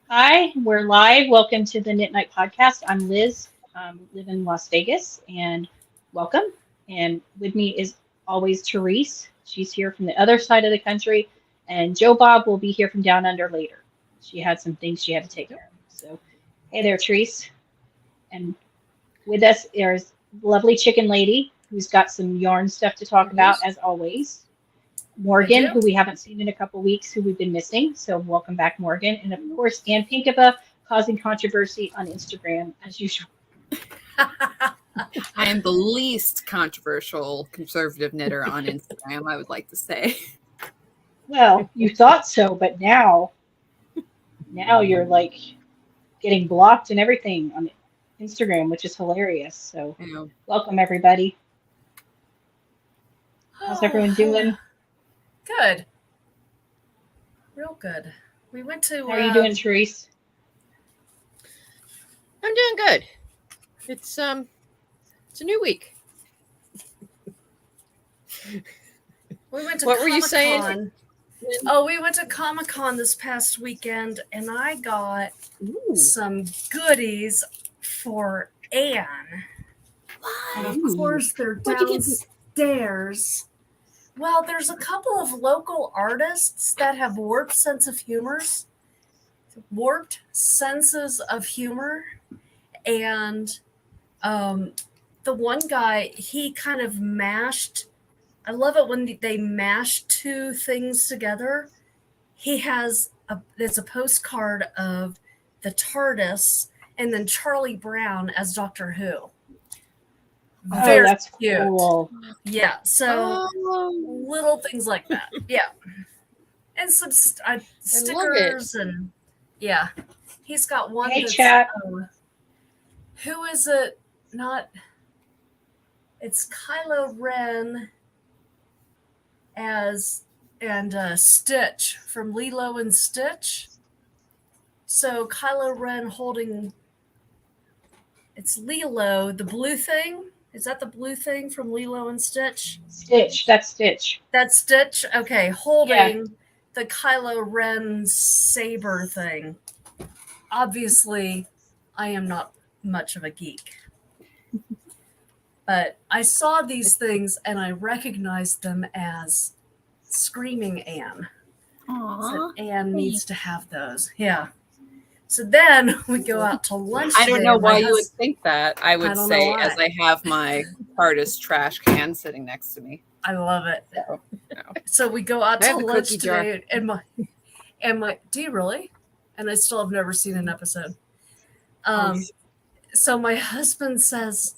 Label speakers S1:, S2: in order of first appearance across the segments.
S1: Hi, we're live. Welcome to the Knit Night Podcast. I'm Liz, live in Las Vegas, and welcome. And with me is always Therese. She's here from the other side of the country, and Joe Bob will be here from down under later. She had some things she had to take care of. So, hey there, Therese. And with us is lovely chicken lady who's got some yarn stuff to talk about, as always.
S2: I
S1: Morgan,
S2: do.
S1: who we haven't seen in a couple weeks, who we've been missing. So welcome back, Morgan. And of course, Ann Pinkaba, causing controversy on Instagram as usual.
S3: I am the least controversial conservative knitter on Instagram, I would like to say.
S1: Well, you thought so, but now you're like getting blocked and everything on Instagram, which is hilarious. So
S3: You know,
S1: welcome everybody. How's everyone doing?
S2: Good. Real good. We went to.
S1: How are you doing, Therese?
S4: I'm doing good. It's a new week.
S2: We went to
S4: What were you
S2: Comic-Con.
S4: saying?
S2: Oh, we went to Comic-Con this past weekend, and I got some goodies for Anne. And of course, they're
S4: What'd you get?
S2: downstairs. Well, there's a couple of local artists that have warped senses of humor, and the one guy, he kind of mashed. I love it when they mash two things together. There's a postcard of the TARDIS and then Charlie Brown as Doctor Who.
S1: Oh, that's
S2: cute.
S1: cool.
S2: Yeah, so
S4: Oh,
S2: little things like that. Yeah. And some stickers and yeah. He's got one
S1: Hey,
S2: that's
S1: chat.
S2: who is it? It's Kylo Ren and Stitch from Lilo and Stitch. So Kylo Ren holding, it's Lilo, the blue thing. Is that the blue thing from Lilo and Stitch?
S1: Stitch. That's Stitch.
S2: That's Stitch? Okay, holding the Kylo Ren saber thing. Obviously, I am not much of a geek. But I saw these things and I recognized them as Screaming Anne.
S3: Aw.
S2: So Anne needs to have those. Yeah. So then we go out to lunch.
S3: I don't
S2: today,
S3: know
S2: and my
S3: why you would think that. I would
S2: don't know
S3: say,
S2: why.
S3: as I have my TARDIS trash can sitting next to me.
S2: I love it.
S3: So,
S2: So we go out
S4: I
S2: to
S4: have a
S2: lunch
S4: cookie jar.
S2: today, and my do you really? And I still have never seen an episode. So my husband says,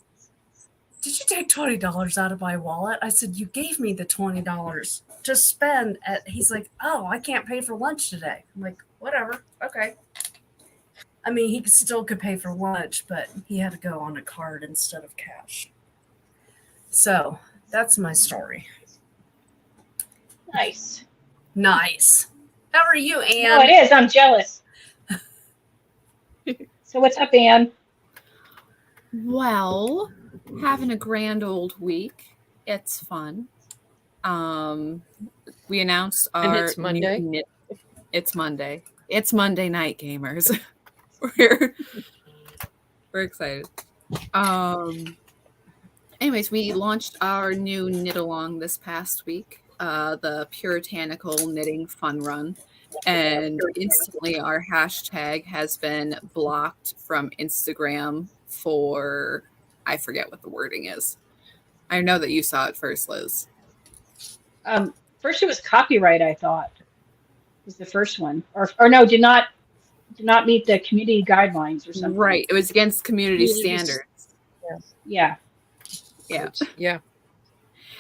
S2: "Did you take $20 out of my wallet?" I said, "You gave me the $20 to spend at." He's like, "Oh, I can't pay for lunch today." I'm like, "Whatever, okay." I mean, he still could pay for lunch, but he had to go on a card instead of cash. So that's my story.
S1: Nice.
S2: Nice. How are you,
S1: No,
S2: Anne?
S1: it is. I'm jealous. So what's up, Ann?
S3: well, having a grand old week. It's fun. We announced
S4: And
S3: our
S4: it's Monday?
S3: new knit. It's Monday. It's Monday night, gamers. we're excited. Anyways, we launched our new knit along this past week, the Puritanical Knitting Fun Run, and instantly our hashtag has been blocked from Instagram for, I forget what the wording is. I know that you saw it first, Liz.
S1: First it was copyright, I thought. Was the first one. Or no, did not meet the community guidelines or something.
S3: Right. It was against community standards.
S1: Yeah.
S3: Yeah.
S4: Yeah.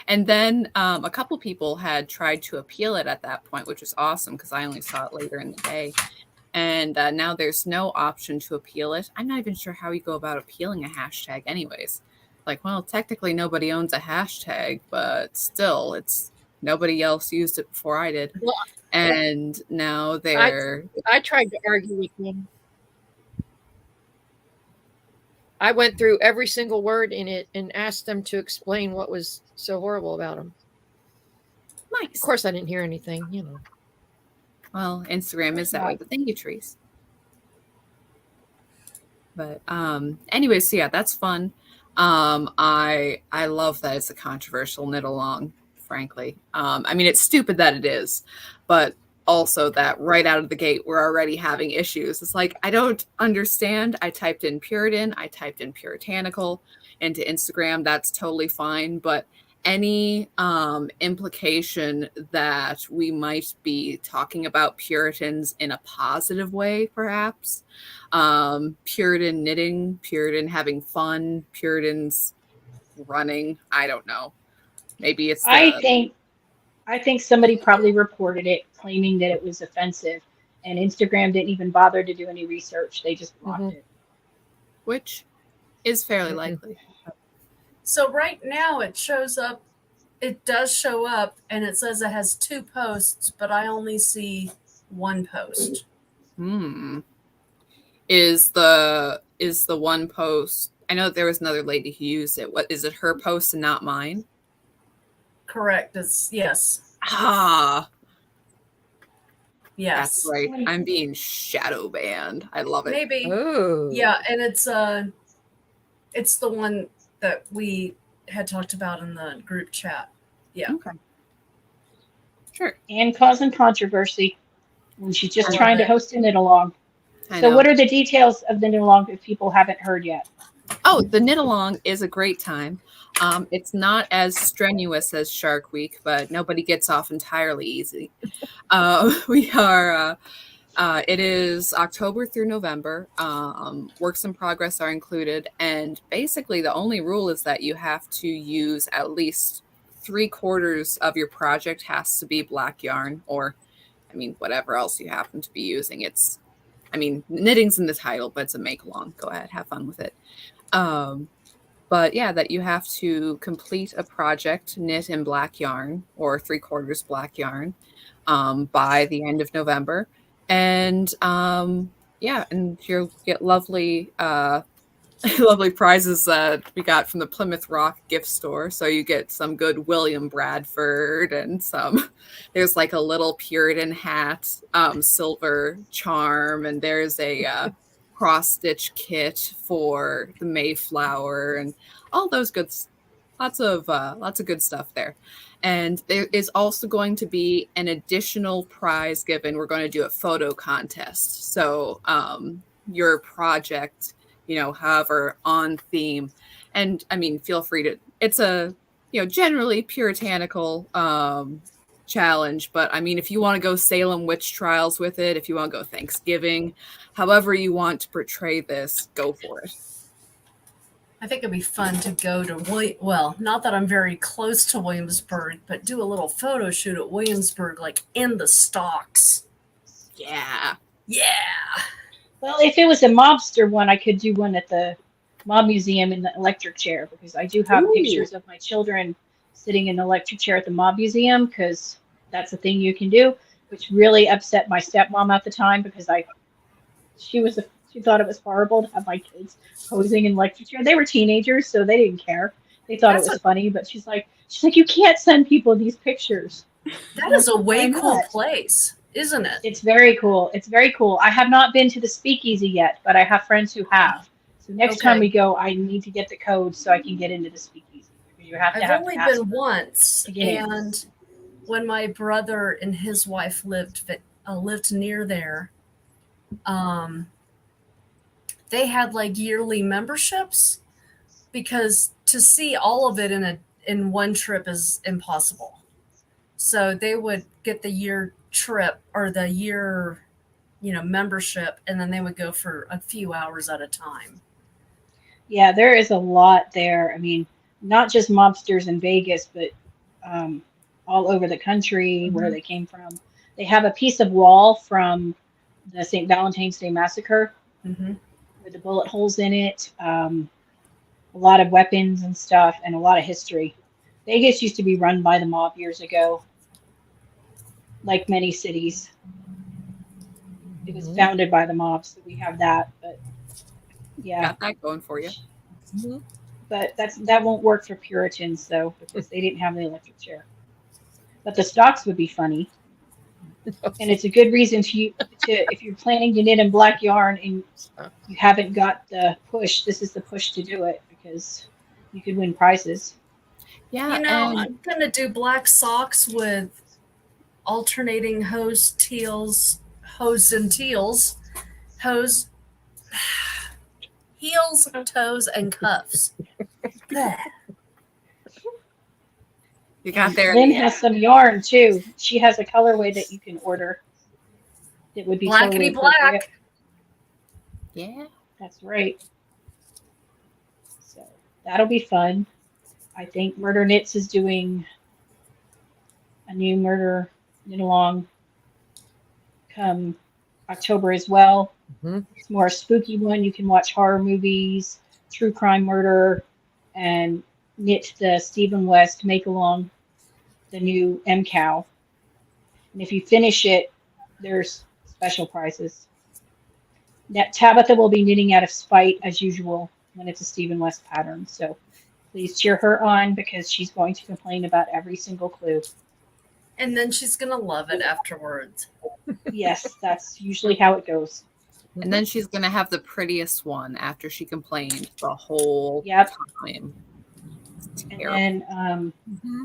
S3: And then a couple people had tried to appeal it at that point, which was awesome because I only saw it later in the day. And now there's no option to appeal it. I'm not even sure how you go about appealing a hashtag anyways. Like, well, technically nobody owns a hashtag, but still, it's nobody else used it before I did.
S4: Well,
S3: And now they're...
S4: I tried to argue with them. I went through every single word in it and asked them to explain what was so horrible about them.
S3: Nice.
S4: Of course, I didn't hear anything, you know.
S3: Well, Instagram is that way, but thank you, Therese. But anyway, so yeah, that's fun. I love that it's a controversial knit along, frankly. I mean, it's stupid that it is, but also that right out of the gate we're already having issues. It's like, I don't understand. I typed in Puritan, I typed in puritanical into Instagram. That's totally fine, but any implication that we might be talking about Puritans in a positive way, perhaps Puritan knitting, Puritan having fun, Puritans running, I don't know, maybe it's
S1: I
S3: the
S1: think I think somebody probably reported it, claiming that it was offensive, and Instagram didn't even bother to do any research. They just blocked it.
S3: which is fairly
S4: Mhm.
S3: likely.
S2: So right now it shows up. It does show up, and it says it has 2 posts, but I only see 1 post.
S3: Is the one post, I know there was another lady who used it. What is it, her post and not mine?
S2: Correct. It's yes.
S3: That's
S2: Yes.
S3: right. I'm being shadow banned. I love it.
S2: Maybe.
S4: Oh.
S2: Yeah, and it's the one that we had talked about in the group chat. Yeah.
S3: Okay. Sure.
S1: And causing controversy when she's just
S2: I love
S1: trying to
S2: it.
S1: host a knit along.
S3: I
S1: So
S3: know.
S1: what are the details of the knit along if people haven't heard yet?
S3: Oh, the knit along is a great time. It's not as strenuous as Shark Week, but nobody gets off entirely easy. It is October through November. Works in progress are included. And basically the only rule is that you have to use at least 3/4 of your project has to be black yarn, or, I mean, whatever else you happen to be using. Knitting's in the title, but it's a make along. Go ahead, have fun with it. But yeah, that you have to complete a project knit in black yarn or 3/4 black yarn by the end of November. And and you'll get lovely lovely prizes that we got from the Plymouth Rock gift store. So you get some good William Bradford and there's like a little Puritan hat, silver charm, and there's a cross stitch kit for the Mayflower and all those good, lots of good stuff there. And there is also going to be an additional prize given. We're going to do a photo contest. So your project, however, on theme. And I mean, feel free to, it's a, generally puritanical challenge. But I mean, if you want to go Salem witch trials with it, if you want to go Thanksgiving, however you want to portray this, go for it.
S2: I think it'd be fun to go to well, not that I'm very close to Williamsburg, but do a little photo shoot at Williamsburg, like in the stocks.
S3: Yeah.
S2: Yeah.
S1: Well, if it was a mobster one, I could do one at the Mob Museum in the electric chair, because I do have pictures of my children sitting in the electric chair at the Mob Museum, because that's a thing you can do, which really upset my stepmom at the time, because she thought it was horrible to have my kids posing in electric chair. They were teenagers, so they didn't care. They thought it was funny, but she's like, you can't send people these pictures.
S2: That is a way cool place, isn't it?
S1: It's very cool. It's very cool. I have not been to the speakeasy yet, but I have friends who have. So next time we go, I need to get the code so I can get into the speakeasy. You have to
S2: I've
S1: have
S2: only been once,
S1: in.
S2: and when my brother and his wife lived near there, they had like yearly memberships, because to see all of it in one trip is impossible. So they would get the year trip or the year, membership, and then they would go for a few hours at a time.
S1: Yeah, there is a lot there. I mean, not just mobsters in Vegas, but all over the country where they came from. They have a piece of wall from the St. Valentine's Day Massacre with the bullet holes in it, a lot of weapons and stuff, and a lot of history. Vegas used to be run by the mob years ago, like many cities. It was founded by the mob, so we have that. But yeah,
S3: got that going for you.
S1: But that won't work for Puritans, though, because they didn't have the electric chair. But the stocks would be funny. And it's a good reason to if you're planning to knit in black yarn and you haven't got the push, this is the push to do it because you could win prizes.
S3: Yeah, and
S2: I'm gonna do black socks with alternating hose and teals, hose, heels, toes, and cuffs. Blech.
S3: you got there.
S1: Lynn has some yarn too. She has a colorway that you can order. It would be totally
S2: Blackety
S1: appropriate.
S2: black.
S3: Yeah.
S1: That's right. So that'll be fun. I think Murder Knits is doing a new Murder Knit Along come October as well.
S4: Mhm.
S1: It's more a spooky one. You can watch horror movies, true crime murder, and knit the Stephen West make along, the new MCOW. And if you finish it, there's special prizes. That Tabitha will be knitting out of spite as usual when it's a Stephen West pattern. So please cheer her on because she's going to complain about every single clue.
S2: And then she's gonna love it afterwards.
S1: Yes, that's usually how it goes.
S3: And then she's going to have the prettiest one after she complained the whole
S1: Yep.
S3: time. It's
S1: And
S3: terrible.
S1: then
S2: Mm-hmm.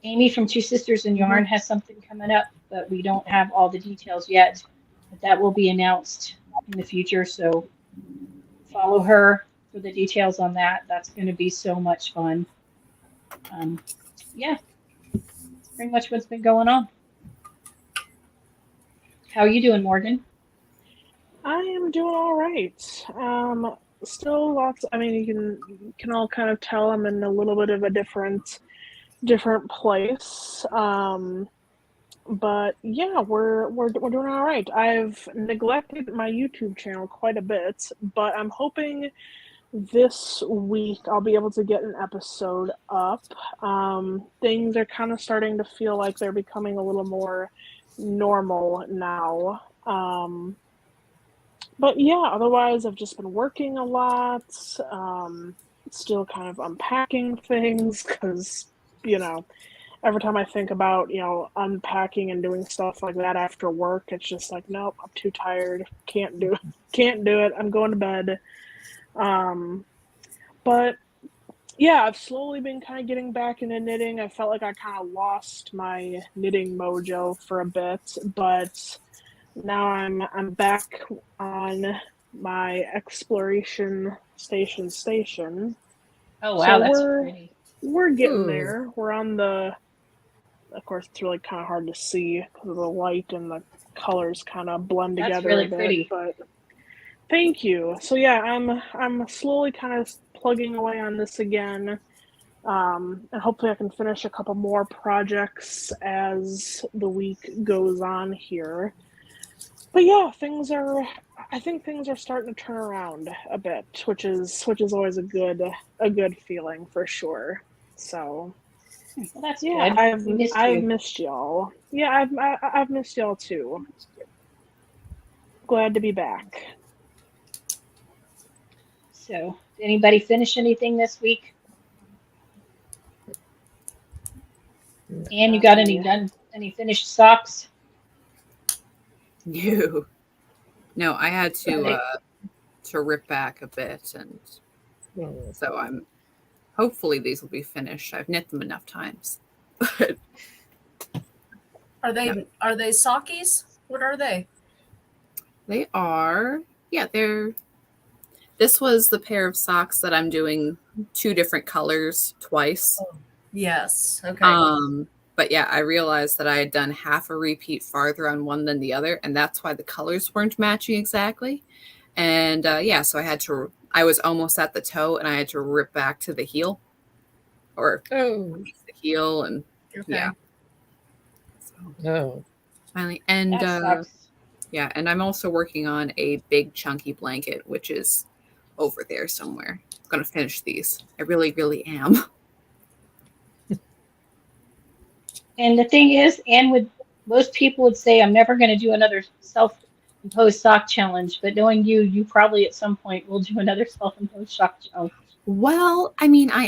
S1: Amy from Two Sisters in Yarn has something coming up, but we don't have all the details yet. But that will be announced in the future, so follow her for the details on that. That's going to be so much fun. Yeah, that's pretty much what's been going on. How are you doing, Morgan?
S5: I am doing all right. Still lots. I mean, you can all kind of tell I'm in a little bit of a different place. But yeah, we're doing all right. I've neglected my YouTube channel quite a bit, but I'm hoping this week I'll be able to get an episode up. Things are kind of starting to feel like they're becoming a little more normal now. But yeah, otherwise I've just been working a lot, still kind of unpacking things because, every time I think about, unpacking and doing stuff like that after work, it's just like, nope, I'm too tired, can't do it, I'm going to bed. But yeah, I've slowly been kind of getting back into knitting. I felt like I kind of lost my knitting mojo for a bit, but now I'm back on my exploration station.
S1: Oh, wow,
S5: So
S1: that's pretty.
S5: we're getting
S4: Ooh.
S5: there. We're on of course, it's really kind of hard to see because of the light and the colors kind of blend
S1: That's
S5: together
S1: really
S5: a bit.
S1: pretty.
S5: But thank you. So yeah, I'm slowly kind of plugging away on this again. And hopefully I can finish a couple more projects as the week goes on here. But yeah, I think things are starting to turn around a bit, which is always a good feeling for sure. So
S1: Well, that's
S5: yeah,
S1: good. We missed
S5: I've
S1: you.
S5: missed y'all. Yeah, I've missed y'all too. Glad to be back.
S1: So, did anybody finish anything this week? And you got any finished socks?
S3: No, I had
S1: Are
S3: to rip back a bit, and so I'm hopefully these will be finished. I've knit them enough times. But
S2: Are they sockies? What are they?
S3: they are, yeah, this was the pair of socks that I'm doing 2 different colors twice.
S2: Yes. Okay.
S3: But yeah, I realized that I had done half a repeat farther on one than the other, and that's why the colors weren't matching exactly. And yeah, so I was almost at the toe, and I had to rip back to the heel, or
S4: Oh.
S3: the heel, and
S2: Okay.
S3: yeah. So
S4: Oh.
S3: finally, and
S1: that sucks.
S3: yeah, and I'm also working on a big chunky blanket, which is over there somewhere. I'm gonna finish these. I really, really am.
S1: And the thing is, most people would say, I'm never going to do another self-imposed sock challenge. But knowing you probably at some point will do another self-imposed sock challenge.
S3: Well, I mean, I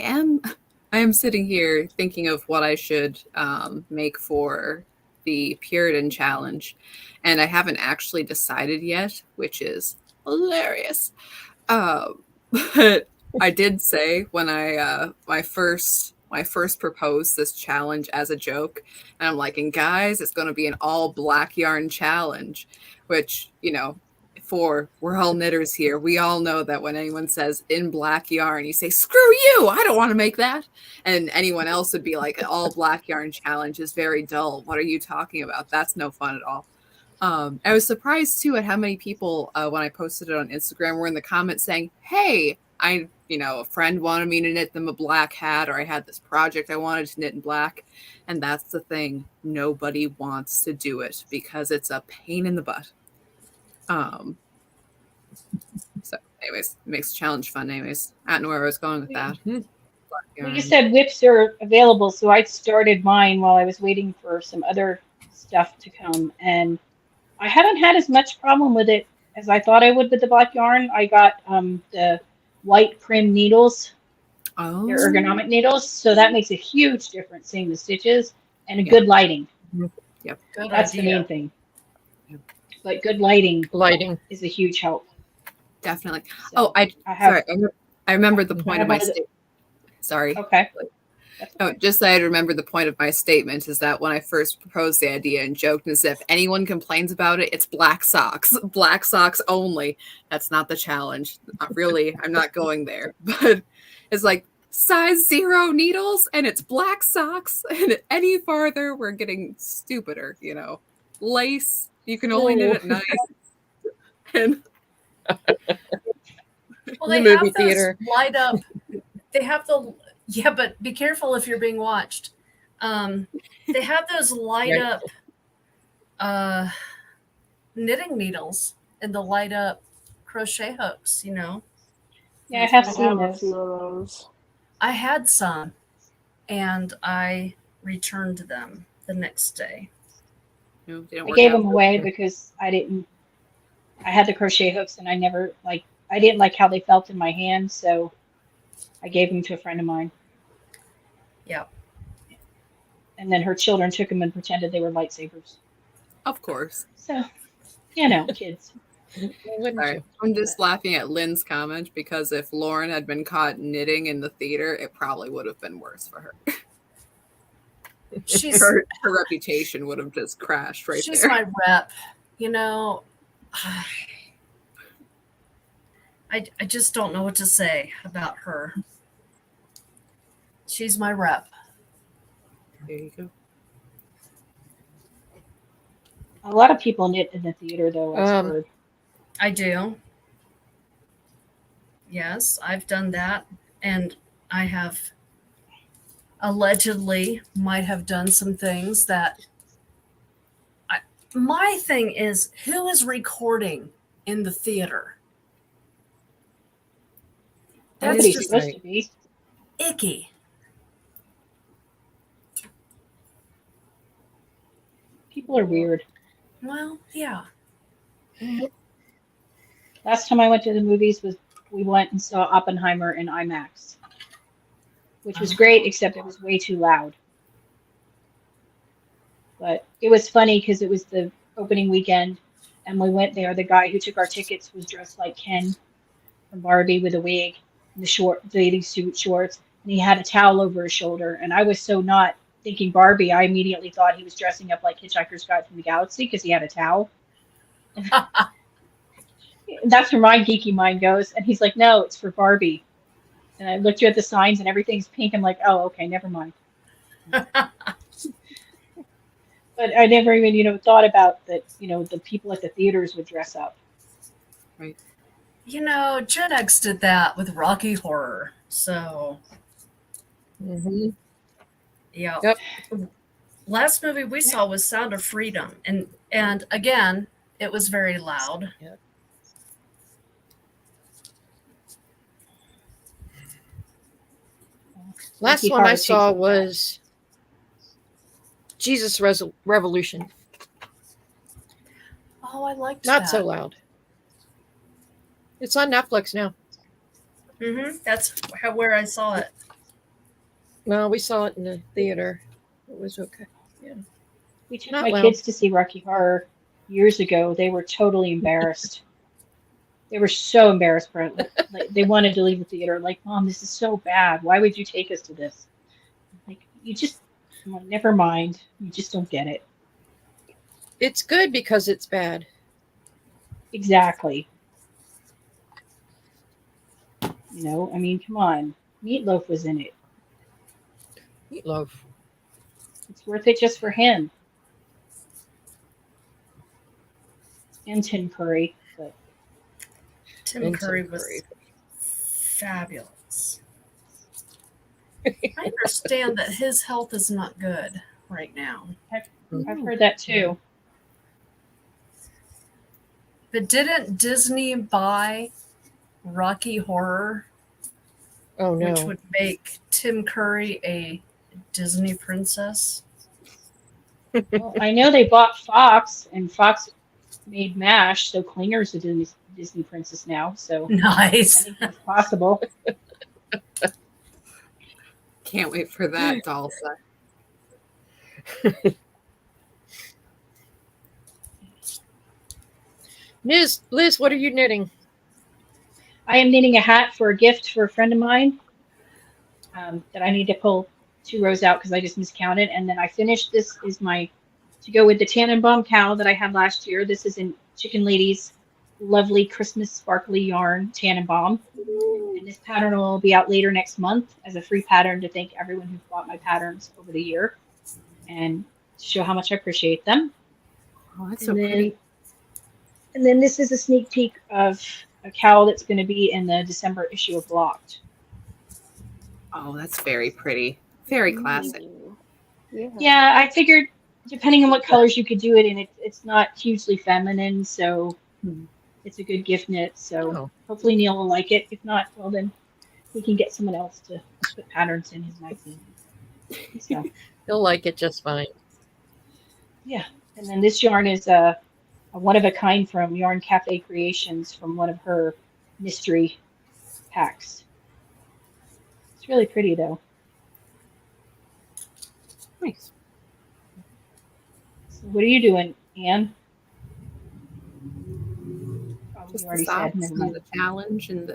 S3: am sitting here thinking of what I should make for the Puritan challenge, and I haven't actually decided yet, which is hilarious. But I did say when I my first proposed this challenge as a joke, and I'm like, and guys, it's going to be an all black yarn challenge, which, you know, we're all knitters here. We all know that when anyone says in black yarn, you say, screw you, I don't want to make that. And anyone else would be like, all black yarn challenge is very dull. What are you talking about? That's no fun at all. I was surprised too at how many people, when I posted it on Instagram, were in the comments saying, hey, a friend wanted me to knit them a black hat, or I had this project I wanted to knit in black. And that's the thing. Nobody wants to do it because it's a pain in the butt. So anyways, it makes the challenge fun anyways. I don't know where I was going with that.
S1: Well, you said whips are available, so I started mine while I was waiting for some other stuff to come, and I haven't had as much problem with it as I thought I would with the black yarn. I got the white prim needles.
S3: Oh.
S1: They're ergonomic needles, so that makes a huge difference seeing the stitches and a good lighting.
S3: Yep.
S1: That's the main thing. But good lighting is a huge help.
S3: Definitely.
S1: So
S3: I remembered the point of my statement. Sorry.
S1: Okay.
S3: Oh, just so I remember the point of my statement is that when I first proposed the idea and joked as if anyone complains about it, it's black socks only. That's not the challenge. Not really. I'm not going there. But it's like size 0 needles and it's black socks. And any farther, we're getting stupider, you know. Lace, you can only knit at night. And
S2: well, they have those light up. They have yeah, but be careful if you're being watched. They have those light up knitting needles and the light up crochet hooks, you know.
S1: Yeah, I have seen
S5: a few of those.
S2: I had some and I returned them the next day.
S3: No,
S1: I gave them away because I had the crochet hooks and I didn't like how they felt in my hand, so I gave them to a friend of mine.
S2: Yeah.
S1: And then her children took them and pretended they were lightsabers.
S3: Of course.
S1: So, you know, kids.
S3: Sorry. I'm just laughing at Lynn's comment because if Lauren had been caught knitting in the theater, it probably would have been worse for her. Her reputation would have just crashed right there.
S2: She's my rep, you know. I just don't know what to say about her. She's my rep.
S3: There you go.
S1: A lot of people knit in the theater, though. I've heard.
S2: I do. Yes, I've done that, and I have allegedly might have done some things that. My thing is, who is recording in the theater? That's
S1: Nobody's
S2: just
S1: supposed to be.
S2: Icky.
S1: People are weird.
S2: Well, yeah.
S1: Last time I went to the movies we went and saw Oppenheimer in IMAX, which was great, except it was way too loud. But it was funny because it was the opening weekend, and we went there. The guy who took our tickets was dressed like Ken from Barbie with a wig and the bathing suit shorts, and he had a towel over his shoulder. And I was so not thinking Barbie, I immediately thought he was dressing up like Hitchhiker's Guide to the Galaxy because he had a towel. That's where my geeky mind goes. And he's like, no, it's for Barbie. And I looked at the signs and everything's pink. I'm like, oh, okay, never mind. But I never even, thought about that, the people at the theaters would dress up.
S3: Right.
S2: Gen X did that with Rocky Horror. So, yeah.
S4: Yep.
S2: Last movie we saw was Sound of Freedom. And again, it was very loud.
S4: Yep. Last one I saw was Jesus Revolution.
S2: Oh, I liked that.
S4: Not so loud. It's on Netflix now.
S2: That's where I saw it.
S4: No, we saw it in the theater. It was okay. Yeah.
S1: We took
S4: Not
S1: my
S4: well.
S1: kids to see Rocky Horror years ago. They were totally embarrassed. They were so embarrassed, Brent. Like they wanted to leave the theater. Like, Mom, this is so bad. Why would you take us to this? Like, I'm like, never mind. You just don't get it.
S4: It's good because it's bad.
S1: Exactly. You know, I mean, come on. Meatloaf was in it.
S4: Meatloaf.
S1: It's worth it just for him. And Tim Curry. But
S2: Tim
S4: And
S2: Curry
S4: Tim
S2: was
S4: Curry.
S2: fabulous. I understand that his health is not good right now.
S1: I've heard that too.
S2: But didn't Disney buy Rocky Horror,
S4: Oh no.
S2: which would make Tim Curry a Disney princess?
S1: Well, I know they bought Fox, and Fox made MASH, so Klinger's a Disney princess now. So
S2: Nice.
S1: anything's possible.
S3: Can't wait for that doll set.
S4: Liz, what are you knitting?
S1: I am knitting a hat for a gift for a friend of mine that I need to pull 2 rows out because I just miscounted. And then I finished, this is my, to go with the Tannenbaum cowl that I had last year. This is in Chicken Lady's lovely Christmas sparkly yarn Tannenbaum. And this pattern will be out later next month as a free pattern to thank everyone who's bought my patterns over the year and to show how much I appreciate them.
S3: Oh, that's
S1: And
S3: so pretty.
S1: And then this is a sneak peek of a cowl that's going to be in the December issue of Blocked.
S3: Oh, that's very pretty. Very classic.
S1: Yeah, I figured depending on what colors you could do it in, it's not hugely feminine, so it's a good gift knit. So
S4: Oh.
S1: hopefully Neil will like it. If not, well then we can get someone else to put patterns in his magazine. So
S4: He'll like it just fine.
S1: yeah, and then this yarn is a one of a kind from Yarn Cafe Creations from one of her mystery packs. It's really pretty though.
S3: Nice.
S1: So what are you doing, Anne? Oh,
S3: Just
S1: you
S3: the
S1: already said.
S3: socks
S1: Never
S3: and
S1: mind.
S3: the challenge and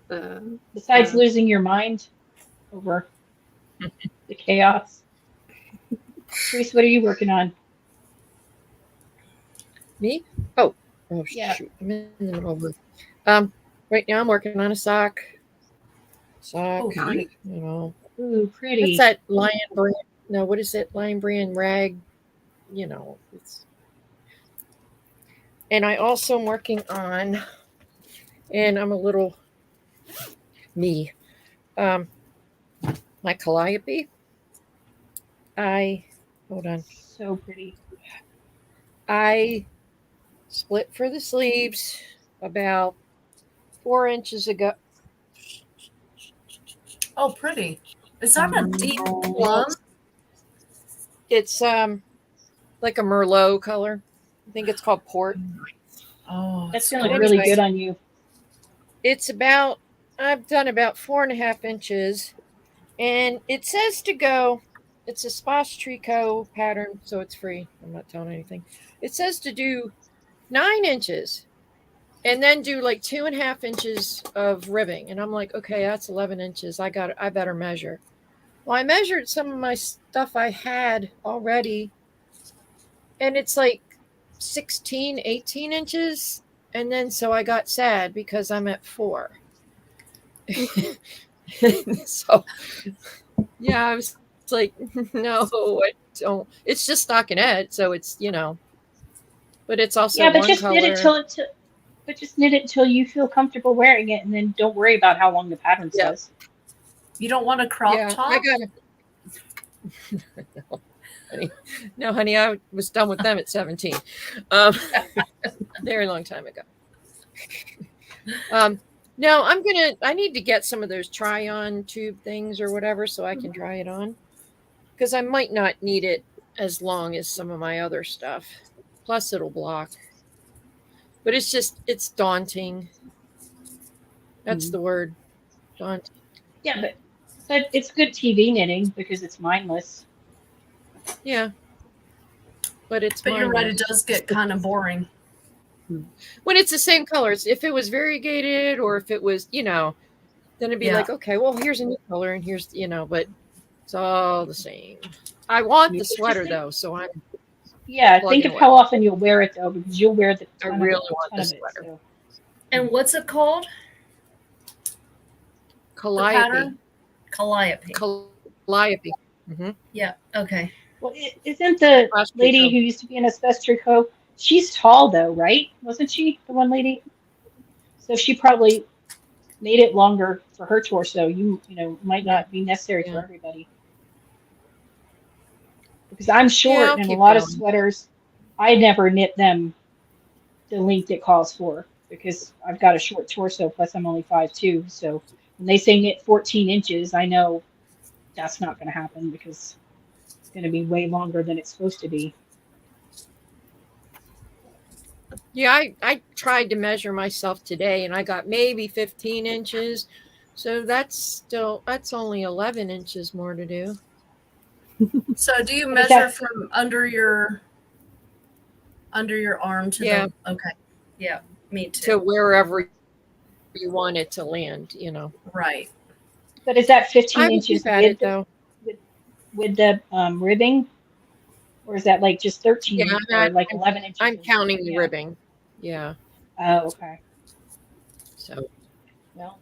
S3: the
S1: Besides losing your mind over the chaos. Therese, what are you working on?
S4: Me? Oh
S1: Yeah.
S4: shoot. I'm in the middle of it. Right now I'm working on a sock.
S2: Oh,
S3: nice.
S4: You know.
S1: Ooh, pretty.
S4: What's that Lion Brand? No, what is it? Lion Brand rag. You know, it's. And I also am working on, and I'm a little me. My calliope. Hold on.
S1: So pretty.
S4: I split for the sleeves about 4 inches ago.
S2: Oh, pretty. Is that a deep plum?
S4: It's like a Merlot color. I think it's called port.
S2: Oh,
S1: That's
S2: it's
S1: gonna look
S4: gorgeous.
S1: really good on you.
S4: It's about, I've done about 4.5 inches, and it says to go, it's a Splash Tricot pattern, so it's free. I'm not telling anything. It says to do 9 inches and then do like 2.5 inches of ribbing. And I'm like, okay, that's 11 inches. I better measure. Well, I measured some of my stuff I had already, and it's like 16, 18 inches. And then so I got sad because I'm at 4. So yeah, I was like, no, I don't. It's just stockinette, so it's, you know, but it's also
S1: Yeah, but
S4: one
S1: just
S4: color.
S1: knit it until you feel comfortable wearing it, and then don't worry about how long the pattern
S4: Yeah.
S1: says.
S2: You don't want a crop
S4: Yeah,
S2: top?
S4: I got it. No, honey, I was done with them at 17. Very long time ago. No, I need to get some of those try-on tube things or whatever so I can try it on, because I might not need it as long as some of my other stuff. Plus it'll block. But it's daunting. That's the word. Daunting.
S1: Yeah, but it's good TV knitting because it's mindless.
S4: Yeah. but it's
S2: But you're
S4: mine
S2: right,
S4: now.
S2: it does get kind of boring.
S4: When it's the same colors. If it was variegated or if it was, then it'd be
S2: Yeah.
S4: like, okay, well, here's a new color and here's, but it's all the same. I want the sweater though, so I'm
S1: Yeah, think
S4: plugging
S1: of
S4: away.
S1: how often you'll wear it though, because you'll wear the
S4: I
S1: ton
S4: really
S1: of,
S4: want
S1: ton
S4: the
S1: of it.
S4: sweater.
S1: So.
S2: And what's it called? The
S4: Calliope.
S2: pattern? Calliope.
S4: Calliope. Mm-hmm.
S2: Yeah. Okay.
S1: Well, isn't the
S4: Last
S1: lady
S4: tricot.
S1: who used to be in Asbestos Tricot, she's tall though, right? Wasn't she the one lady? So she probably made it longer for her torso. Might not be necessary for
S4: Yeah.
S1: everybody. Because I'm short
S4: I'll
S1: and a
S4: keep
S1: lot of
S4: going.
S1: sweaters, I never knit them the length it calls for because I've got a short torso, plus I'm only 5'2". So when they say knit 14 inches, I know that's not going to happen because it's going to be way longer than it's supposed to be.
S4: Yeah, I tried to measure myself today and I got maybe 15 inches. So that's only 11 inches more to do.
S2: So do you
S1: But is
S2: measure
S1: that-
S2: from under your arm to
S4: Yeah.
S2: the okay. Yeah, me too.
S4: To wherever you want it to land,
S2: Right.
S1: But is that 15
S4: I will
S1: inches
S4: keep at it though.
S1: with the ribbing? Or is that like just 13
S4: Yeah,
S1: or like 11 inches?
S4: I'm counting the
S1: Yeah.
S4: ribbing. Yeah.
S1: Oh, okay.
S4: So
S1: Well,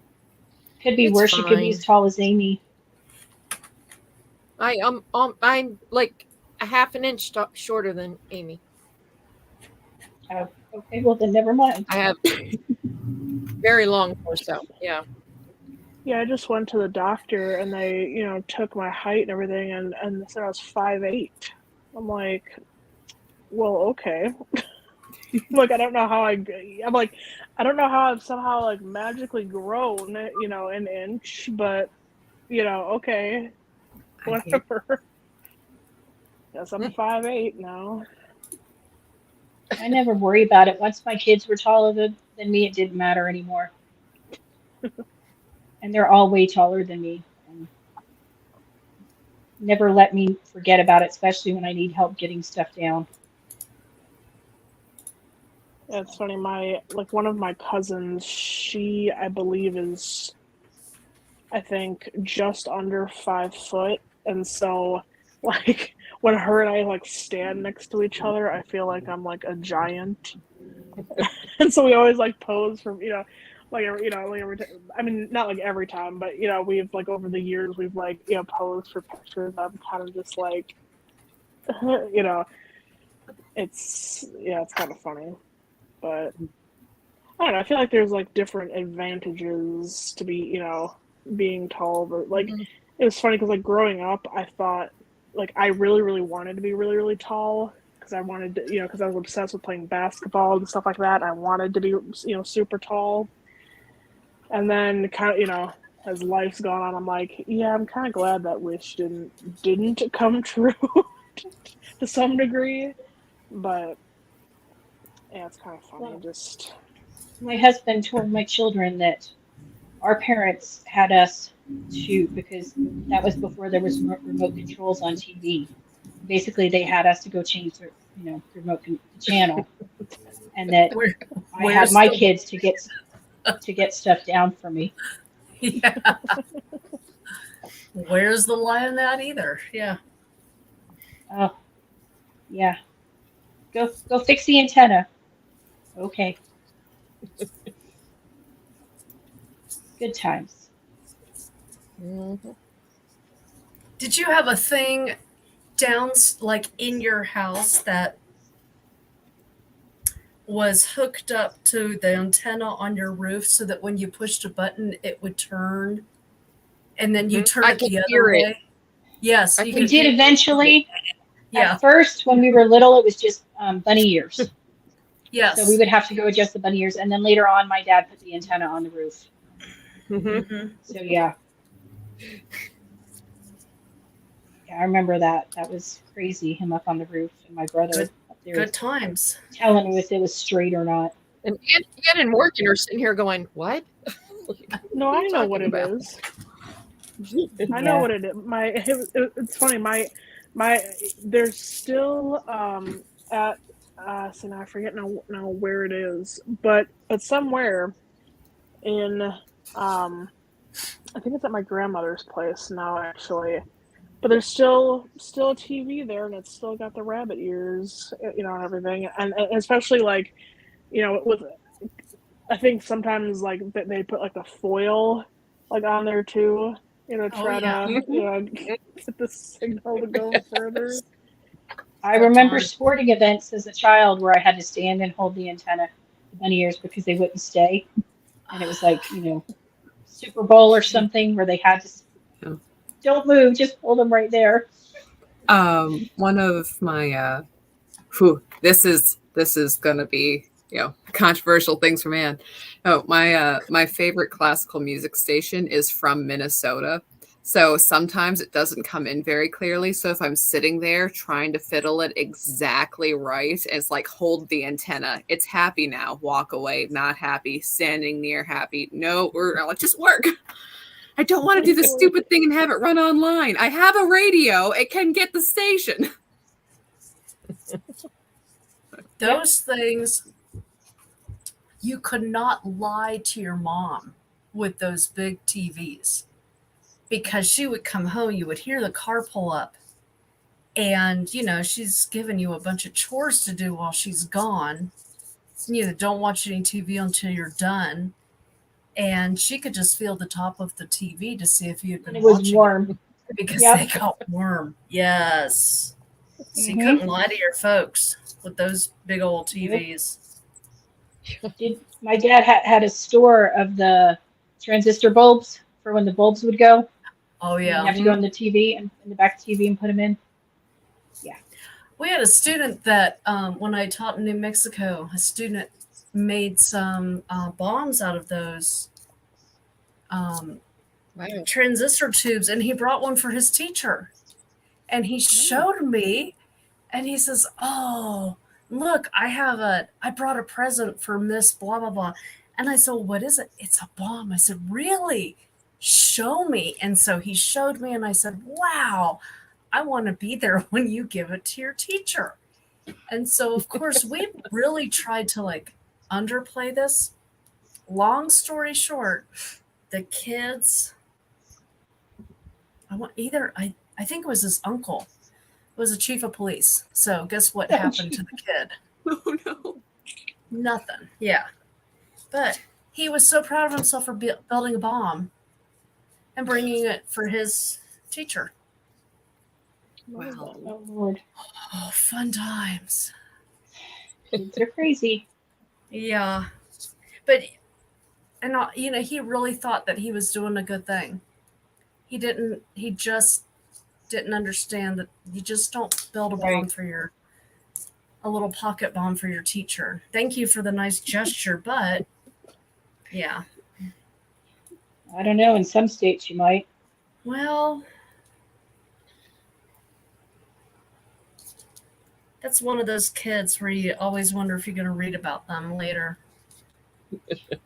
S1: could be
S4: It's
S1: worse. You could be
S4: fine.
S1: as tall as Amy.
S4: I'm like a half an inch shorter than Amy.
S1: Oh, okay. Well, then never mind.
S4: I have very long torso. Yeah.
S5: Yeah, I just went to the doctor and they, took my height and everything and they said I was 5'8". I'm like, well, okay. Like, I don't know how I don't know how I've somehow like magically grown, an inch, but, okay, whatever. Yes, I'm 5'8" now.
S1: I never worry about it. Once my kids were taller than me, it didn't matter anymore. And they're all way taller than me. And never let me forget about it, especially when I need help getting stuff down.
S5: Yeah, it's funny. One of my cousins, she, I believe, is, I think, just under 5 foot. And so, like, when her and I, like, stand next to each other, I feel like I'm, like, a giant. And so we always, like, pose for, I mean, not, like, every time, but, we've, like, over the years, we've, like, posed for pictures. I'm kind of just, like, it's kind of funny. But I don't know. I feel like there's like different advantages to be, being tall. But like, it was funny because like growing up, I thought like I really, really wanted to be really, really tall because I wanted to, because I was obsessed with playing basketball and stuff like that. I wanted to be, super tall. And then kind of, as life's gone on, I'm like, yeah, I'm kind of glad that wish didn't come true to some degree, but. Yeah, it's kind of funny. Just
S1: My husband told my children that our parents had us because that was before there was remote controls on TV. Basically, they had us to go change the remote channel, and that I had my kids to get stuff down for me.
S2: Yeah. Where's the lie in that either? Yeah.
S1: Oh, yeah. Go fix the antenna. Okay. Good times.
S4: Mm-hmm.
S2: Did you have a thing down like in your house that was hooked up to the antenna on your roof so that when you pushed a button it would turn and then you turn it the other way? Yes,
S1: we did eventually.
S2: Yeah.
S1: At first, when we were little, it was just bunny ears.
S2: Yes.
S1: So we would have to go adjust the bunny ears, and then later on, my dad put the antenna on the roof.
S2: Mm-hmm.
S1: So yeah, I remember that. That was crazy. Him up on the roof, and my brother up there.
S2: Good times.
S1: Telling me if it was straight or not.
S4: And Ann and Morgan are sitting here going, "What?"
S5: No, I know what it is. I know what it is. It's funny. My there's still at so now I forget now where it is, but somewhere in I think it's at my grandmother's place now actually. But there's still a TV there, and it's still got the rabbit ears, you know, and everything, and especially like, you know, with I think sometimes like they put like the foil like on there too, you know,
S2: Oh,
S5: try
S2: yeah.
S5: to you know get the signal to go further.
S1: I
S2: Good
S1: remember
S2: time.
S1: sporting events as a child where I had to stand and hold the antenna for bunny ears because they wouldn't stay. And it was like, you know, Super Bowl or something where they had to,
S6: Yeah.
S1: don't move, just hold them right there.
S6: One of my this is gonna be, you know, controversial things from Anne. Oh, my favorite classical music station is from Minnesota. So sometimes it doesn't come in very clearly. So if I'm sitting there trying to fiddle it exactly right, it's like hold the antenna. It's happy now. Walk away. Not happy. Standing near happy. No, or just work. I don't want to do this stupid thing and have it run online. I have a radio. It can get the station.
S2: Those things, you could not lie to your mom with those big TVs because she would come home, you would hear the car pull up, and you know, she's giving you a bunch of chores to do while she's gone. You don't watch any TV until you're done. And she could just feel the top of the TV to see if you had
S1: And
S2: been
S1: it was
S2: watching
S1: warm.
S2: it because
S1: Yep.
S2: they got warm. Yes. So you
S1: Mhm.
S2: couldn't lie to your folks with those big old TVs.
S1: My dad had a store of the transistor bulbs for when the bulbs would go.
S2: Oh,
S1: And you
S2: yeah.
S1: have to go in the TV and in the back of the TV and put them in.
S2: We had a student that, when I taught in New Mexico, a student made some bombs out of those
S4: Wow.
S2: transistor tubes, and he brought one for his teacher. And he showed me, and he says, "Oh, look, I brought a present for Miss blah blah blah." And I said, "What is it?" "It's a bomb." I said, "Really? Show me." And so he showed me, and I said, "Wow, I want to be there when you give it to your teacher." And so, of course, we really tried to like underplay this. Long story short, the kids, I think it was his uncle, was a chief of police. So guess what happened to the kid?
S6: Oh no.
S2: Nothing. Yeah. But he was so proud of himself for building a bomb and bringing it for his teacher.
S6: Wow.
S1: Oh, Lord.
S2: Oh, fun times.
S1: Kids are crazy.
S2: Yeah. But, and you know, he really thought that he was doing a good thing. He just didn't understand that you just don't build a bomb
S4: Right.
S2: a little pocket bomb for your teacher. Thank you for the nice gesture, but yeah.
S1: I don't know. In some states, you might.
S2: Well, that's one of those kids where you always wonder if you're going to read about them later.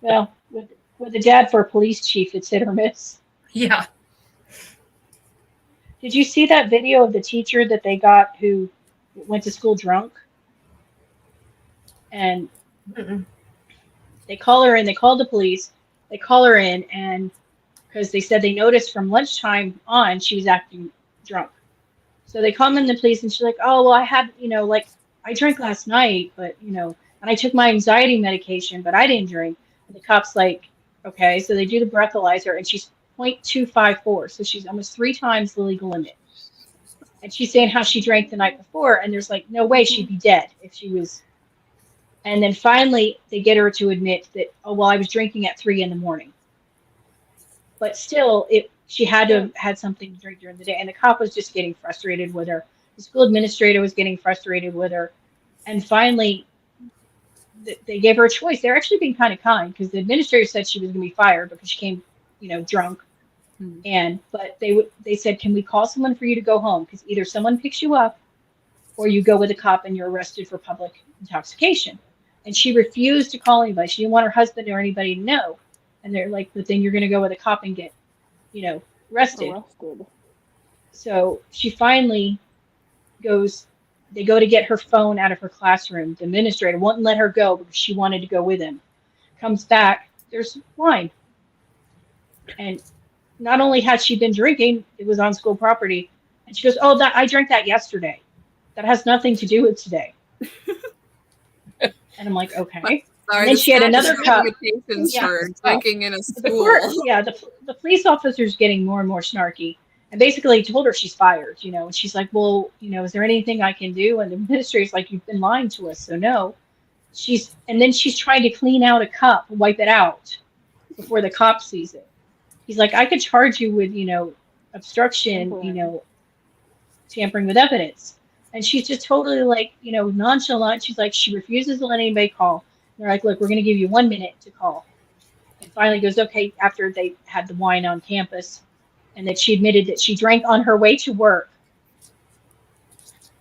S1: Well, with a dad for a police chief, it's hit or miss.
S2: Yeah.
S1: Did you see that video of the teacher that they got who went to school drunk? And
S2: Mm-mm.
S1: they call her in, they called the police, they call her in, and because they said they noticed from lunchtime on she was acting drunk. So they call in the police and she's like, "Oh, well, I had, you know, like I drank last night, but, you know, and I took my anxiety medication, but I didn't drink." And the cop's like, "Okay." So they do the breathalyzer and she's 0.254. So she's almost 3 times the legal limit. And she's saying how she drank the night before. And there's like, no way she'd be dead if she was. And then finally they get her to admit that, "Oh, well, I was drinking at 3 a.m. But still, she had to have had something to drink during the day. And the cop was just getting frustrated with her. The school administrator was getting frustrated with her. And finally, they gave her a choice. They're actually being kind of kind because the administrator said she was going to be fired because she came, you know, drunk. But they said, "Can we call someone for you to go home? Because either someone picks you up or you go with a cop and you're arrested for public intoxication." And she refused to call anybody. She didn't want her husband or anybody to know. And they're like, "But then you're going to go with a cop and get, you know, arrested." So she finally goes They go to get her phone out of her classroom. The administrator wouldn't let her go because she wanted to go with him. Comes back, there's wine. And not only had she been drinking, it was on school property. And she goes, "Oh, that I drank that yesterday. That has nothing to do with today." And I'm like, okay.
S6: Sorry,
S1: And then
S6: the
S1: she had another
S6: statute of
S1: cup.
S6: limitations
S1: Yeah.
S6: for drinking in a
S1: The
S6: school.
S1: the police officer's getting more and more snarky. And basically told her she's fired, and she's like, "Well, is there anything I can do?" And the administrator's like, "You've been lying to us, so no." And then she's trying to clean out a cup, wipe it out before the cop sees it. He's like, "I could charge you with, obstruction, tampering with evidence." And she's just totally like, nonchalant. She's like, she refuses to let anybody call. They're like, "Look, we're going to give you 1 minute to call." And finally goes, okay, after they had the wine on campus, and that she admitted that she drank on her way to work.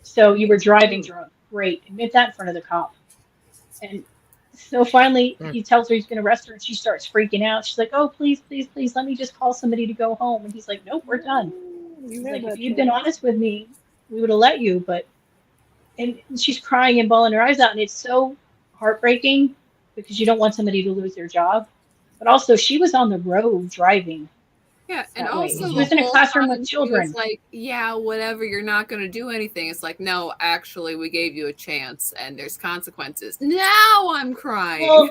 S1: "So you were driving drunk. Great. Admit that in front of the cop." And so finally he tells her he's going to arrest her, and she starts freaking out. She's like, "Oh, please, please, please, let me just call somebody to go home." And he's like, "Nope, we're done." He's like, "If you'd been honest with me, we would have let you." And she's crying and bawling her eyes out, and it's so heartbreaking because you don't want somebody to lose their job. But also, she was on the road driving.
S6: Yeah, and
S1: that way.
S6: also
S1: She was in a
S6: whole
S1: classroom
S6: time
S1: with
S6: she was
S1: children.
S6: like, "Yeah, whatever, you're not going to do anything." It's like, "No, actually, we gave you a chance, and there's consequences." Now I'm crying.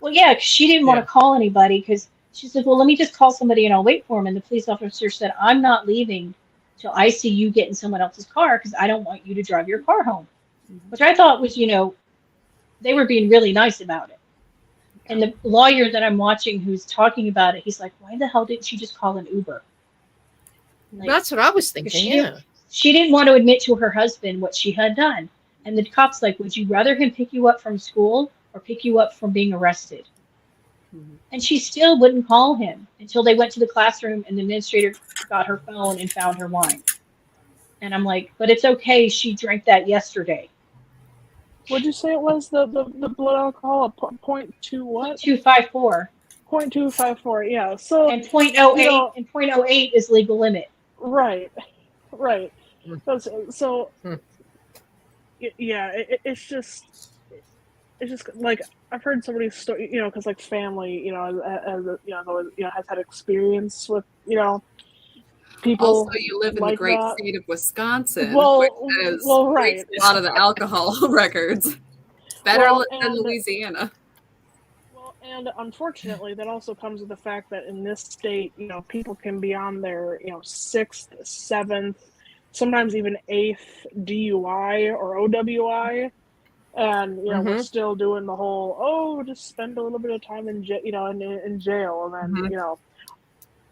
S1: Well, yeah, 'cause she didn't want to call anybody because she said, "Well, let me just call somebody and I'll wait for him." And the police officer said, "I'm not leaving till I see you get in someone else's car because I don't want you to drive your car home," which I thought was, they were being really nice about it. And the lawyer that I'm watching who's talking about it, he's like, "Why the hell didn't she just call an Uber?" Like,
S4: That's what I was thinking.
S1: she didn't want to admit to her husband what she had done. And the cop's like, "Would you rather him pick you up from school or pick you up from being arrested?" And she still wouldn't call him until they went to the classroom and the administrator got her phone and found her wine. And I'm like, "But it's okay. She drank that yesterday."
S5: What'd you say it was? The blood alcohol, 0.2 what?
S1: 254.
S5: 0.254. Yeah. So
S1: And 0.08 and 0.08 is legal limit.
S5: Right. So
S4: Hmm.
S5: yeah, it's just like I've heard somebody's story, because like family, has had experience with, people.
S6: Also, you live in
S5: like
S6: the great
S5: that.
S6: state of Wisconsin,
S5: Well,
S6: which has
S5: right.
S6: a lot of the alcohol records. Better than Louisiana.
S5: Well, and unfortunately, that also comes with the fact that in this state, people can be on their, 6th, 7th, sometimes even 8th DUI or OWI, and we're still doing the whole just spend a little bit of time in jail, and then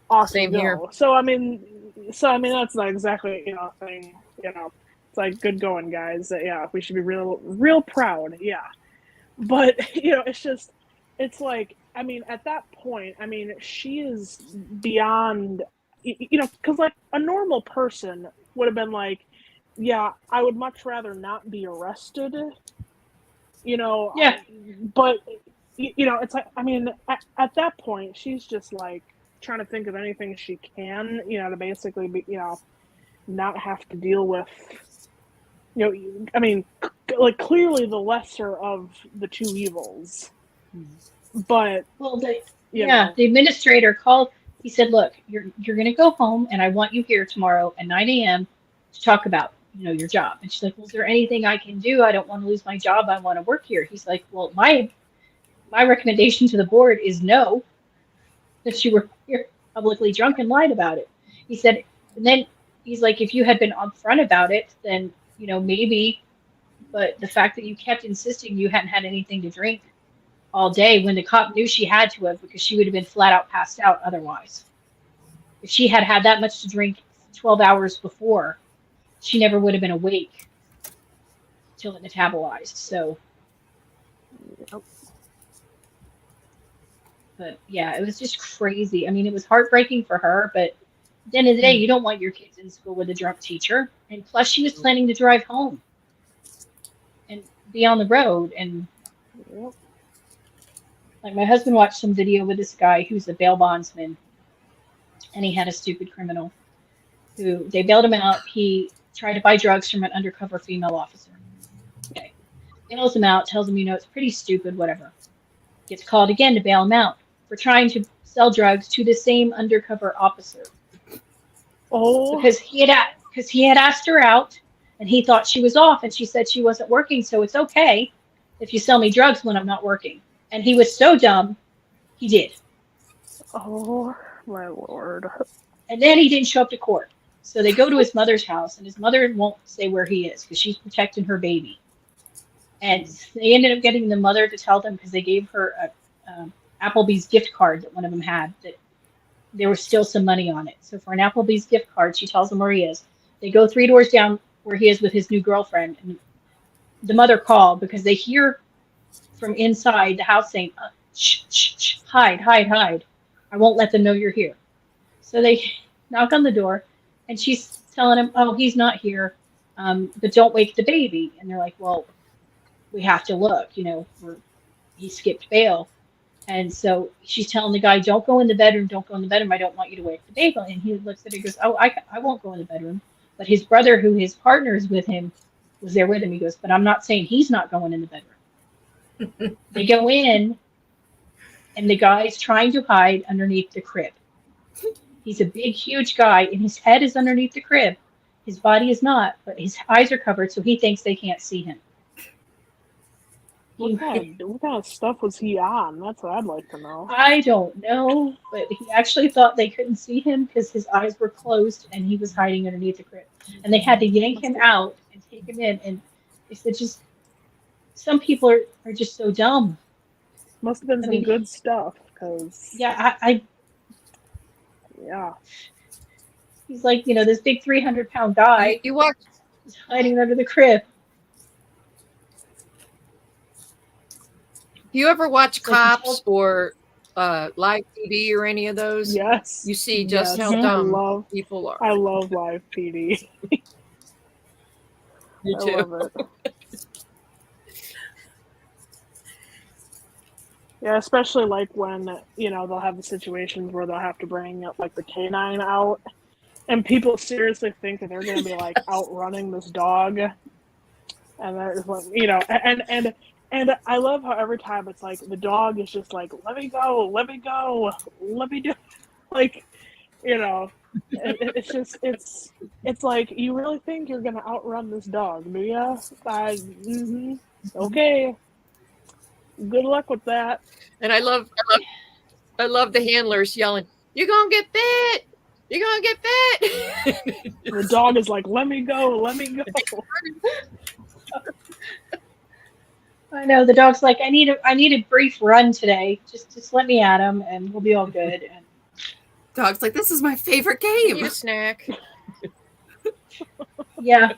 S5: awesome.
S4: Same here.
S5: So I mean that's not exactly a thing. It's like, good going, guys. Yeah, we should be real proud. Yeah, but it's like, I mean, at that point, I mean, she is beyond, because like a normal person would have been like, yeah, I would much rather not be arrested.
S1: Yeah.
S5: But it's like, I mean, at that point, she's just like trying to think of anything she can, to basically be, not have to deal with, I mean, like clearly the lesser of the two evils. But
S1: the administrator called. He said, "Look, you're going to go home, and I want you here tomorrow at 9 a.m. to talk about your job." And she's like, "Well, is there anything I can do? I don't want to lose my job. I want to work here." He's like, "Well, my recommendation to the board is no, that you were here publicly drunk and lied about it." He said, and then he's like, "If you had been upfront about it, then maybe, but the fact that you kept insisting you hadn't had anything to drink all day when the cop knew she had to have, because she would have been flat out passed out otherwise. If she had had that much to drink 12 hours before, she never would have been awake till it metabolized." So, but yeah, it was just crazy. I mean, it was heartbreaking for her, but at the end of the day, you don't want your kids in school with a drunk teacher. And plus, she was planning to drive home and be on the road. And like, my husband watched some video with this guy who's a bail bondsman, and he had a stupid criminal who they bailed him out. He tried to buy drugs from an undercover female officer. Okay. Bails him out, tells him, it's pretty stupid, whatever. Gets called again to bail him out for trying to sell drugs to the same undercover officer.
S5: Oh,
S1: Because he had asked her out, and he thought she was off, and she said she wasn't working, so it's okay if you sell me drugs when I'm not working. And he was so dumb, he did.
S5: oh, my Lord.
S1: And then he didn't show up to court. So they go to his mother's house, and his mother won't say where he is because she's protecting her baby. And they ended up getting the mother to tell them because they gave her a Applebee's gift card that one of them had that there was still some money on it. So for an Applebee's gift card, she tells them where he is. They go 3 doors down where he is with his new girlfriend. And the mother called because they hear from inside the house saying, shh, shh, shh, hide, hide, hide. I won't let them know you're here. So they knock on the door, and she's telling him, oh, he's not here, but don't wake the baby. And they're like, well, we have to look, he skipped bail. And so she's telling the guy, don't go in the bedroom, don't go in the bedroom. I don't want you to wake the baby. And he looks at her and goes, oh, I won't go in the bedroom. But his brother, who his partner is with him, was there with him. He goes, but I'm not saying he's not going in the bedroom. They go in, and the guy's trying to hide underneath the crib. He's a big, huge guy, and his head is underneath the crib. His body is not, but his eyes are covered, so he thinks they can't see him.
S5: What kind of stuff was he on? That's what I'd like to know.
S1: I don't know, but he actually thought they couldn't see him because his eyes were closed and he was hiding underneath the crib. And they had to yank him out and take him in. And they said, just some people are just so dumb.
S5: Must have been some good stuff, because
S1: yeah,
S5: yeah,
S1: he's like, this big 300-pound guy.
S4: You watch.
S1: He's hiding under the crib.
S4: You ever watch
S1: Like
S4: Cops or live TV or any of those?
S5: yes,
S4: You see just
S5: yes.
S4: how dumb people are.
S5: I love live PD.
S4: Me
S5: I
S4: too.
S5: love it. Yeah, especially like when, they'll have the situations where they'll have to bring like the canine out, and people seriously think that they're going to be like outrunning this dog. And there's like, and I love how every time it's like the dog is just like, let me go, let me go, let me do, like, it's just, it's like, you really think you're going to outrun this dog, do ya? Okay. Good luck with that.
S4: And I love the handlers yelling, "You're gonna get bit! You're gonna get bit!"
S5: The dog is like, let me go, let me go.
S1: I know, the dog's like, I need a brief run today. Just let me at him, and we'll be all good. And
S6: Dog's like, this is my favorite
S4: Need
S6: game.
S4: a snack.
S1: yeah,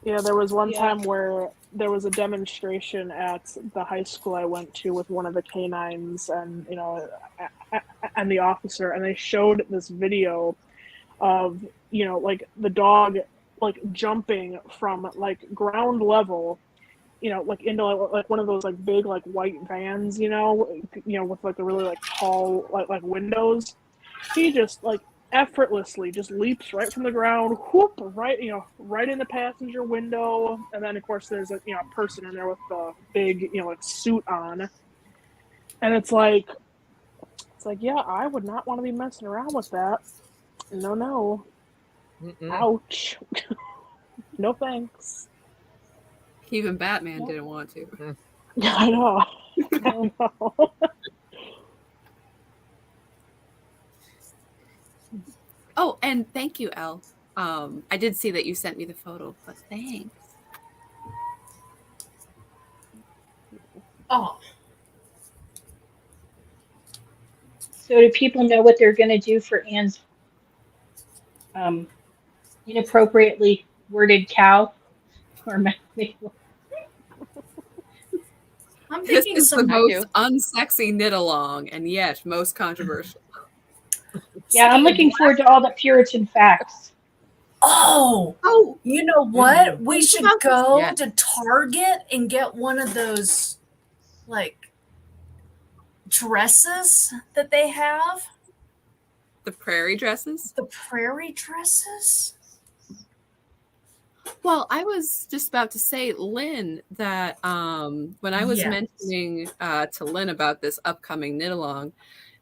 S5: Yeah, there was one time where there was a demonstration at the high school I went to with one of the canines and, and the officer, and they showed this video of, like the dog, like jumping from like ground level, like into like one of those like big like white vans, with like the really like tall like windows. He just like effortlessly just leaps right from the ground, whoop, right, right in the passenger window. And then of course there's a person in there with the big, like suit on. And it's like, yeah, I would not want to be messing around with that. No.
S4: Mm-mm.
S5: Ouch. No thanks.
S6: Even Batman didn't want to.
S5: Yeah, I know. I know.
S6: Oh, and thank you, Elle. I did see that you sent me the photo, but thanks.
S2: Oh,
S1: so do people know what they're going to do for Anne's inappropriately worded cow? Or
S2: I'm
S6: This
S2: thinking
S6: is the
S2: some.
S6: most unsexy knit along, and yet most controversial.
S1: yeah, I'm looking forward to all the Puritan facts.
S2: Oh, you know what? We should go
S3: Yes.
S2: to Target and get one of those like dresses that they have.
S6: The prairie dresses?
S2: The prairie dresses?
S6: Well, I was just about to say, Lynn, that when I was
S2: Yes.
S6: mentioning to Lynn about this upcoming knit along,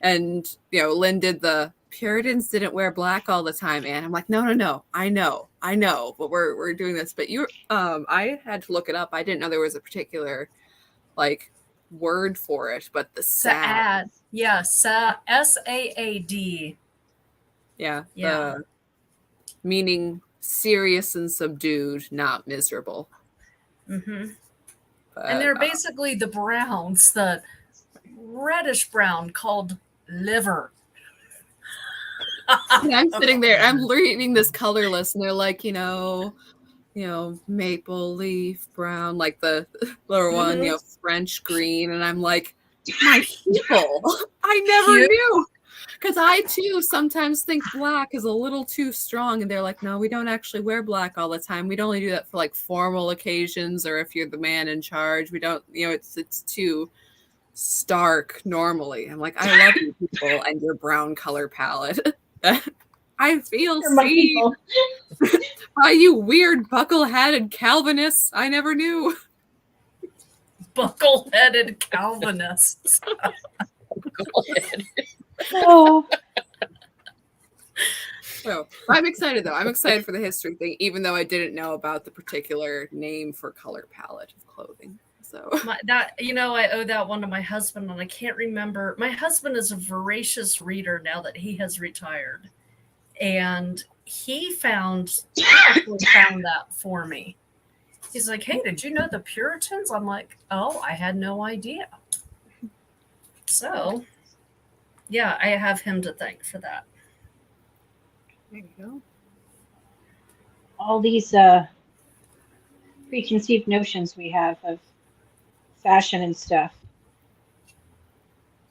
S6: and Lynn did the Puritans didn't wear black all the time, and I'm like, no, I know, but we're doing this. But I had to look it up. I didn't know there was a particular like word for it, but the sad,
S2: Saad. Yeah, SAAD.
S6: yeah,
S2: Yeah.
S6: the meaning serious and subdued, not miserable.
S2: Mm-hmm.
S6: But,
S2: And they're basically the browns, the reddish brown called liver.
S6: and I'm sitting there, I'm reading this color list, and they're like, maple leaf brown, like the lower one, French green, and I'm like, my people, I never knew. Because I too sometimes think black is a little too strong, and they're like, no, we don't actually wear black all the time. We'd only do that for like formal occasions or if you're the man in charge. We don't, it's too stark normally. I'm like, I love you people and your brown color palette. I feel
S1: They're my
S6: seen
S1: people.
S6: by you weird buckle-headed Calvinists. I never knew.
S2: Buckle-headed Calvinists.
S1: Oh,
S6: So I'm excited though. I'm excited for the history thing, even though I didn't know about the particular name for color palette of clothing. So
S2: I owe that one to my husband, and I can't remember. My husband is a voracious reader now that he has retired, and he found that for me. He's like, "Hey, did you know the Puritans?" I'm like, "Oh, I had no idea." So, yeah, I have him to thank for that.
S6: there you go.
S1: all these preconceived notions we have of fashion and stuff.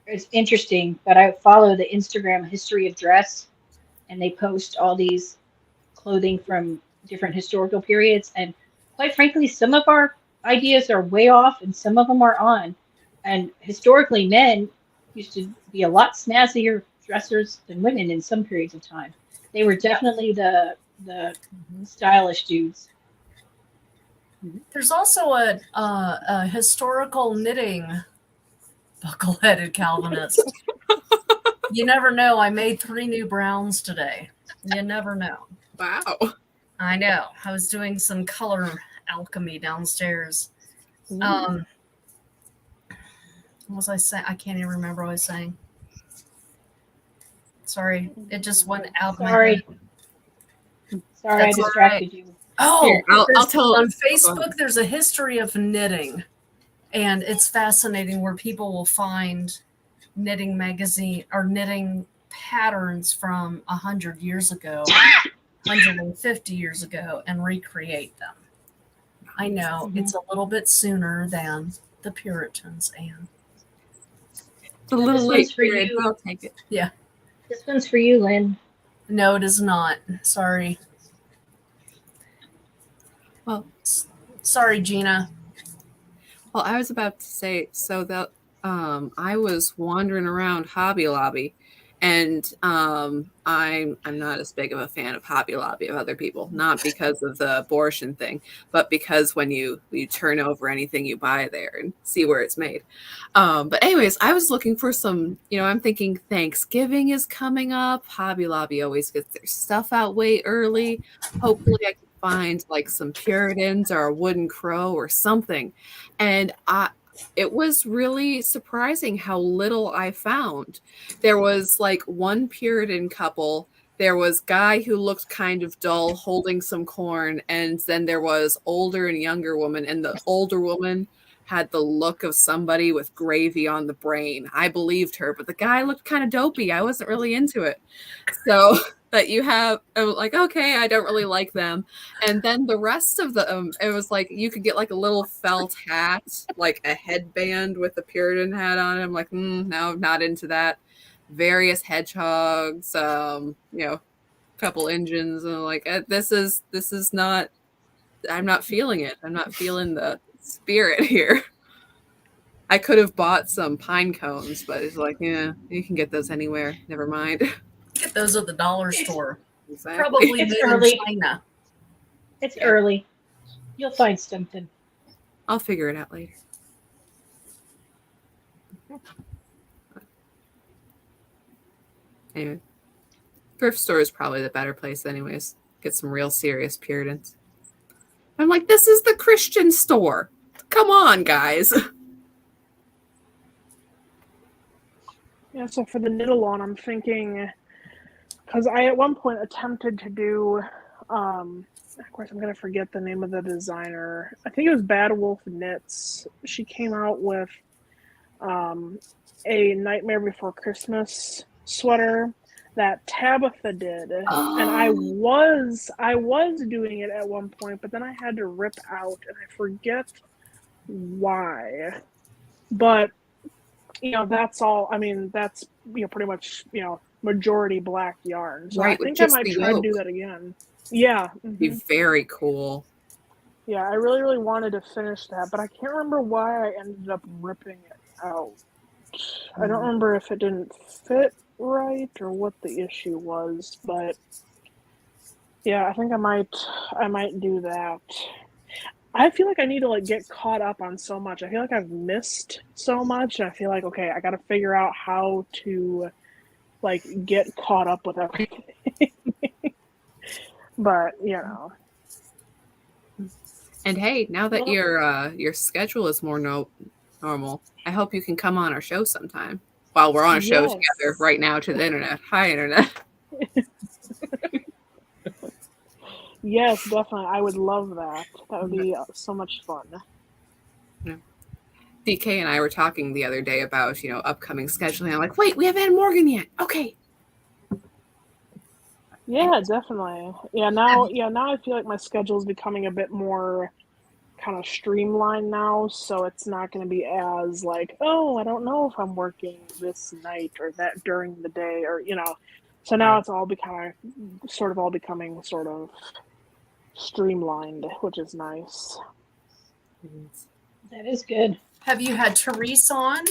S1: It's interesting, but I follow the Instagram History of Dress, and they post all these clothing from different historical periods. And quite frankly, some of our ideas are way off, and some of them are on. And historically, men used to be a lot snazzier dressers than women in some periods of time. They were definitely the stylish dudes.
S2: There's also a historical knitting buckle-headed Calvinist. You never know. I made 3 new browns today. You never know.
S6: Wow.
S2: I know. I was doing some color alchemy downstairs. What was I saying? I can't even remember what I was saying. Sorry. It just went out of my head.
S1: Sorry,
S2: That's
S1: I distracted you.
S2: Oh,
S6: Here, I'll tell.
S2: on Facebook, there's a history of knitting, and it's fascinating where people will find knitting magazine or knitting patterns from 100 years ago, 150 years ago, and recreate them. I know it's a little bit sooner than the Puritans, and
S6: It's a little
S1: This
S6: late
S1: one's for
S6: period,
S1: you.
S6: but I'll take it.
S2: yeah,
S1: This one's for you, Lynn.
S2: no, it is not. Sorry.
S6: Well,
S2: Sorry, Gina.
S6: well, I was about to say, so that I was wandering around Hobby Lobby, and I'm not as big of a fan of Hobby Lobby of other people, not because of the abortion thing, but because when you turn over anything you buy there and see where it's made. But anyways, I was looking for some, I'm thinking Thanksgiving is coming up. Hobby Lobby always gets their stuff out way early. Hopefully I can find like some Puritans or a wooden crow or something. And it was really surprising how little I found. There was like one Puritan couple. There was guy who looked kind of dull holding some corn. And then there was older and younger woman. And the older woman had the look of somebody with gravy on the brain. I believed her, but the guy looked kind of dopey. I wasn't really into it. So that you have, I'm like, okay, I don't really like them. And then the rest of the, it was like, you could get like a little felt hat, like a headband with a Puritan hat on it. I'm like, no, not into that. Various hedgehogs, couple engines. And I'm like, this is not, I'm not feeling it. I'm not feeling the spirit here. I could have bought some pine cones, but it's like, yeah, you can get those anywhere. Never mind.
S2: Get like those at the dollar store.
S6: Exactly.
S2: Probably
S1: It's
S2: made
S1: early.
S2: in China.
S1: It's early. You'll find something.
S6: I'll figure it out later. Anyway, thrift store is probably the better place anyways. Get some real serious Puritans. I'm like, this is the Christian store. Come on, guys.
S5: Yeah, so for the knit-along, I'm thinking, because I at one point attempted to do, of course I'm going to forget the name of the designer. I think it was Bad Wolf Knits. She came out with a Nightmare Before Christmas sweater that Tabitha did, and I was doing it at one point, but then I had to rip out, and I forget why. But that's all. I mean, that's pretty much majority black yarn. So
S6: Right,
S5: I think
S6: with
S5: I
S6: just
S5: might
S6: the
S5: try to do
S6: yoke.
S5: that again. Yeah.
S6: Be very cool.
S5: Yeah, I really, really wanted to finish that, but I can't remember why I ended up ripping it out. I don't remember if it didn't fit right or what the issue was, but yeah, I think I might do that. I feel like I need to get caught up on so much. I feel like I've missed so much, and I feel like, okay, I got to figure out how to get caught up with everything. But
S6: And hey, now that your schedule is more normal, I hope you can come on our show sometime. While we're on a show
S5: Yes.
S6: together right now to the internet. Hi, internet.
S5: Yes, definitely. I would love that. That would be so much fun.
S6: Yeah. DK and I were talking the other day about, upcoming scheduling. I'm like, wait, we haven't had Morgan yet. Okay.
S5: Yeah, definitely. Yeah, now I feel like my schedule is becoming a bit more kind of streamlined now, so it's not going to be as oh, I don't know if I'm working this night or that during the day, or so now it's all becoming sort of streamlined, which is nice.
S1: That is good.
S2: Have you had Therese on?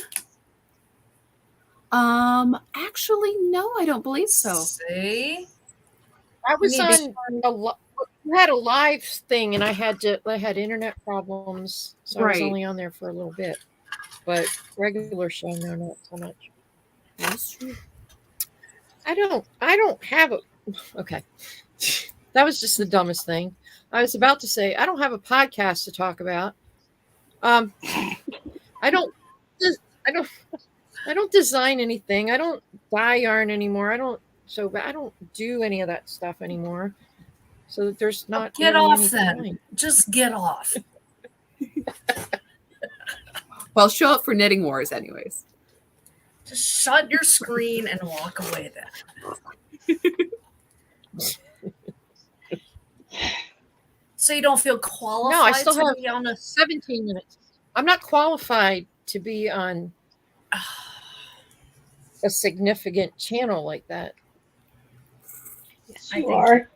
S6: Actually, no, I don't believe so.
S2: See?
S4: I was
S2: You need
S4: on we had a live thing, and I had internet problems, so I was
S6: Right.
S4: only on there for a little bit. But regular show, no, not so much.
S6: That's true.
S4: I don't have a. Okay, that was just the dumbest thing. I was about to say I don't have a podcast to talk about. I don't design anything. I don't dye yarn anymore. I don't do any of that stuff anymore. So there's not
S2: Get
S4: really
S2: off
S4: any
S2: then.
S4: point.
S2: Just get off.
S6: Well, show up for Knitting Wars anyways.
S2: Just shut your screen and walk away then. So you don't feel qualified
S4: No, I still
S2: to
S4: have
S2: be on a
S4: 17 minutes. I'm not qualified to be on a significant channel like that.
S1: Yes,
S2: I
S1: you
S2: think
S1: are.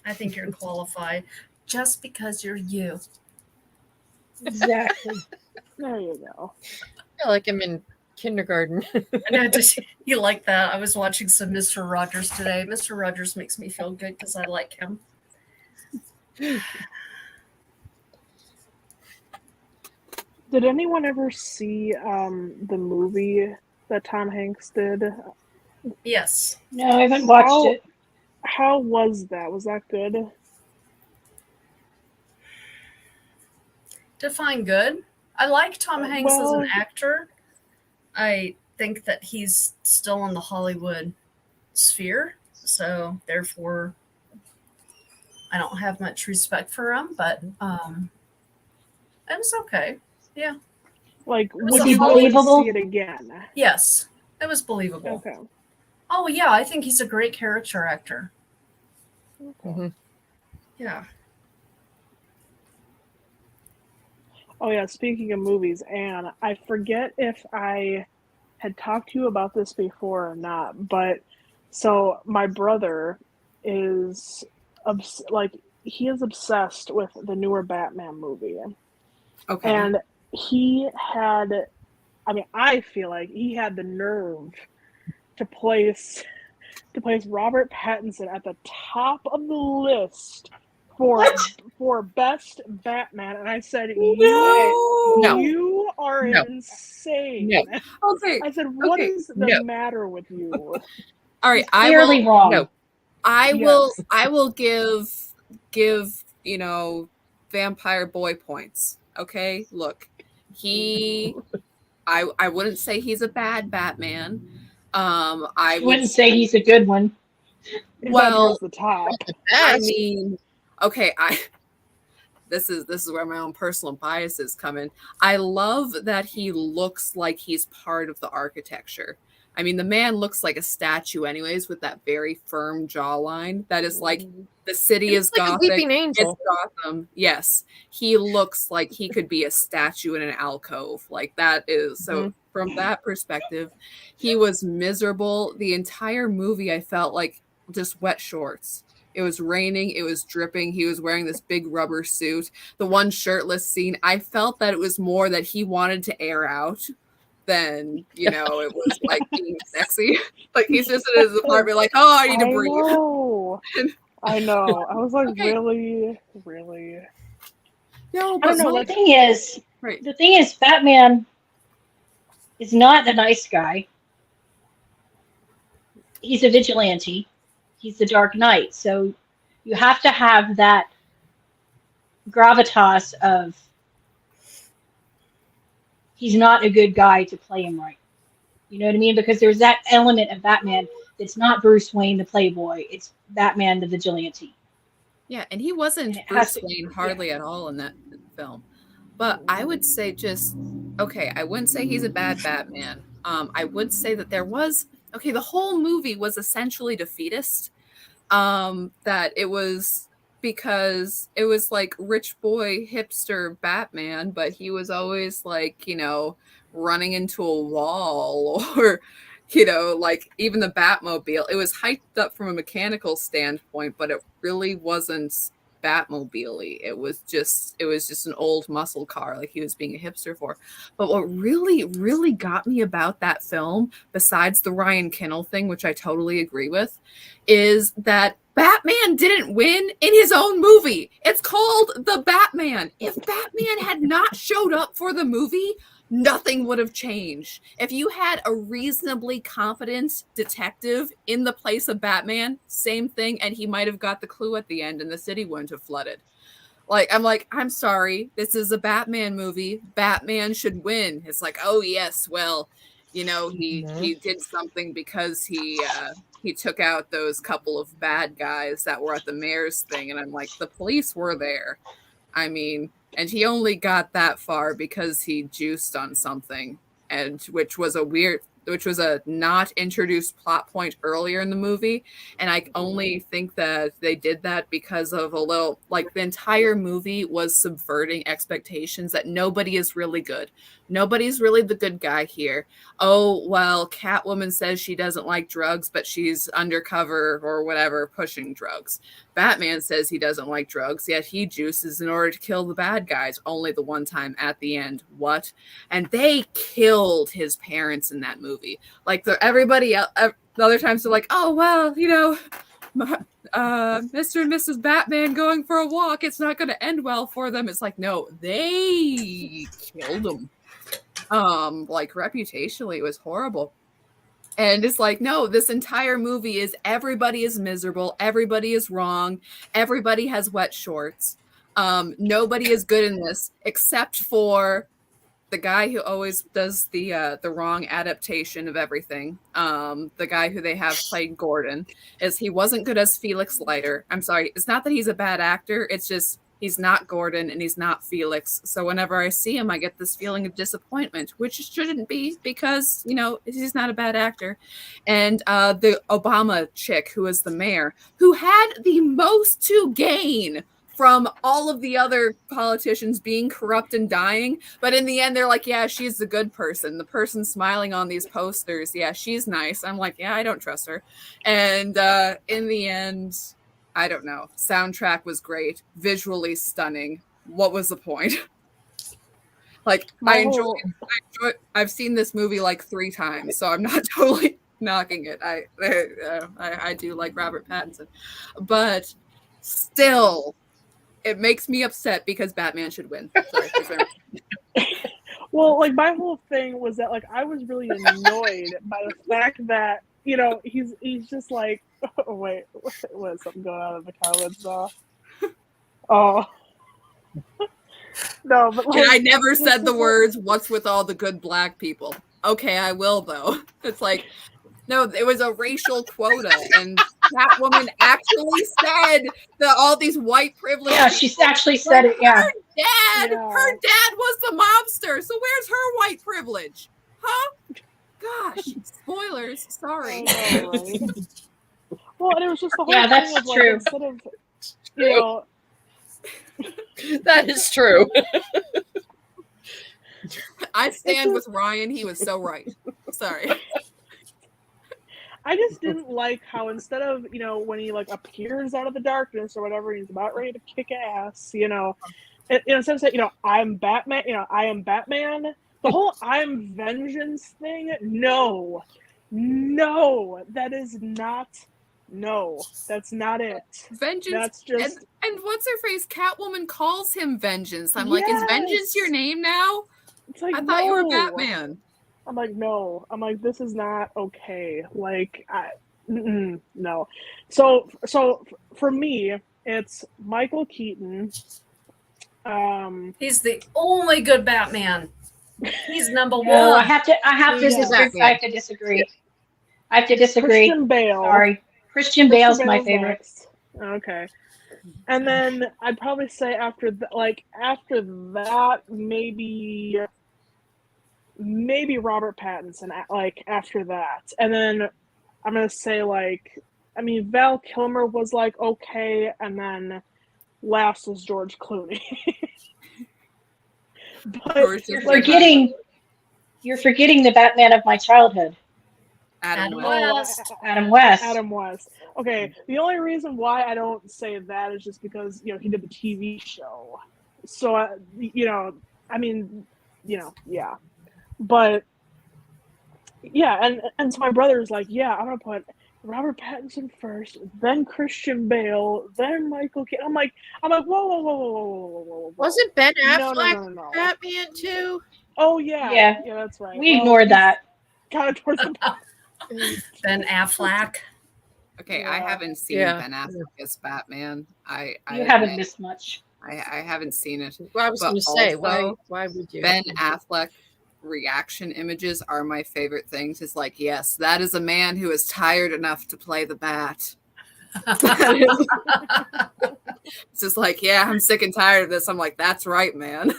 S2: I think you're qualified just because you're you.
S1: Exactly.
S5: There you go.
S4: I feel like I'm in kindergarten.
S2: I know, you like that. I was watching some Mr. Rogers today. Mr. Rogers makes me feel good because I like him.
S5: Did anyone ever see the movie that Tom Hanks did?
S2: Yes.
S1: No, I haven't watched it.
S5: How was that? Was that good?
S2: Define good. I like Tom Hanks as
S5: Well-
S2: an actor. I think that he's still in the Hollywood sphere, so therefore I don't have much respect for him, but it was okay. Yeah.
S5: Would
S2: was
S5: you
S1: a
S5: like to
S1: believable?
S5: see it again?
S2: Yes. It was believable.
S5: Okay.
S2: Oh yeah, I think he's a great character actor.
S4: Mhm.
S2: Yeah.
S5: Oh yeah, speaking of movies, Anne, I forget if I had talked to you about this before or not, but so my brother is he is obsessed with the newer Batman movie.
S6: Okay.
S5: And he had, I feel like he had the nerve to place to place Robert Pattinson at the top of the list for best Batman, and I said,
S6: No.
S5: you are
S6: No.
S5: insane.
S6: No. Okay.
S5: I said, what
S6: Okay.
S5: is the
S6: No.
S5: matter with you?
S6: All right.
S1: He's clearly wrong.
S6: No. I
S5: Yes.
S6: will give Vampire Boy points. Okay. Look, I wouldn't say he's a bad Batman. I
S1: wouldn't say he's a good one.
S5: He's
S6: Well,
S5: not towards the top.
S6: I mean, okay, this is where my own personal biases come in. I love that he looks like he's part of the architecture. I mean, the man looks like a statue anyways, with that very firm jawline. That is like, the city is
S4: like
S6: Gothic.
S4: a weeping angel.
S6: It's Gotham. Yes. He looks like he could be a statue in an alcove. Like, that is, so from that perspective, he was miserable. The entire movie, I felt like just wet shorts. It was raining. It was dripping. He was wearing this big rubber suit. The one shirtless scene, I felt that it was more that he wanted to air out than, it was like being sexy. Like, he's just in his apartment like, oh, I need to breathe.
S5: I know. I was like,
S6: Okay.
S5: really?
S1: I
S6: No, but
S1: don't know.
S6: like,
S1: The thing is, Batman is not the nice guy. He's a vigilante. He's the Dark Knight. So you have to have that gravitas of he's not a good guy to play him right. You know what I mean? Because there's that element of Batman that's not Bruce Wayne, the playboy. It's Batman, the vigilante.
S3: Yeah, and he wasn't Bruce Wayne hardly at all in that film. But I would say I wouldn't say he's a bad Batman. I would say that the whole movie was essentially defeatist. That it was because it was like rich boy hipster Batman, but he was always like, running into a wall or, like even the Batmobile. It was hyped up from a mechanical standpoint, but it really wasn't Batmobile-y. It was just an old muscle car like he was being a hipster for. But what really, really got me about that film, besides the Ryan Kinnell thing, which I totally agree with, is that Batman didn't win in his own movie. It's called The Batman. If Batman had not showed up for the movie, nothing would have changed. If you had a reasonably competent detective in the place of Batman, same thing, and he might have got the clue at the end and the city wouldn't have flooded. I'm sorry, this is a Batman movie. Batman should win. It's like, oh yes, well, he did something because he took out those couple of bad guys that were at the mayor's thing. And I'm like, the police were there. I mean, and he only got that far because he juiced on something, which was a not introduced plot point earlier in the movie. And I only think that they did that because of the entire movie was subverting expectations that nobody is really good. Nobody's really the good guy here. Oh, well, Catwoman says she doesn't like drugs, but she's undercover or whatever pushing drugs. Batman says he doesn't like drugs, yet he juices in order to kill the bad guys only the one time at the end. What? And they killed his parents in that movie. Like, everybody else, the other times they're like, oh, well, Mr. and Mrs. Batman going for a walk, it's not going to end well for them. It's like, no, they killed them. Reputationally, it was horrible. And it's like, no, this entire movie is everybody is miserable. Everybody is wrong. Everybody has wet shorts. Nobody is good in this except for the guy who always does the wrong adaptation of everything. The guy who they have played Gordon, he wasn't good as Felix Leiter. I'm sorry. It's not that he's a bad actor. It's just he's not Gordon and he's not Felix. So whenever I see him, I get this feeling of disappointment, which shouldn't be because, he's not a bad actor. And the Obama chick who was the mayor, who had the most to gain from all of the other politicians being corrupt and dying. But in the end, they're like, yeah, she's the good person. The person smiling on these posters. Yeah, she's nice. I'm like, yeah, I don't trust her. And in the end, I don't know. Soundtrack was great. Visually stunning. What was the point? I enjoy. I've seen this movie like 3 times, so I'm not totally knocking it. I do like Robert Pattinson, but still, it makes me upset because Batman should win. Sorry.
S5: Well, like my whole thing was that like I was really annoyed by the fact that he's just like, oh, wait, what is something going on in the comments though? Oh. No, but like,
S3: And I never said the words, "What's with all the good black people?" Okay, I will though. It's like, no, it was a racial quota, and that woman actually said that all these white privileged.
S1: Yeah, she actually said it. Yeah.
S3: Her dad was the mobster. So where's her white privilege? Huh? Gosh, spoilers. Sorry.
S5: Oh, right. Well, and it was just the whole
S1: Yeah,
S5: thing
S1: that's
S5: of like
S1: true.
S5: instead of
S4: That is true.
S3: I stand with Ryan. He was so right. Sorry.
S5: I just didn't like how instead of when he like appears out of the darkness or whatever, he's about ready to kick ass. Instead of saying I'm Batman, I am Batman. The whole I'm vengeance thing. No, that is not. No, that's not it.
S3: Vengeance.
S5: That's just
S3: and what's her face? Catwoman calls him Vengeance. I'm like, is Vengeance your name now?
S5: It's like,
S3: I thought you were Batman.
S5: I'm like, no. I'm like, this is not okay. Like, no. So for me, it's Michael Keaton.
S2: He's the only good Batman. He's number one.
S1: No, I have to disagree. I have to disagree.
S5: Christian Bale.
S1: Sorry. Christian Bale's my favorite.
S5: Next. Okay. And then I'd probably say after that, maybe Robert Pattinson, like after that. And then I'm going to say Val Kilmer was like okay, and then last was George Clooney. But
S1: you're forgetting the Batman of my childhood.
S3: Adam
S1: West.
S5: Okay, the only reason why I don't say that is just because he did the TV show. So yeah. But yeah, and so my brother's like, yeah, I'm gonna put Robert Pattinson first, then Christian Bale, then Michael Keaton. I'm like, whoa.
S4: Wasn't Ben Affleck
S5: No.
S4: Batman too?
S5: Oh yeah, that's right.
S1: We ignored that.
S5: Kind of towards the
S2: Ben Affleck.
S3: Okay,
S5: Yeah.
S3: I haven't seen Ben Affleck as Batman.
S1: You haven't missed much.
S3: I haven't seen it.
S4: Well, I was going to say, why would you?
S3: Ben Affleck reaction images are my favorite things. It's like, yes, that is a man who is tired enough to play the bat. It's just like, yeah, I'm sick and tired of this. I'm like, that's right, man.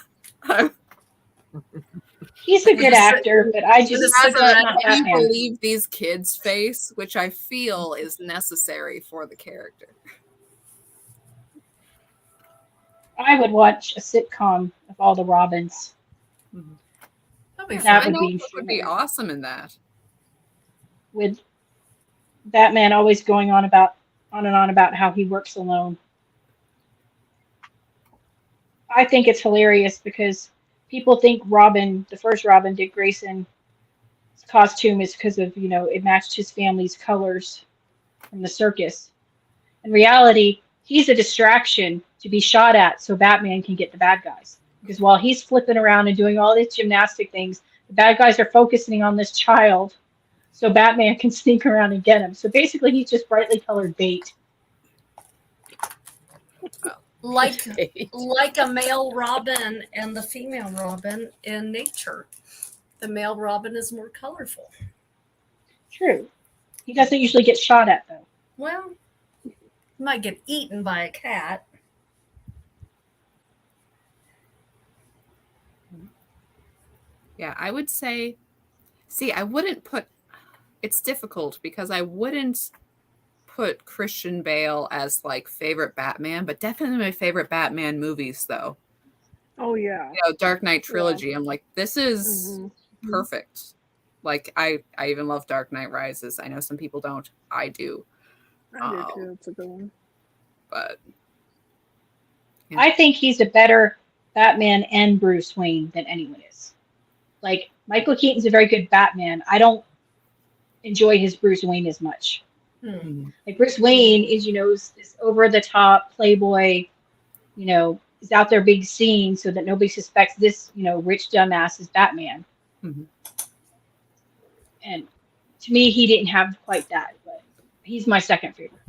S1: He's a good actor, but I just
S3: can you believe these kids' face, which I feel is necessary for the character.
S1: I would watch a sitcom of all the Robins.
S2: That
S3: would be awesome in that.
S1: With Batman always going on and on about how he works alone. I think it's hilarious because people think the first Robin, Dick Grayson's costume is because of, it matched his family's colors from the circus. In reality, he's a distraction to be shot at so Batman can get the bad guys. Because while he's flipping around and doing all these gymnastic things, the bad guys are focusing on this child so Batman can sneak around and get him. So basically, he's just brightly colored bait.
S2: Like a male Robin and the female Robin in nature. The male Robin is more colorful.
S1: True. He doesn't usually get shot at, though.
S2: Well, he might get eaten by a cat.
S3: Yeah, I would say, I wouldn't put, it's difficult because I wouldn't put Christian Bale as like favorite Batman, but definitely my favorite Batman movies though.
S5: Oh yeah.
S3: Dark Knight trilogy. Yeah. I'm like, this is perfect. Like I even love Dark Knight Rises. I know some people don't. I do.
S5: I do too. It's a good one.
S3: But
S1: yeah. I think he's a better Batman and Bruce Wayne than anyone is. Like Michael Keaton's a very good Batman. enjoy his Bruce Wayne as much.
S2: Hmm.
S1: Like Bruce Wayne is, this over the top playboy, is out there big scene so that nobody suspects this, rich dumbass is Batman.
S6: Mhm.
S1: And to me, he didn't have quite that, but he's my second favorite.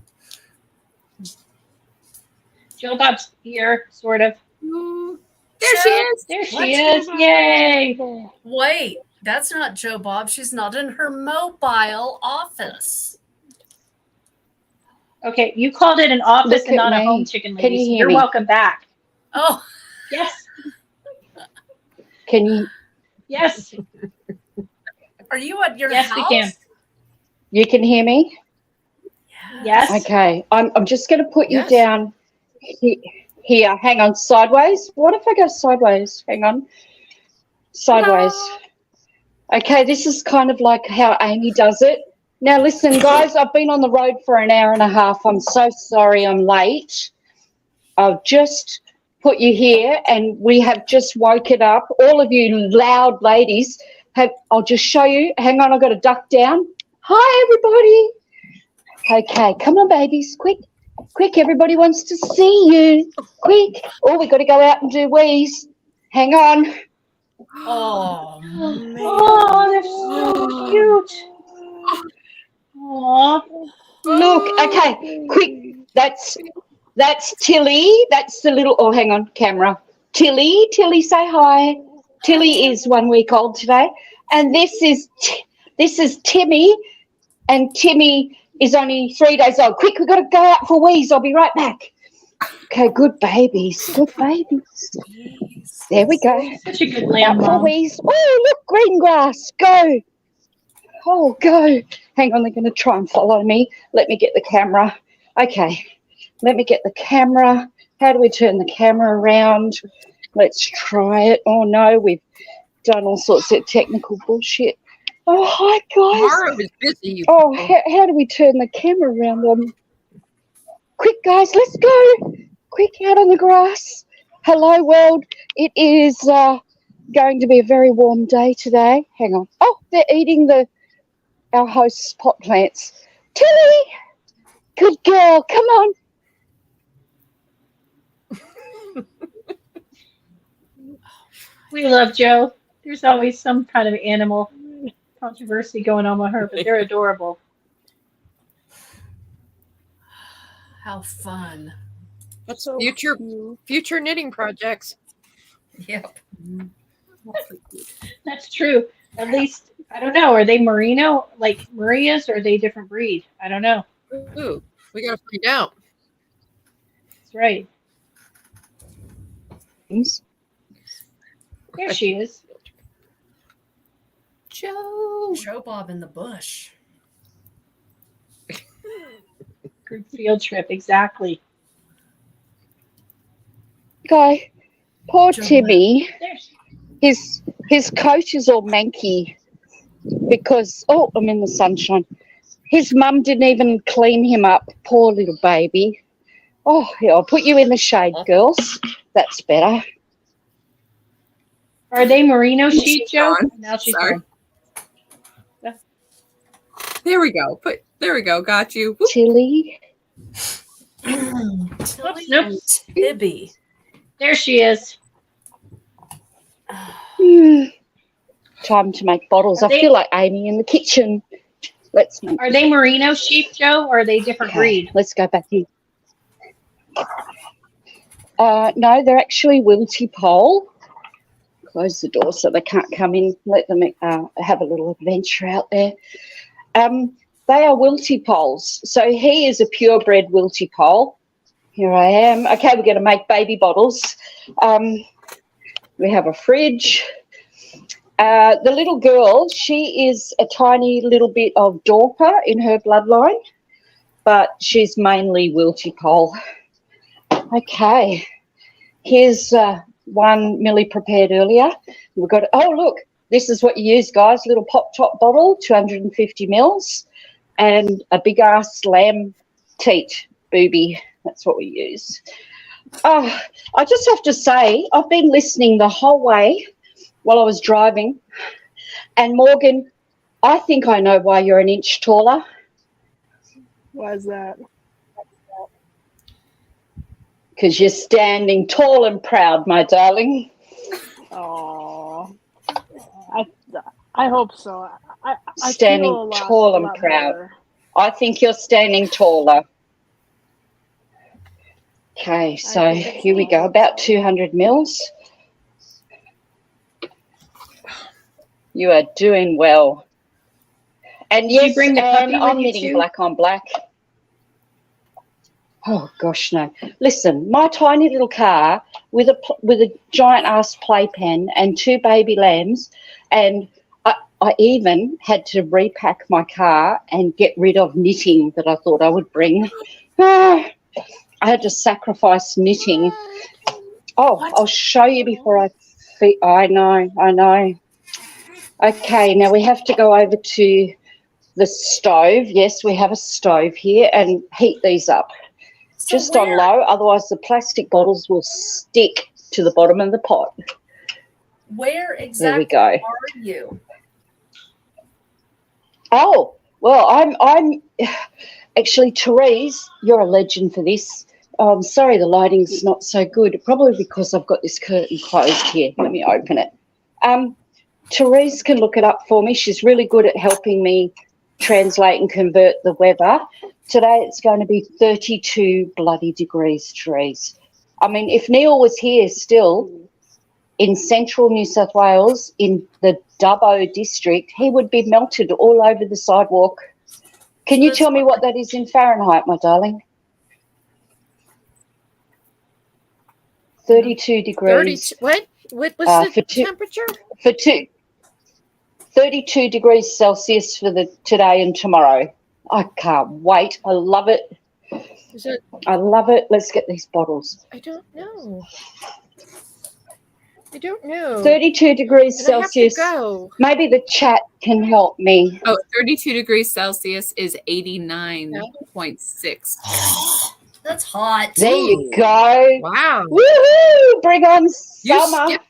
S1: Joe Bob's here, sort of.
S3: Ooh, there she is.
S1: There she
S2: What?
S1: is. Yay.
S2: Wait, that's not Joe Bob. She's not in her mobile office.
S1: Okay, you called it an office
S7: Look
S1: and not
S7: at
S1: a home
S7: me.
S1: chicken,
S7: Can
S1: lady.
S7: you
S1: So
S7: hear
S1: you're
S7: me?
S1: welcome back.
S2: Oh,
S1: Yes.
S7: Can you?
S1: Yes.
S2: are you at your
S1: Yes,
S2: house?
S1: we can.
S7: You can hear me?
S1: Yes.
S7: Okay. I'm just going to put you
S3: Yes.
S7: down here. Hang on. Sideways. What if I go sideways? Hang on. Sideways. Okay. This is kind of like how Amy does it. Now, listen, guys. I've been on the road for an hour and a half. I'm so sorry I'm late. I'll just put you here, and we have just woken up. All of you loud ladies I'll just show you. Hang on. I've got to duck down. Hi, everybody. Okay, come on, babies, quick, everybody wants to see you, quick. Oh, we've got to go out and do wheeze. Hang on.
S2: Oh, man.
S1: Oh, they're so cute. Aw.
S7: Look, okay, quick, that's Tilly, that's the little, oh, hang on, camera. Tilly, say hi. Tilly is 1 week old today, and this is Timmy, and Timmy is only 3 days old. Quick, we've got to go out for wheeze. I'll be right back. Okay, good babies. There we go.
S1: Such a good
S7: Out
S1: lamb,
S7: for
S1: Mom.
S7: wheeze. Oh, look, green grass. Go. Oh, go. Hang on, they're going to try and follow me. Let me get the camera. Okay, let me get the camera. How do we turn the camera around? Let's try it. Oh, no, we've done all sorts of technical bullshit. Oh, hi, guys.
S3: Mara was busy. You
S7: Oh,
S3: people.
S7: how do we turn the camera around? Quick, guys, let's go. Quick, out on the grass. Hello, world. It is going to be a very warm day today. Hang on. Oh, they're eating our host's pot plants. Tilly, good girl. Come on.
S1: We love Joe. There's always some kind of animal controversy going on with her, but they're adorable.
S2: How fun.
S4: That's
S5: So
S4: future
S5: cute.
S4: future knitting projects.
S2: Yep.
S1: That's true. At least, I don't know. Are they merino, like Marias, or are they a different breed? I don't know.
S4: Ooh, we gotta find out.
S1: That's right. There she is.
S3: Joe.
S2: Joe Bob in the bush.
S1: Group field trip, exactly.
S7: Guy, poor
S2: Joe.
S7: Timmy.
S1: There she
S7: His coat is all manky because, oh, I'm in the sunshine. His mum didn't even clean him up. Poor little baby. Oh, yeah, I'll put you in the shade, girls. That's better.
S1: Are they merino sheep,
S6: She's
S1: Joe?
S6: gone.
S1: Now she's
S6: Sorry.
S1: gone.
S6: There we go. There we go. Got you. Whoop.
S7: Tilly.
S2: Tilly
S1: nope.
S2: and Tibby.
S1: There she is.
S7: Time to make bottles.
S1: Are
S7: I
S1: they-
S7: feel like Amy in the kitchen. Let's make.
S1: Are they merino sheep, Joe, or are they different
S7: Okay,
S1: breed?
S7: let's go back in. No, they're actually wilty pole. Close the door so they can't come in. Let them have a little adventure out there. They are wilty poles. So he is a purebred wilty pole. Here I am. Okay, we're going to make baby bottles. We have a fridge. The little girl, she is a tiny little bit of Dorper in her bloodline, but she's mainly wilty pole. Okay, here's one Millie prepared earlier. We've got, oh, look, this is what you use, guys. Little pop top bottle, 250 mils, and a big ass lamb teat booby. That's what we use. Oh, I just have to say, I've been listening the whole way while I was driving, and Morgan, I think I know why you're an inch taller.
S5: Why is that?
S7: Because you're standing tall and proud, my darling.
S5: Oh, I hope so. I
S7: Standing
S5: feel a
S7: tall and
S5: lot
S7: proud.
S5: better.
S7: I think you're standing taller. Okay, so here we go. About 200 mils. You are doing well. And
S1: Did you
S7: yes,
S1: bring the
S7: Anne,
S1: puppy with
S7: I'm
S1: you
S7: knitting
S1: too?
S7: black on black. Oh gosh, no! Listen, my tiny little car with a giant ass playpen and 2 baby lambs, and I even had to repack my car and get rid of knitting that I thought I would bring. I had to sacrifice knitting. Oh,
S2: What?
S7: I'll show you before I. I know. Okay, now we have to go over to the stove. Yes, we have a stove here, and heat these up.
S2: So
S7: Just on low, otherwise the plastic bottles will stick to the bottom of the pot.
S2: Where
S7: There we
S2: exactly
S7: go.
S2: are you?
S7: Oh, well, I'm actually, Therese, you're a legend for this. I'm sorry the lighting's not so good, probably because I've got this curtain closed here. Let me open it. Therese can look it up for me. She's really good at helping me translate and convert the weather. Today it's going to be 32 bloody degrees, Therese. I mean, if Neil was here still in central New South Wales, in the Dubbo district, he would be melted all over the sidewalk. Can you tell me what that is in Fahrenheit, my darling? 32 degrees.
S4: 30, what was the temperature?
S7: 32 degrees Celsius for today and tomorrow. I can't wait. I love it. I love it. Let's get these bottles.
S4: I don't know.
S7: 32 degrees
S4: And I have to
S7: Celsius.
S4: go.
S7: Maybe the chat can help me.
S3: Oh, 32 degrees Celsius is 89.6.
S2: That's hot.
S7: There you go.
S4: Wow.
S7: Woohoo! Bring on
S4: You
S7: summer.
S4: skipped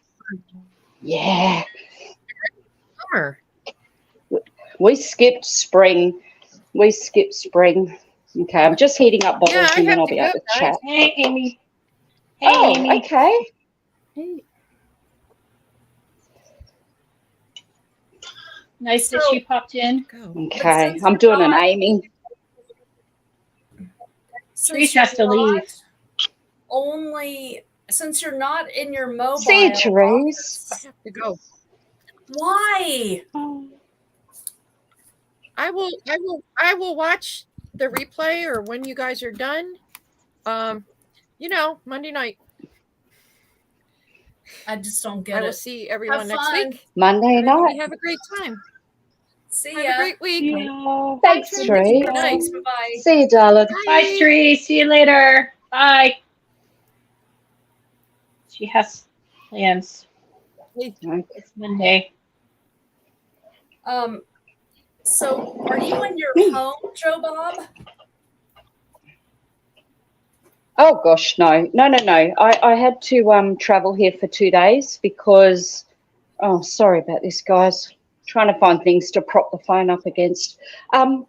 S7: Yeah.
S4: summer.
S7: We skipped spring. Okay, I'm just heating up bottles
S4: Yeah, I
S7: and then
S4: have
S7: I'll
S4: to
S7: be
S4: go,
S7: able to
S4: guys.
S7: chat.
S1: Hey, Amy. Hey,
S7: Oh,
S1: Amy.
S7: okay.
S1: Nice that you popped in.
S4: Go.
S7: Okay,
S2: since
S7: I'm
S2: you're
S7: doing an
S2: not-
S7: Amy.
S1: Trish has to leave.
S2: Since you're not in your mobile.
S7: See you, Therese.
S4: I have to go.
S2: Why?
S4: I will watch the replay or when you guys are done. Monday night.
S2: I just don't get
S4: I will
S2: it.
S4: see everyone next
S2: fun.
S4: week.
S7: Monday
S4: Everybody
S7: night.
S4: have a great time.
S2: See
S4: Have
S2: ya.
S4: a great week.
S5: Yeah.
S7: Thanks,
S4: Good
S7: Therese.
S4: night.
S2: Thanks. Bye-bye.
S7: See you, darling.
S1: Bye, Tree. See you later. Bye. She has plans. It's Monday.
S2: So are you in your home, Joe Bob?
S7: Oh gosh, no. I had to travel here for 2 days because. Oh, sorry about this, guys. Trying to find things to prop the phone up against. No.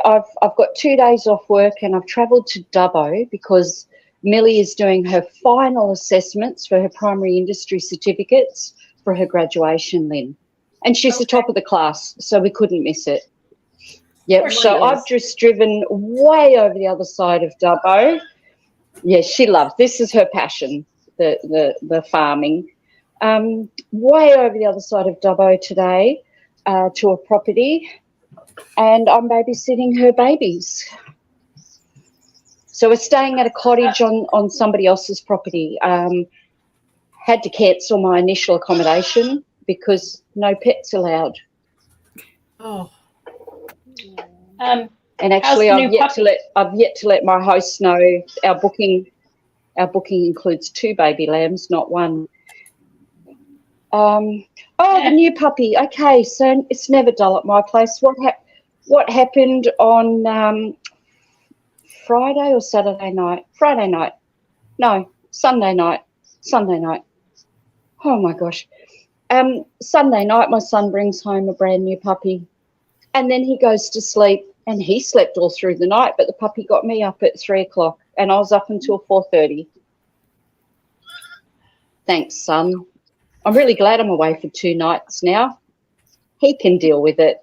S7: I've got 2 days off work and I've travelled to Dubbo because Millie is doing her final assessments for her primary industry certificates for her graduation, Lynn. And she's the top of the class, so we couldn't miss it. Yep, so I've just driven way over the other side of Dubbo. Yeah, she loves, this is her passion, the farming. Way over the other side of Dubbo today to a property, and I'm babysitting her babies. So we're staying at a cottage on somebody else's property. Had to cancel my initial accommodation because no pets allowed.
S2: Oh.
S7: And actually, I've yet to let my host know our booking includes 2 baby lambs, not 1. The new puppy. Okay, so it's never dull at my place. What happened on Friday or Saturday night? Friday night. No, Sunday night. Oh my gosh. Sunday night, my son brings home a brand new puppy, and then he goes to sleep, and he slept all through the night, but the puppy got me up at 3:00, and I was up until 4:30. Thanks, son. I'm really glad I'm away for 2 nights now. He can deal with it.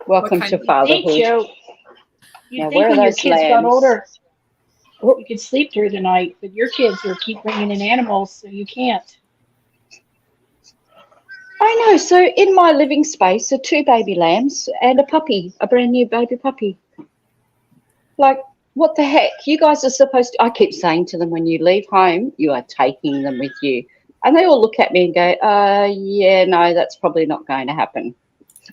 S7: Welcome to
S3: kind of-
S7: fatherhood.
S1: Hey, Joe. You
S7: Now,
S1: think
S7: where are
S1: when your
S7: those
S1: kids got
S7: lambs?
S1: older,
S7: Oh.
S1: you could sleep through the night, but your kids are keep bringing in animals, so you can't.
S7: I know. So in my living space are 2 baby lambs and a puppy, a brand new baby puppy. Like, what the heck? You guys are supposed to, I keep saying to them, when you leave home, you are taking them with you. And they all look at me and go, yeah, no, that's probably not going to happen.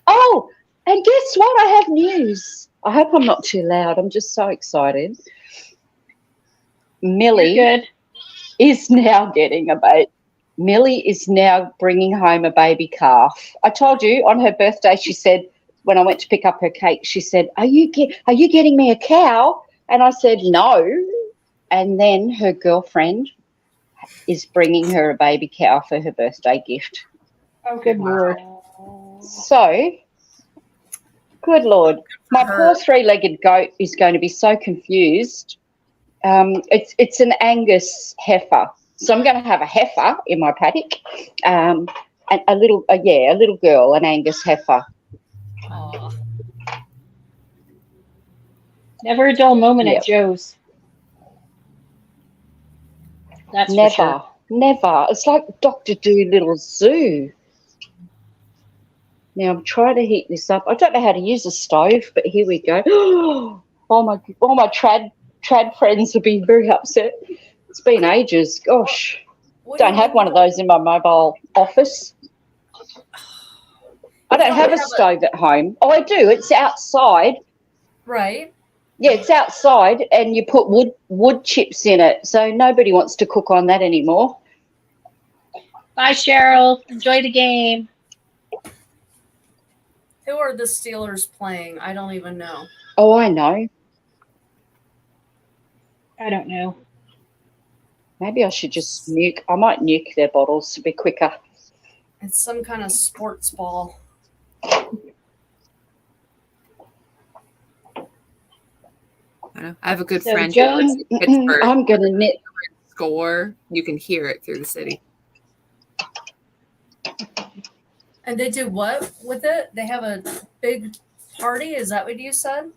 S7: Oh, and guess what? I have news. I hope I'm not too loud. I'm just so excited. Millie
S1: You're good.
S7: is now getting a baby. Millie is now bringing home a baby calf. I told you on her birthday, she said, when I went to pick up her cake, she said, are you getting me a cow? And I said, no. And then her girlfriend is bringing her a baby cow for her birthday gift.
S1: Oh, good Lord.
S7: So, good Lord, my
S2: her.
S7: poor 3-legged goat is going to be so confused. It's an Angus heifer. So I'm going to have a heifer in my paddock, and a little girl, an Angus heifer.
S2: Aw.
S1: Never a dull moment
S7: Yep.
S1: at Joe's. That's for
S7: Never,
S1: sure.
S7: never. It's like Dr. Dolittle's zoo. Now I'm trying to heat this up. I don't know how to use a stove, but here we go. All my trad friends will be very upset. It's been ages. Gosh,
S2: What do you
S7: don't have
S2: mean
S7: one
S2: you
S7: of those in my mobile office. I
S2: You
S7: don't have a stove at home. Oh, I do. It's outside.
S2: Right.
S7: Yeah, it's outside, and you put wood chips in it. So nobody wants to cook on that anymore.
S1: Bye, Cheryl. Enjoy the game.
S2: Who are the Steelers playing? I don't even know.
S7: Oh, I know.
S1: I don't know.
S7: Maybe I should just nuke. I might nuke their bottles to be quicker.
S2: It's some kind of sports ball.
S3: I know. I have a good
S1: So,
S3: friend
S1: Joe,
S3: who lives in Pittsburgh.
S7: I'm going to knit.
S3: Score. You can hear it through the city.
S2: And they do what with it? They have a big party? Is that what you said?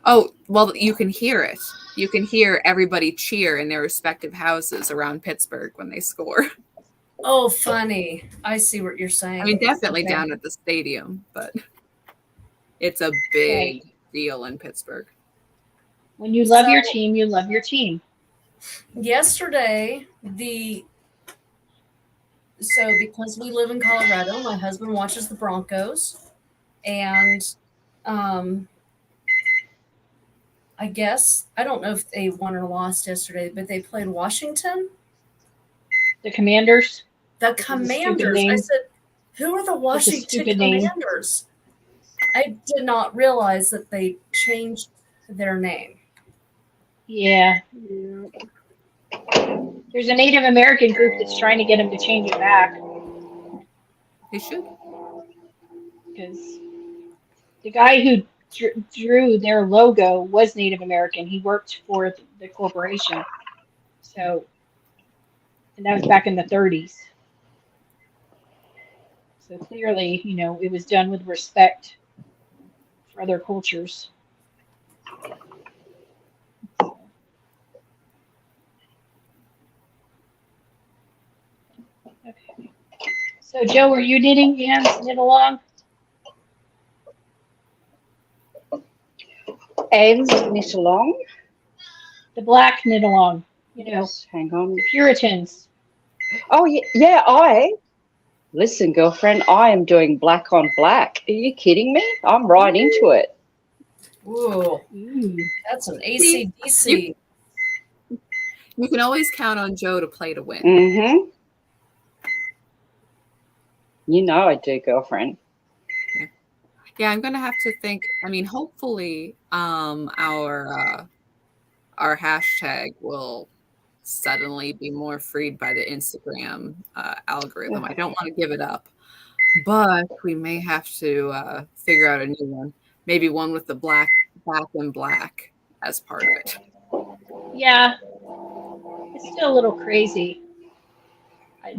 S3: Oh, well, you can hear it. You can hear everybody cheer in their respective houses around Pittsburgh when they score.
S2: Oh, funny. I see what you're saying.
S3: I mean, definitely
S2: Okay.
S3: down at the stadium, but it's a big deal in Pittsburgh.
S1: when you love your
S2: So-
S1: team, you love your team.
S2: Yesterday, because we live in Colorado, my husband watches the Broncos, and I guess I don't know if they won or lost yesterday, but they played Washington.
S1: The Commanders.
S2: The
S1: Which is a stupid
S2: Commanders. I
S1: name.
S2: said, who are the Washington
S1: stupid name.
S2: Commanders? I did not realize that they changed their name.
S1: Yeah. There's a Native American group that's trying to get them to change it back
S3: They should.
S1: because the guy who drew their logo was Native American. He worked for the corporation. So, and that was back in the 30s. So clearly, it was done with respect for other cultures. Okay. So, Joe, are you knitting? Hands knit along?
S7: And knit along.
S1: The black knit along.
S7: Yes, hang on.
S1: The Puritans.
S7: Oh, yeah, listen, girlfriend, I am doing black on black. Are you kidding me? I'm right into it.
S2: Ooh,
S1: Ooh.
S2: that's an AC/DC.
S3: You can always count on Joe to play to win.
S7: Mm-hmm. You know I do, girlfriend.
S3: Yeah, I'm gonna have to think. I mean, hopefully, our hashtag will
S6: suddenly be more freed by the Instagram algorithm. I don't want to give it up, but we may have to figure out a new one. Maybe one with the black and black as part of it.
S1: Yeah, it's still a little crazy.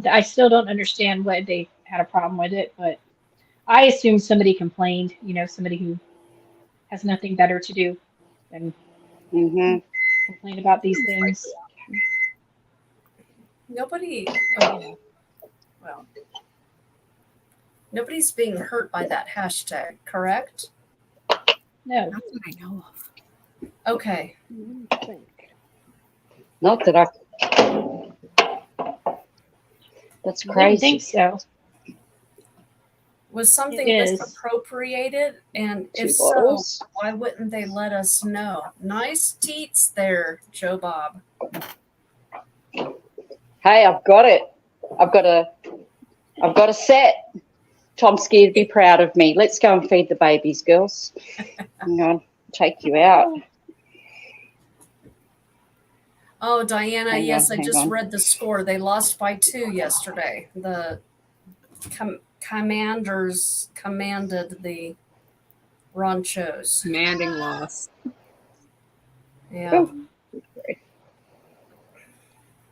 S1: I still don't understand why they had a problem with it, but I assume somebody complained, somebody who has nothing better to do than
S7: Hmm.
S1: complain about these things.
S2: Nobody,
S1: Oh,
S2: well, nobody's being hurt by that hashtag, correct?
S1: no.
S6: Not that I know of.
S2: Okay.
S5: I think.
S7: Not that I. That's
S1: I wouldn't
S7: crazy.
S1: think so.
S2: Was something
S1: It is.
S2: misappropriated? And
S7: Two
S2: if so,
S7: bottles.
S2: why wouldn't they let us know? Nice teats there, Joe Bob.
S7: Hey, I've got it. I've got a set. Tomsky would be proud of me. Let's go and feed the babies, girls. Hang on, take you out.
S2: Oh, Diana,
S7: Hang
S2: yes,
S7: on,
S2: I
S7: hang
S2: just
S7: on.
S2: read the score. They lost by 2 yesterday. The Commanders commanded the Ranchos.
S6: Commanding loss.
S2: Yeah.
S7: Oh.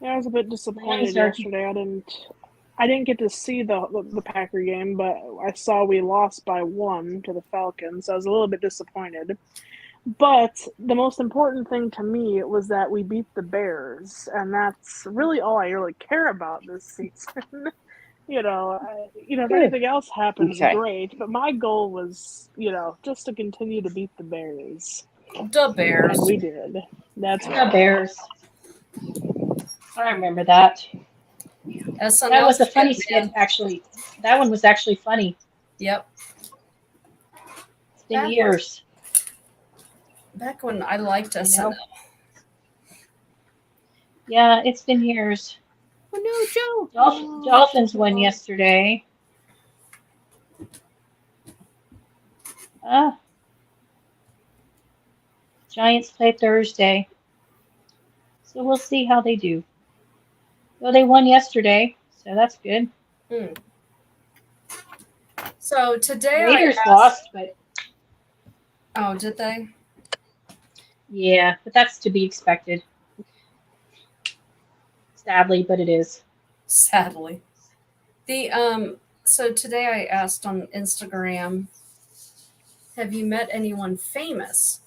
S5: Yeah, I was a bit disappointed
S1: Lions are-
S5: yesterday. I didn't get to see the Packer game, but I saw we lost by 1 to the Falcons. I was a little bit disappointed. But the most important thing to me was that we beat the Bears, and that's really all I really care about this season. If anything else happens,
S7: Okay.
S5: great. But my goal was, just to continue to beat the Bears,
S2: The Bears.
S5: and we did. That's
S1: The
S5: right.
S1: Bears. I remember that.
S2: SNL
S1: That was a funny
S2: skit,
S1: skit,
S2: man.
S1: actually. That one was actually funny.
S2: Yep.
S1: It's been
S2: That
S1: years.
S2: Back when I liked SNL.
S1: Yeah, it's been years.
S6: Oh no, Joe.
S1: Dolphins won yesterday. Giants play Thursday. So we'll see how they do. Well, they won yesterday, so that's good.
S2: So today
S1: Raiders
S2: I asked,
S1: lost, but
S2: oh, did they?
S1: yeah, but that's to be expected. Sadly, but it is.
S2: Sadly. So today I asked on Instagram, have you met anyone famous?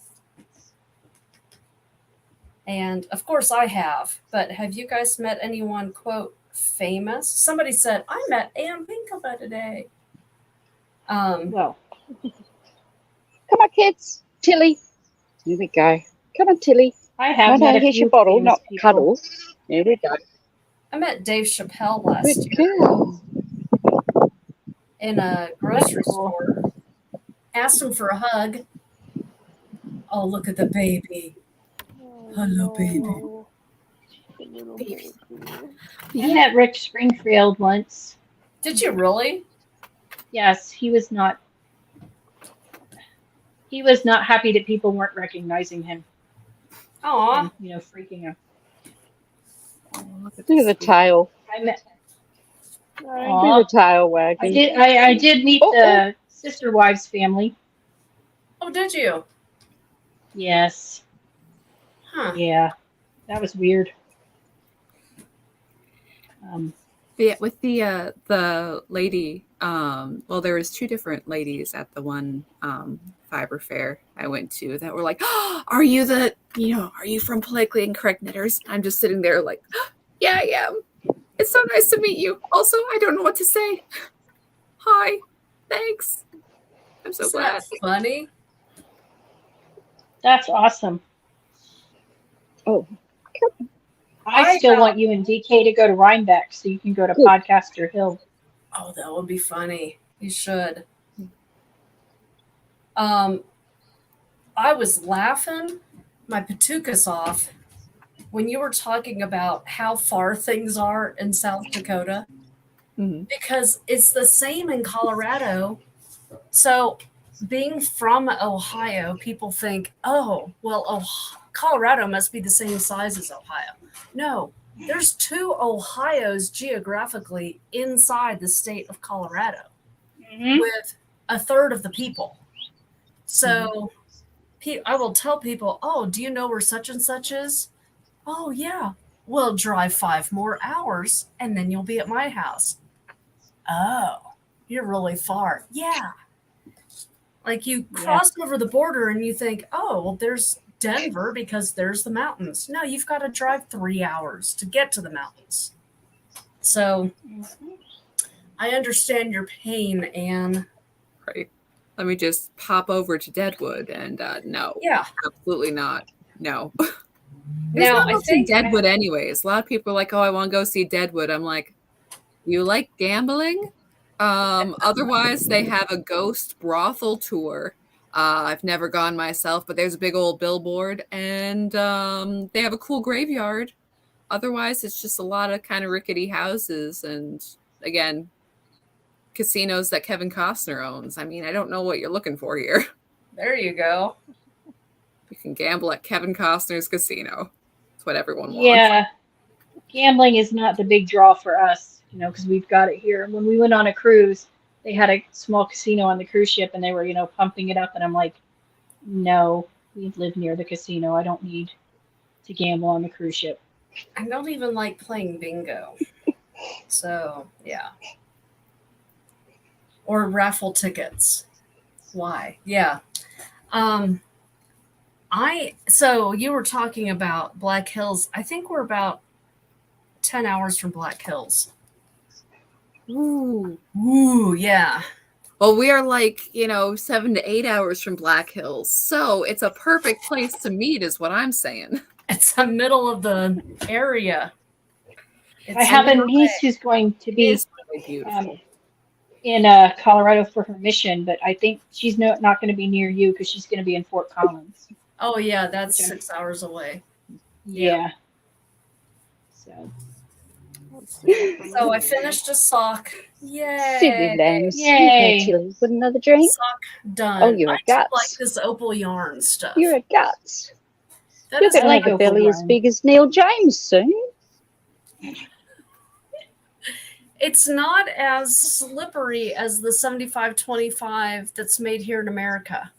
S2: And of course I have, but have you guys met anyone, quote, famous? Somebody said, I met Ann Pinkova today.
S1: Well,
S7: Come on, kids. Tilly. Here we go. Come on, Tilly.
S1: I have
S7: No,
S1: met a
S7: here's
S1: few
S7: your bottle,
S1: famous
S7: not
S1: people.
S7: cuddle. There we go.
S2: I met Dave Chappelle last
S7: Good
S2: year
S7: girl.
S2: in a grocery
S1: That's cool.
S2: store. Asked him for a hug. Oh, look at the baby. Hello, baby.
S5: Oh, the little baby.
S1: I met Rick Springfield once.
S2: Did you really?
S1: Yes, he was not happy that people weren't recognizing him.
S2: Aw.
S1: And, freaking out.
S6: Look at
S7: Look at the tail.
S1: I met.
S7: Look at the tail wagging.
S1: I did meet the Sister Wives family.
S2: Oh, did you?
S1: Yes.
S2: Huh.
S1: Yeah, that was weird.
S6: Yeah, with the lady, well, there was 2 different ladies at the one fiber fair I went to that were like, oh, are you from Politically Incorrect Knitters? I'm just sitting there like, oh, yeah, I am. It's so nice to meet you. Also, I don't know what to say. Hi, thanks. I'm so
S2: Isn't
S6: glad.
S2: that funny?
S1: That's awesome.
S7: Oh,
S1: I still want you and DK to go to Rhinebeck so you can go to
S7: Good.
S1: Podcaster Hill.
S2: Oh, that would be funny. You should. I was laughing my patookas off when you were talking about how far things are in South Dakota, because it's the same in Colorado. So being from Ohio, people think, oh, well, Colorado must be the same size as Ohio. No, There's 2 Ohio's geographically inside the state of Colorado
S1: Mhm.
S2: with a third of the people. So I will tell people, oh, do you know where such and such is? Oh, yeah. We'll drive 5 more hours and then you'll be at my house. Oh, you're really far. Yeah. Like you cross over the border and you think, oh, well, there's Denver because there's the mountains. No, you've got to drive 3 hours to get to the mountains. So I understand your pain, Anne.
S6: Right. Let me just pop over to Deadwood and no.
S2: Yeah.
S6: Absolutely not. No. There's
S2: Now,
S6: not
S2: I
S6: much in
S2: think
S6: Deadwood anyways. A lot of people are like, oh, I want to go see Deadwood. I'm like, you like gambling? Otherwise, they have a ghost brothel tour. I've never gone myself, but there's a big old billboard, and they have a cool graveyard. Otherwise, it's just a lot of kind of rickety houses, and again, casinos that Kevin Costner owns. I mean, I don't know what you're looking for here.
S2: there you go.
S6: You can gamble at Kevin Costner's casino. That's what everyone wants.
S1: Yeah, gambling is not the big draw for us, you know, because we've got it here. When we went on a cruise, they had a small casino on the cruise ship, and they were, you know, pumping it up, and I'm like, no, we live near the casino. I don't need to gamble on the cruise ship.
S2: I don't even like playing bingo. So, yeah. Or raffle tickets. Why? Yeah. So you were talking about Black Hills. I think we're about 10 hours from Black Hills.
S6: Ooh.
S2: Ooh, yeah.
S6: Well, we are like, 7 to 8 hours from Black Hills. So it's a perfect place to meet is what I'm saying.
S2: It's the middle of the area.
S1: I have a niece who's going to
S6: It
S1: be
S6: is really beautiful.
S1: in Colorado for her mission, but I think she's not going to be near you because she's going to be in Fort Collins.
S2: Oh, yeah, that's
S1: Okay.
S2: 6 hours away.
S1: Yeah. So.
S2: So I finished a sock. Yay.
S7: Silly lambs.
S1: Yay.
S7: You go, Tilly. Want another drink?
S2: Sock done.
S7: Oh, you're a
S2: I
S7: guts.
S2: like this opal yarn stuff.
S7: You're a guts.
S2: That
S7: You're
S2: is
S7: going to
S1: like
S7: have a
S1: opal
S7: belly as
S1: yarn.
S7: big as Neil James soon.
S2: It's not as slippery as the 75-25 that's made here in America.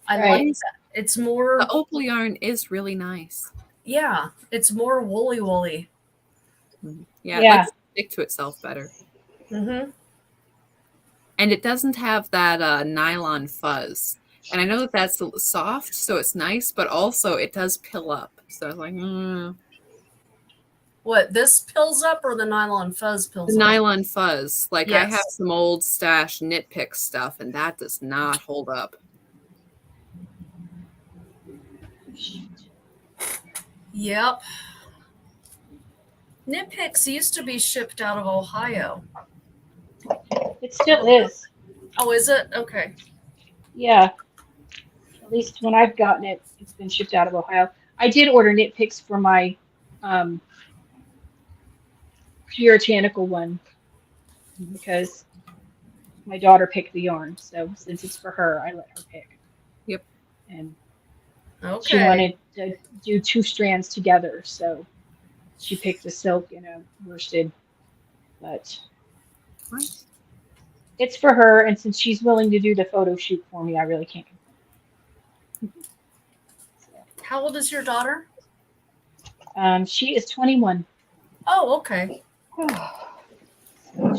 S2: I
S1: Right.
S2: like that. It's more,
S6: The opal yarn is really nice.
S2: yeah, it's more woolly.
S6: Yeah,
S1: Yeah.
S6: it likes to stick to itself better.
S2: Mm-hmm.
S6: And it doesn't have that nylon fuzz. And I know that that's soft, so it's nice, but also it does pill up. So it's like,
S2: What, this pills up or the nylon fuzz pills
S6: the
S2: up?
S6: nylon fuzz. Like I have
S2: Yes.
S6: some old stash knit pick stuff, and that does not hold up.
S2: Yep. Knit picks used to be shipped out of Ohio.
S1: It still is.
S2: Oh, is it? Okay.
S1: Yeah. At least when I've gotten it, it's been shipped out of Ohio. I did order knit picks for my puritanical one because my daughter picked the yarn. So since it's for her, I let her pick.
S6: Yep.
S1: And
S2: Okay.
S1: she wanted to do 2 strands together, so she picked the silk and a worsted. But
S6: Nice.
S1: it's for her, and since she's willing to do the photo shoot for me, I really can't complain.
S2: How old is your daughter?
S1: She is 21.
S2: Oh, okay.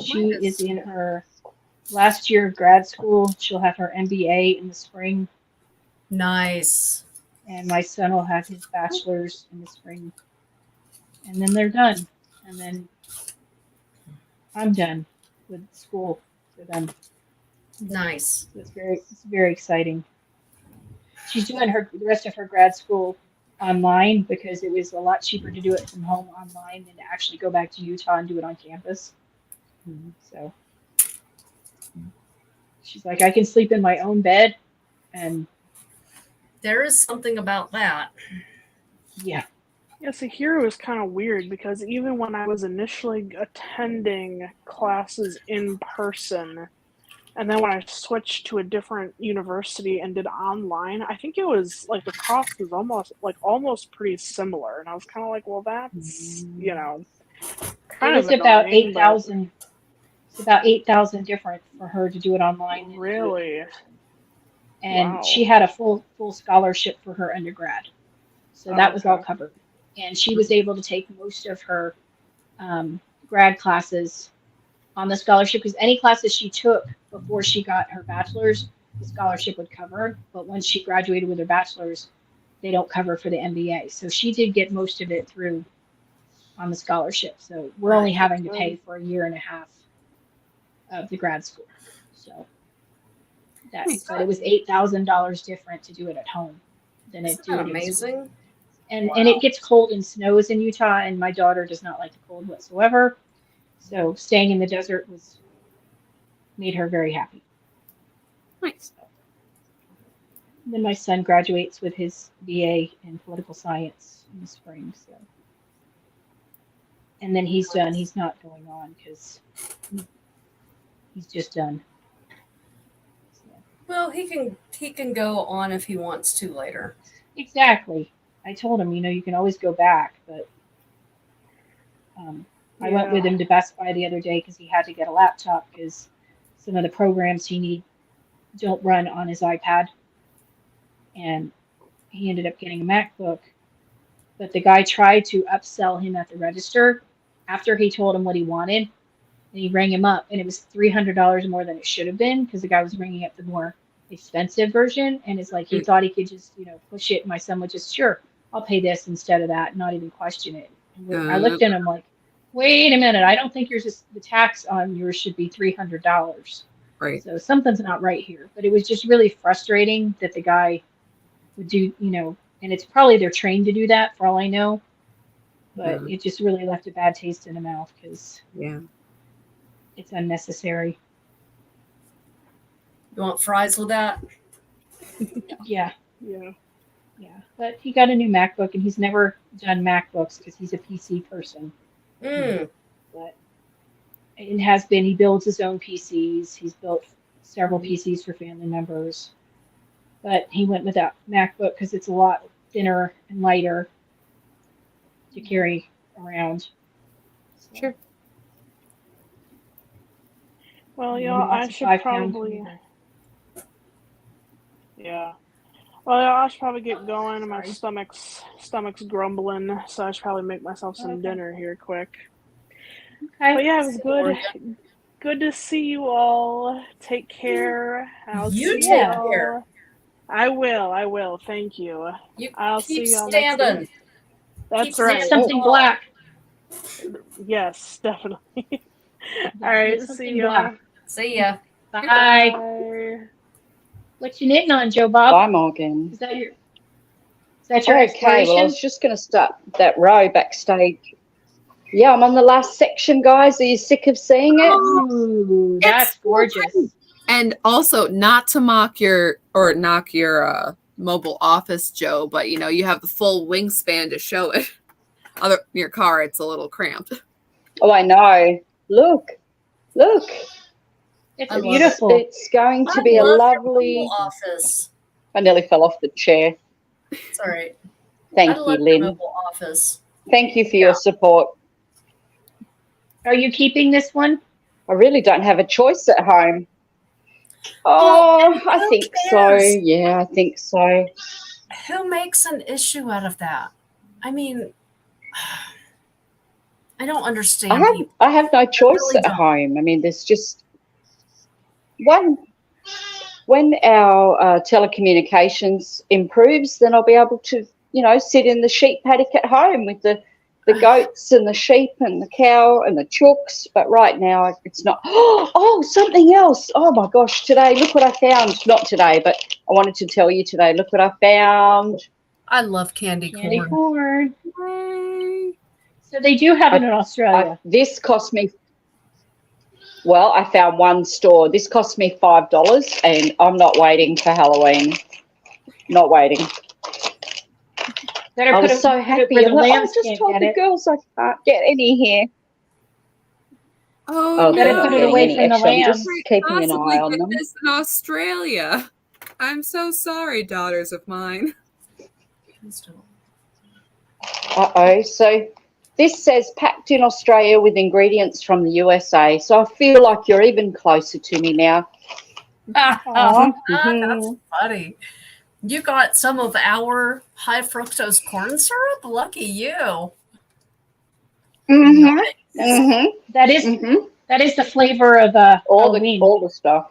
S1: She is in her last year of grad school. She'll have her MBA in the spring,
S2: Nice.
S1: and my son will have his bachelor's in the spring. And then they're done. And then I'm done with school for them.
S2: Nice.
S1: So it's very exciting. She's doing the rest of her grad school online because it was a lot cheaper to do it from home online than to actually go back to Utah and do it on campus. So she's like, I can sleep in my own bed, and
S2: There is something about that.
S1: yeah.
S5: Yeah, so here it was kind of weird because even when I was initially attending classes in person, And then when I switched to a different university and did online, I think it was like the cost was almost pretty similar. And I was kind of like, well, that's
S1: It
S5: kind
S1: was
S5: of
S1: about
S5: annoying,
S1: eight
S5: but
S1: thousand. It's about 8,000 different for her to do it online than to do it.
S5: really,
S1: And
S5: wow.
S1: she had a full scholarship for her undergrad, so that was all
S5: Okay.
S1: covered. And she was able to take most of her grad classes on the scholarship because any classes she took before she got her bachelor's, the scholarship would cover. But once she graduated with her bachelor's, they don't cover for the MBA. So she did get most of it through on the scholarship. So we're only having to pay for a year and a half of the grad school. So but it was $8,000 different to do it at home than it
S2: Isn't
S1: do
S2: that
S1: it in school.
S2: amazing?
S1: And it gets cold and snows in Utah, and my daughter does not like the cold whatsoever. So staying in the desert made her very happy.
S3: Nice.
S1: And then my son graduates with his BA in political science in the spring. So, and then he's done. He's not going on because he's just done. So.
S2: Well, he can go on if he wants to later.
S1: Exactly. I told him, you can always go back, but I went with him to Best Buy the other day because he had to get a laptop because some of the programs he needs don't run on his iPad. And he ended up getting a MacBook. But the guy tried to upsell him at the register after he told him what he wanted. And he rang him up, and it was $300 more than it should have been because the guy was ringing up the more expensive version. And it's like he thought he could just, push it. And my son would just, sure, I'll pay this instead of that, not even question it. And I looked at him like, wait a minute, I don't think the tax on yours should be $300.
S6: Right.
S1: So something's not right here. But it was just really frustrating that the guy would do, and it's probably they're trained to do that for all I know. But it just really left a bad taste in the mouth because it's unnecessary.
S2: You want fries with that?
S1: Yeah.
S5: Yeah.
S1: Yeah. But he got a new MacBook, and he's never done MacBooks because he's a PC person. But it has been, he builds his own PCs. He's built several PCs for family members. But he went with that MacBook because it's a lot thinner and lighter to carry around. So.
S3: Sure.
S5: Well,
S1: And
S5: y'all,
S1: he wants
S5: I
S1: a
S5: should
S1: 5-pound
S5: probably.
S1: computer.
S5: Yeah. Well, yeah, I should probably get going. My stomach's grumbling, so I should probably make myself some dinner here quick.
S1: Okay.
S5: But yeah, it was good to see you all. Take care.
S2: You take care.
S5: I will. Thank you. I'll
S2: keep
S5: see y'all
S2: standing.
S5: next week. That's right.
S1: Something black.
S5: Yes, definitely. All right. See y'all.
S1: Black.
S2: See ya.
S1: Bye.
S5: Bye.
S1: What you knitting on, Joe Bob?
S7: Bye, Morgan.
S1: Is that your
S7: Okay,
S1: exploration?
S7: well, I was just going to start that row backstage. Yeah, I'm on the last section, guys. Are you sick of seeing it?
S1: Ooh, that's gorgeous.
S3: And also, not to knock your mobile office, Joe, but you have the full wingspan to show it. In your car, it's a little cramped.
S7: Oh, I know. Look.
S1: It's beautiful.
S7: It's going to be a lovely
S2: office.
S7: I nearly fell off the chair.
S2: It's all right.
S7: Thank you, Lynn.
S2: Mobile office.
S7: Thank you for your support.
S1: Are you keeping this one?
S7: I really don't have a choice at home. Oh, I think so. Yeah, I think so.
S2: Who makes an issue out of that? I mean, I don't understand.
S7: I have no choice at home. I mean, there's just when our telecommunications improves, then I'll be able to, sit in the sheep paddock at home with the goats and the sheep and the cow and the chooks. But right now it's not. Oh, something else. Oh, my gosh, today, look what I found. Not today, but I wanted to tell you today. Look what I found.
S2: I love candy corn.
S1: So they do have it in Australia.
S7: This cost me, I found one store. This cost me $5, and I'm not waiting for Halloween. Not waiting. I was so happy. I just told the girls I can't get any here.
S3: Oh,
S7: Oh, they're
S1: Gotta
S7: not
S1: put it
S7: getting
S1: away
S7: any
S1: from the
S7: extra. I'm
S1: lamb.
S7: just
S3: Can't
S7: keeping an
S3: possibly
S7: eye on
S3: get
S7: them.
S3: this in Australia. I'm so sorry, daughters of mine.
S7: Uh-oh. So this says packed in Australia with ingredients from the USA. So I feel like you're even closer to me now.
S1: Aw.
S2: That's funny. You got some of our high fructose corn syrup? Lucky you.
S7: Mm-hmm.
S2: Nice.
S7: Mm-hmm.
S1: That is
S7: Mm-hmm.
S1: that is the flavor of Halloween.
S7: All the stuff.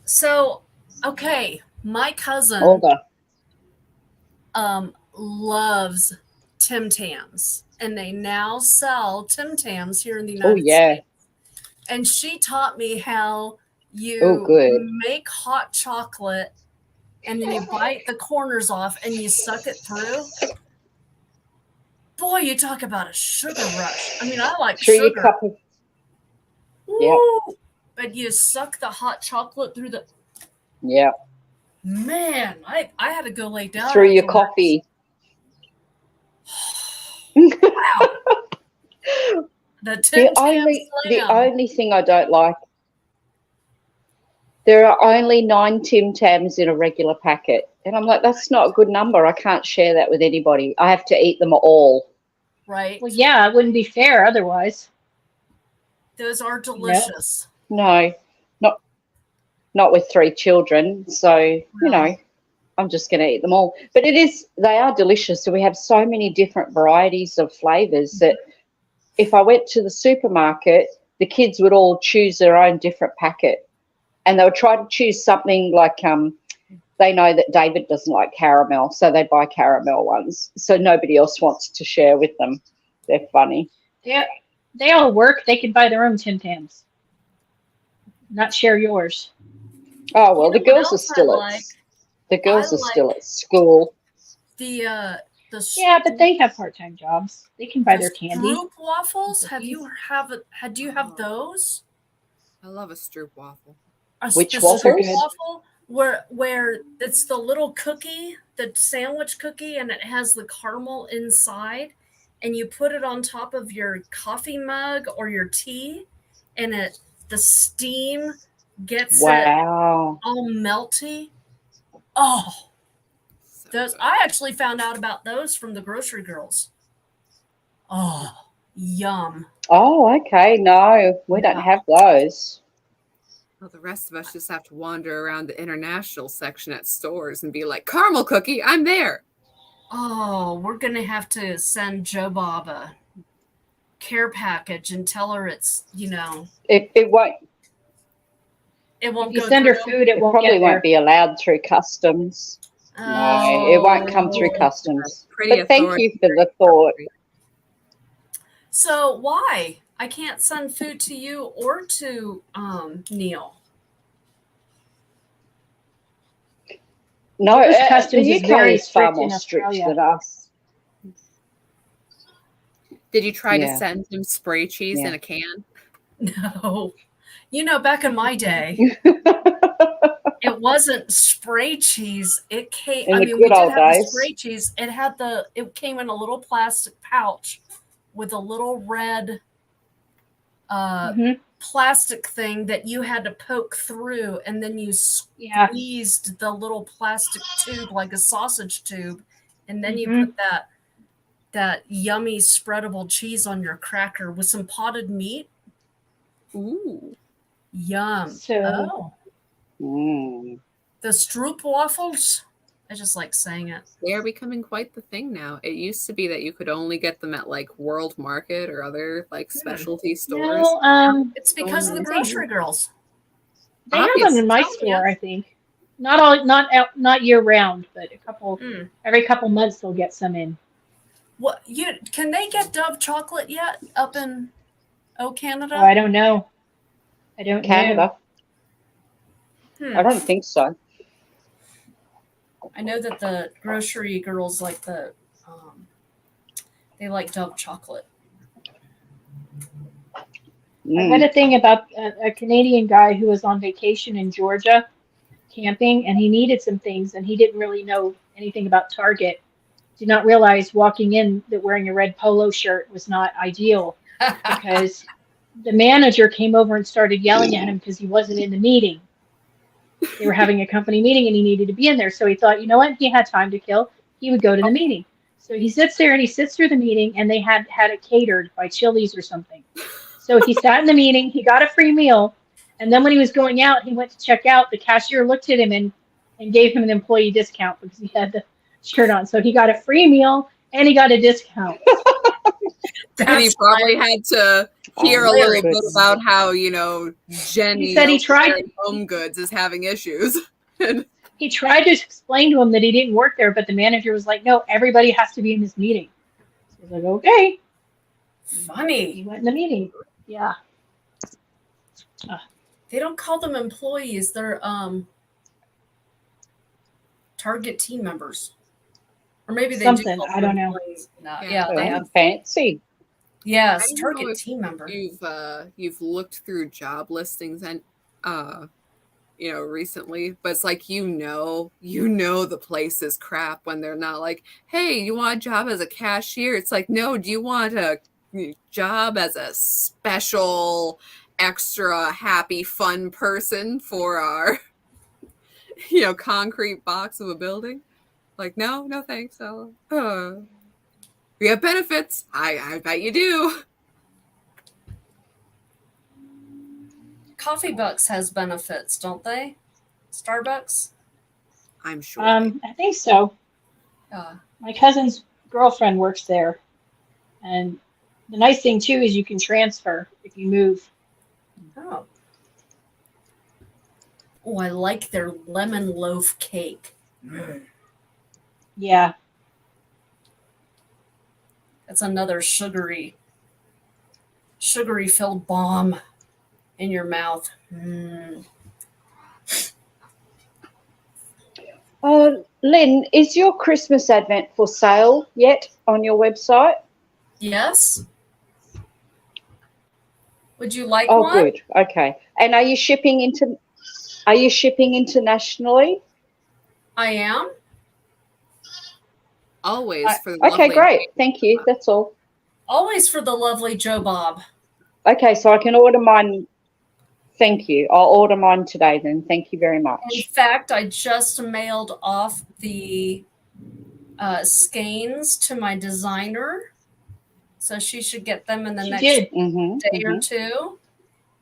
S2: So, okay, my
S7: All
S2: cousin
S7: the
S2: loves Tim Tams, and they now sell Tim Tams here in the
S7: oh
S2: United
S7: yeah.
S2: States. And she taught me how
S7: Oh
S2: you
S7: good.
S2: make hot chocolate and then you bite the corners off and you suck it through. Boy, you talk about a sugar rush. I mean, I like
S7: Through your
S2: sugar.
S7: cup of
S2: Woo! But you suck the hot chocolate through the man. I had to go lay down
S7: through your
S2: afterwards.
S7: coffee.
S2: Wow. The Tim
S7: The only thing I don't like, there are only 9 Tim Tams in a regular packet. And I'm like, that's not a good number. I can't share that with anybody. I have to eat them all.
S2: right?
S1: Well, yeah, it wouldn't be fair otherwise.
S2: Those are delicious.
S7: No, not with 3 children. So, you know, I'm just going to eat them all. But they are delicious. So we have so many different varieties of flavors that if I went to the supermarket, the kids would all choose their own different packet. And they would try to choose something like they know that David doesn't like caramel, so they buy caramel ones. So nobody else wants to share with them. They're funny.
S1: Yeah, they all work. They can buy their own Tim Tams. Not share yours.
S7: Oh well,
S2: You know
S7: the girls
S2: what
S7: are
S2: else I
S7: still
S2: like?
S7: still at school.
S2: The
S1: Yeah, but they have part-time jobs. They can buy their candy.
S2: Stroop waffles. Had you have those?
S3: I love a stroop waffle.
S7: Which
S2: The
S7: waffles?
S2: Stroop waffle where it's the little cookie, the sandwich cookie, and it has the caramel inside, and you put it on top of your coffee mug or your tea, and the steam gets it
S7: Wow.
S2: all melty. Oh,
S3: So
S2: those
S3: good.
S2: I actually found out about those from the grocery girls. Oh, yum.
S7: Oh, okay. No, we don't have those.
S3: Well, the rest of us just have to wander around the international section at stores and be like, caramel cookie, I'm there.
S2: Oh, we're gonna have to send Joe Bob a care package and tell her it's
S7: It won't.
S2: it won't
S1: If you
S2: go
S1: send her
S2: through.
S1: food, it
S7: It
S1: won't
S7: probably
S1: get there.
S7: won't be allowed through customs. No, it won't come through
S2: Oh.
S7: customs.
S3: Pretty
S7: But thank you for the thought.
S2: So why? I can't send food to you or to Neil.
S7: No,
S1: British customs
S7: the
S1: is
S7: UK
S1: very
S7: is far
S1: strict in
S7: more strict
S1: Australia.
S7: than us.
S3: Did you try to
S7: Yeah.
S3: send him spray cheese
S7: Yeah.
S3: in a can?
S2: No. Back in my day, it wasn't spray cheese. It came.
S7: In the
S2: we
S7: good
S2: did
S7: old
S2: have the
S7: days.
S2: spray cheese. It came in a little plastic pouch with a little red
S1: Mhm.
S2: plastic thing that you had to poke through, and then you
S1: Yeah.
S2: squeezed the little plastic tube like a sausage tube, and then you
S1: Mhm.
S2: put that yummy spreadable cheese on your cracker with some potted meat.
S3: Ooh.
S2: Yum.
S1: So
S7: Mm.
S2: The Stroop waffles. I just like saying it.
S3: They are becoming quite the thing now. It used to be that you could only get them at like World Market or other like specialty stores.
S1: no,
S2: It's because of the
S3: Oh,
S2: grocery girls.
S1: they have them in my
S3: Obviously.
S1: store. I think not year round, but every couple months they'll get some in.
S2: What can they get Dove chocolate yet up in Canada?
S1: Oh, I don't know. I don't know.
S7: Canada?
S2: Hmm.
S7: I don't think so.
S2: I know that the grocery girls like they like Dove chocolate.
S1: I read a thing about a Canadian guy who was on vacation in Georgia camping, and he needed some things, and he didn't really know anything about Target. Did not realize walking in that wearing a red polo shirt was not ideal because the manager came over and started yelling at him because he wasn't in the meeting. They were having a company meeting and he needed to be in there. So he thought, you know what? He had time to kill. He would go to the meeting. So he sits there and he sits through the meeting, and they had it catered by Chili's or something. So he sat in the meeting, he got a free meal, and then when he was going out, he went to check out. The cashier looked at him and gave him an employee discount because he had the shirt on. So he got a free meal and he got a discount.
S6: And he probably had to hear a little bit
S7: goodness.
S6: about how, you know, Jenny
S1: He said he tried
S6: over at Home Goods is having issues.
S1: He tried to explain to him that he didn't work there, but the manager was like, no, everybody has to be in this meeting. So he was like, okay. He
S2: Funny.
S1: went in the meeting. Yeah.
S2: They don't call them employees. They're target team members. Or maybe they do.
S1: Something,
S2: call
S1: I
S2: them
S1: don't know.
S2: employees. No,
S3: Yeah.
S2: yeah, they
S7: Oh,
S2: have.
S7: fancy.
S2: Yes,
S3: I don't know
S2: target
S3: if
S2: team member.
S6: You've looked through job listings and you know, recently, but it's like you know the place is crap when they're not like, hey, you want a job as a cashier? It's like, no, do you want a job as a special extra happy fun person for our you know, concrete box of a building? Like, no thanks. We have benefits. I bet you do.
S2: Coffee Bucks has benefits, don't they? Starbucks?
S6: I'm sure.
S1: I think so. My cousin's girlfriend works there. And the nice thing, too, is you can transfer if you move.
S2: Oh. Oh, I like their lemon loaf cake.
S1: Yeah.
S2: That's another sugary filled bomb in your mouth.
S7: Lynn, is your Christmas Advent for sale yet on your website?
S2: Yes. Would you like
S7: Oh,
S2: one?
S7: good. Okay. And are you shipping internationally?
S2: I am.
S6: Always for the
S7: Okay,
S6: lovely
S7: great. Thank you. That's all.
S2: Always for the lovely Joe Bob.
S7: Okay, so I can order mine. Thank you. I'll order mine today then. Thank you very
S2: In
S7: much.
S2: fact, I just mailed off the skeins to my designer. So she should get them in the
S1: She
S2: next
S1: did.
S2: day or two.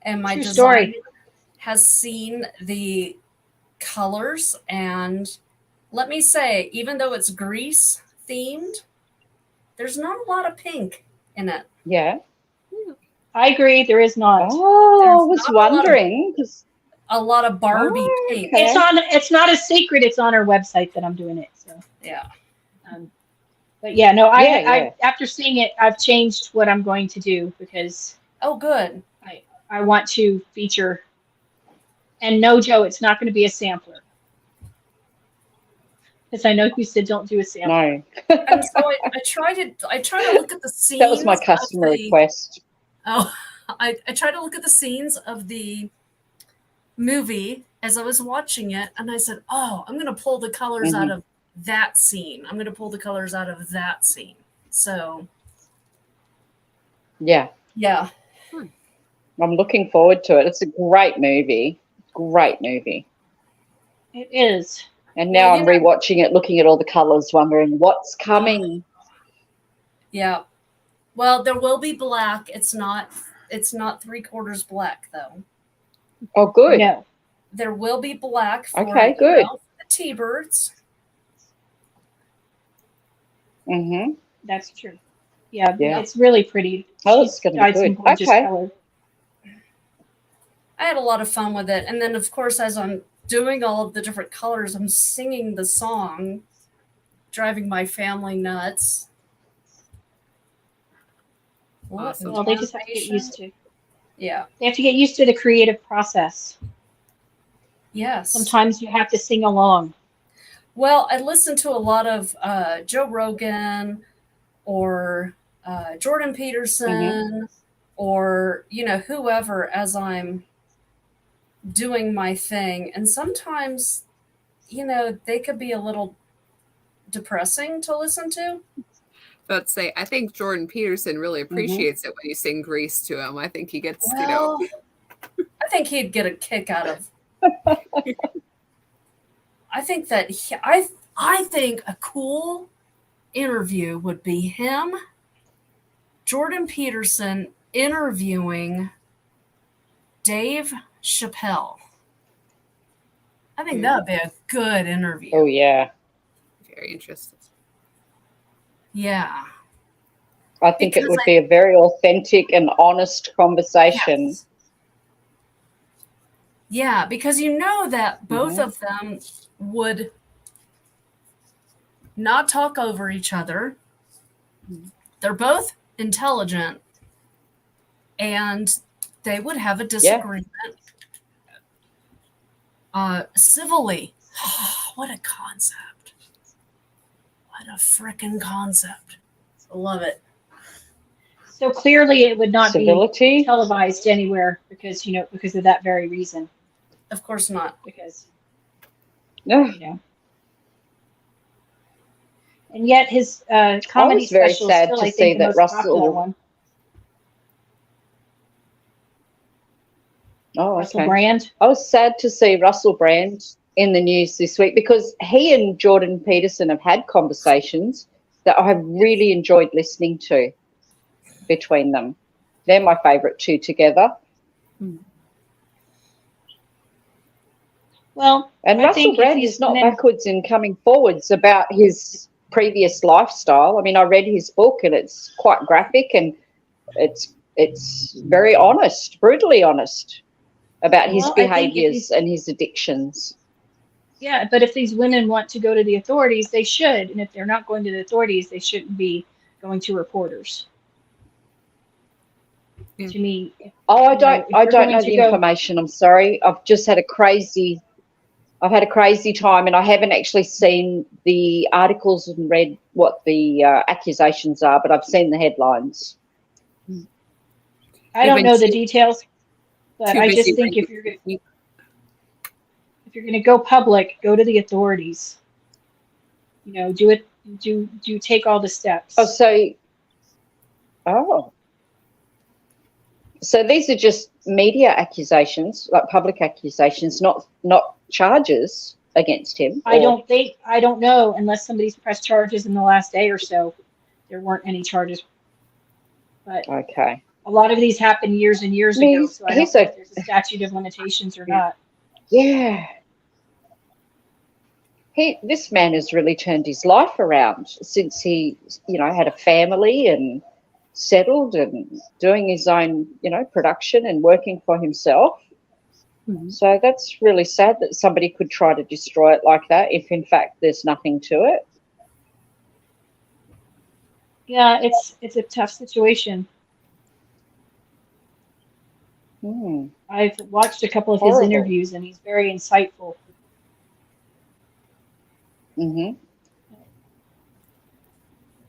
S2: And my
S1: True
S2: designer
S1: story.
S2: has seen the colors. And let me say, even though it's Greece themed, there's not a lot of pink in it.
S7: Yeah.
S1: I agree. There is not.
S7: Oh, I
S2: There's
S7: was
S2: not a lot of-
S7: wondering. 'Cause-
S2: A lot of Barbie pink.
S7: okay.
S1: It's not a secret. It's on our website that I'm doing it. So,
S2: Yeah.
S1: but yeah, no.
S7: Yeah, yeah.
S1: I after seeing it, I've changed what I'm going to do because
S2: Oh, good.
S1: I want to feature. And no, Joe, it's not going to be a sampler. Because I know you said don't do a sampler.
S7: No.
S2: And so I try to look at the scenes.
S7: That was my
S2: of
S7: customer
S2: the-
S7: request.
S2: Oh, I try to look at the scenes of the movie as I was watching it, and I said, "Oh, I'm going to pull the colors out of that scene. I'm going to pull the colors out of that scene." So,
S7: Yeah.
S2: yeah,
S7: I'm looking forward to it. It's a great movie. Great movie.
S1: It is.
S7: And now
S2: Well,
S7: I'm rewatching it, looking at all the colours, wondering what's coming.
S2: yeah. Well, there will be black. It's not 3/4 black though.
S7: Oh, good.
S1: No.
S2: There will be black for,
S7: Okay, good.
S2: for the T-birds.
S7: Mm-hmm.
S1: That's true. Yeah,
S7: Yeah.
S1: it's really pretty.
S7: Oh,
S1: She's
S7: it's gonna be
S1: dyed some
S7: good.
S1: gorgeous
S7: Okay.
S1: color.
S2: I had a lot of fun with it, and then of course, as I'm doing all of the different colors, I'm singing the song, driving my family nuts. What
S6: Awesome.
S1: Well, they just have to get
S2: animation?
S1: used to.
S2: Yeah.
S1: They have to get used to the creative process.
S2: Yes.
S1: Sometimes you have to sing along.
S2: Well, I listen to a lot of Joe Rogan or Jordan Peterson or, whoever as I'm doing my thing. And sometimes, they could be a little depressing to listen to.
S6: Let's say, I think Jordan Peterson really appreciates it when you sing Grease to him. I think he gets,
S2: Well, I think he'd get a kick out of. I think that I think a cool interview would be him, Jordan Peterson interviewing Dave Chappelle. I think that would be a good interview.
S7: Oh, yeah.
S3: Very interested.
S2: Yeah.
S7: I think it would be a very authentic and honest conversation.
S2: Yes. Yeah, because you know that both of them would not talk over each other. They're both intelligent, and they would have a disagreement civilly. What a concept. What a frickin' concept. I love it.
S1: So clearly it would not
S7: Civility.
S1: be televised anywhere because of that very reason.
S2: Of course not.
S1: Because
S7: No.
S1: And yet his comedy
S7: was very
S1: special
S7: sad
S1: is still,
S7: to
S1: I
S7: see
S1: think, the
S7: that
S1: most
S7: Russell-
S1: popular one.
S7: Oh,
S1: Russell
S7: okay.
S1: Brand.
S7: I was sad to see Russell Brand in the news this week because he and Jordan Peterson have had conversations that I have really enjoyed listening to between them. They're my favourite two together.
S1: Well,
S7: And
S1: I
S7: Russell
S1: think if
S7: Brand
S1: he's
S7: is not
S1: winning-
S7: backwards in coming forwards about his previous lifestyle. I mean, I read his book and it's quite graphic and it's very honest, brutally honest about his
S1: Well, I think if
S7: behaviours
S1: he's-
S7: and his addictions.
S1: Yeah, but if these women want to go to the authorities, they should. And if they're not going to the authorities, they shouldn't be going to reporters.
S3: Yeah.
S1: To me,
S7: Oh, I
S1: if
S7: don't
S1: you're going
S7: know
S1: to
S7: the
S1: go-
S7: information. I'm sorry. I've had a crazy time and I haven't actually seen the articles and read what the accusations are, but I've seen the headlines.
S1: I don't
S3: been
S1: know the
S3: too-
S1: details, but
S3: Too
S1: I
S3: busy
S1: just think if
S3: reading-
S1: you're going to go public, go to the authorities. Do it. Do take all the steps.
S7: So these are just media accusations, like public accusations, not charges against him.
S1: I don't know unless somebody's pressed charges in the last day or so. There weren't any charges, but
S7: Okay.
S1: a lot of these happened years and years ago.
S7: He's-
S1: So I don't
S7: he's
S1: know
S7: a-
S1: if there's a statute of limitations or not.
S7: Yeah. This man has really turned his life around since he, had a family and settled and doing his own, production and working for himself.
S3: Mhm.
S7: So that's really sad that somebody could try to destroy it like that if, in fact, there's nothing to it.
S1: Yeah, it's a tough situation.
S7: Hmm.
S1: I've watched a couple of his
S7: Horrible.
S1: interviews, and he's very insightful.
S7: Mm-hmm.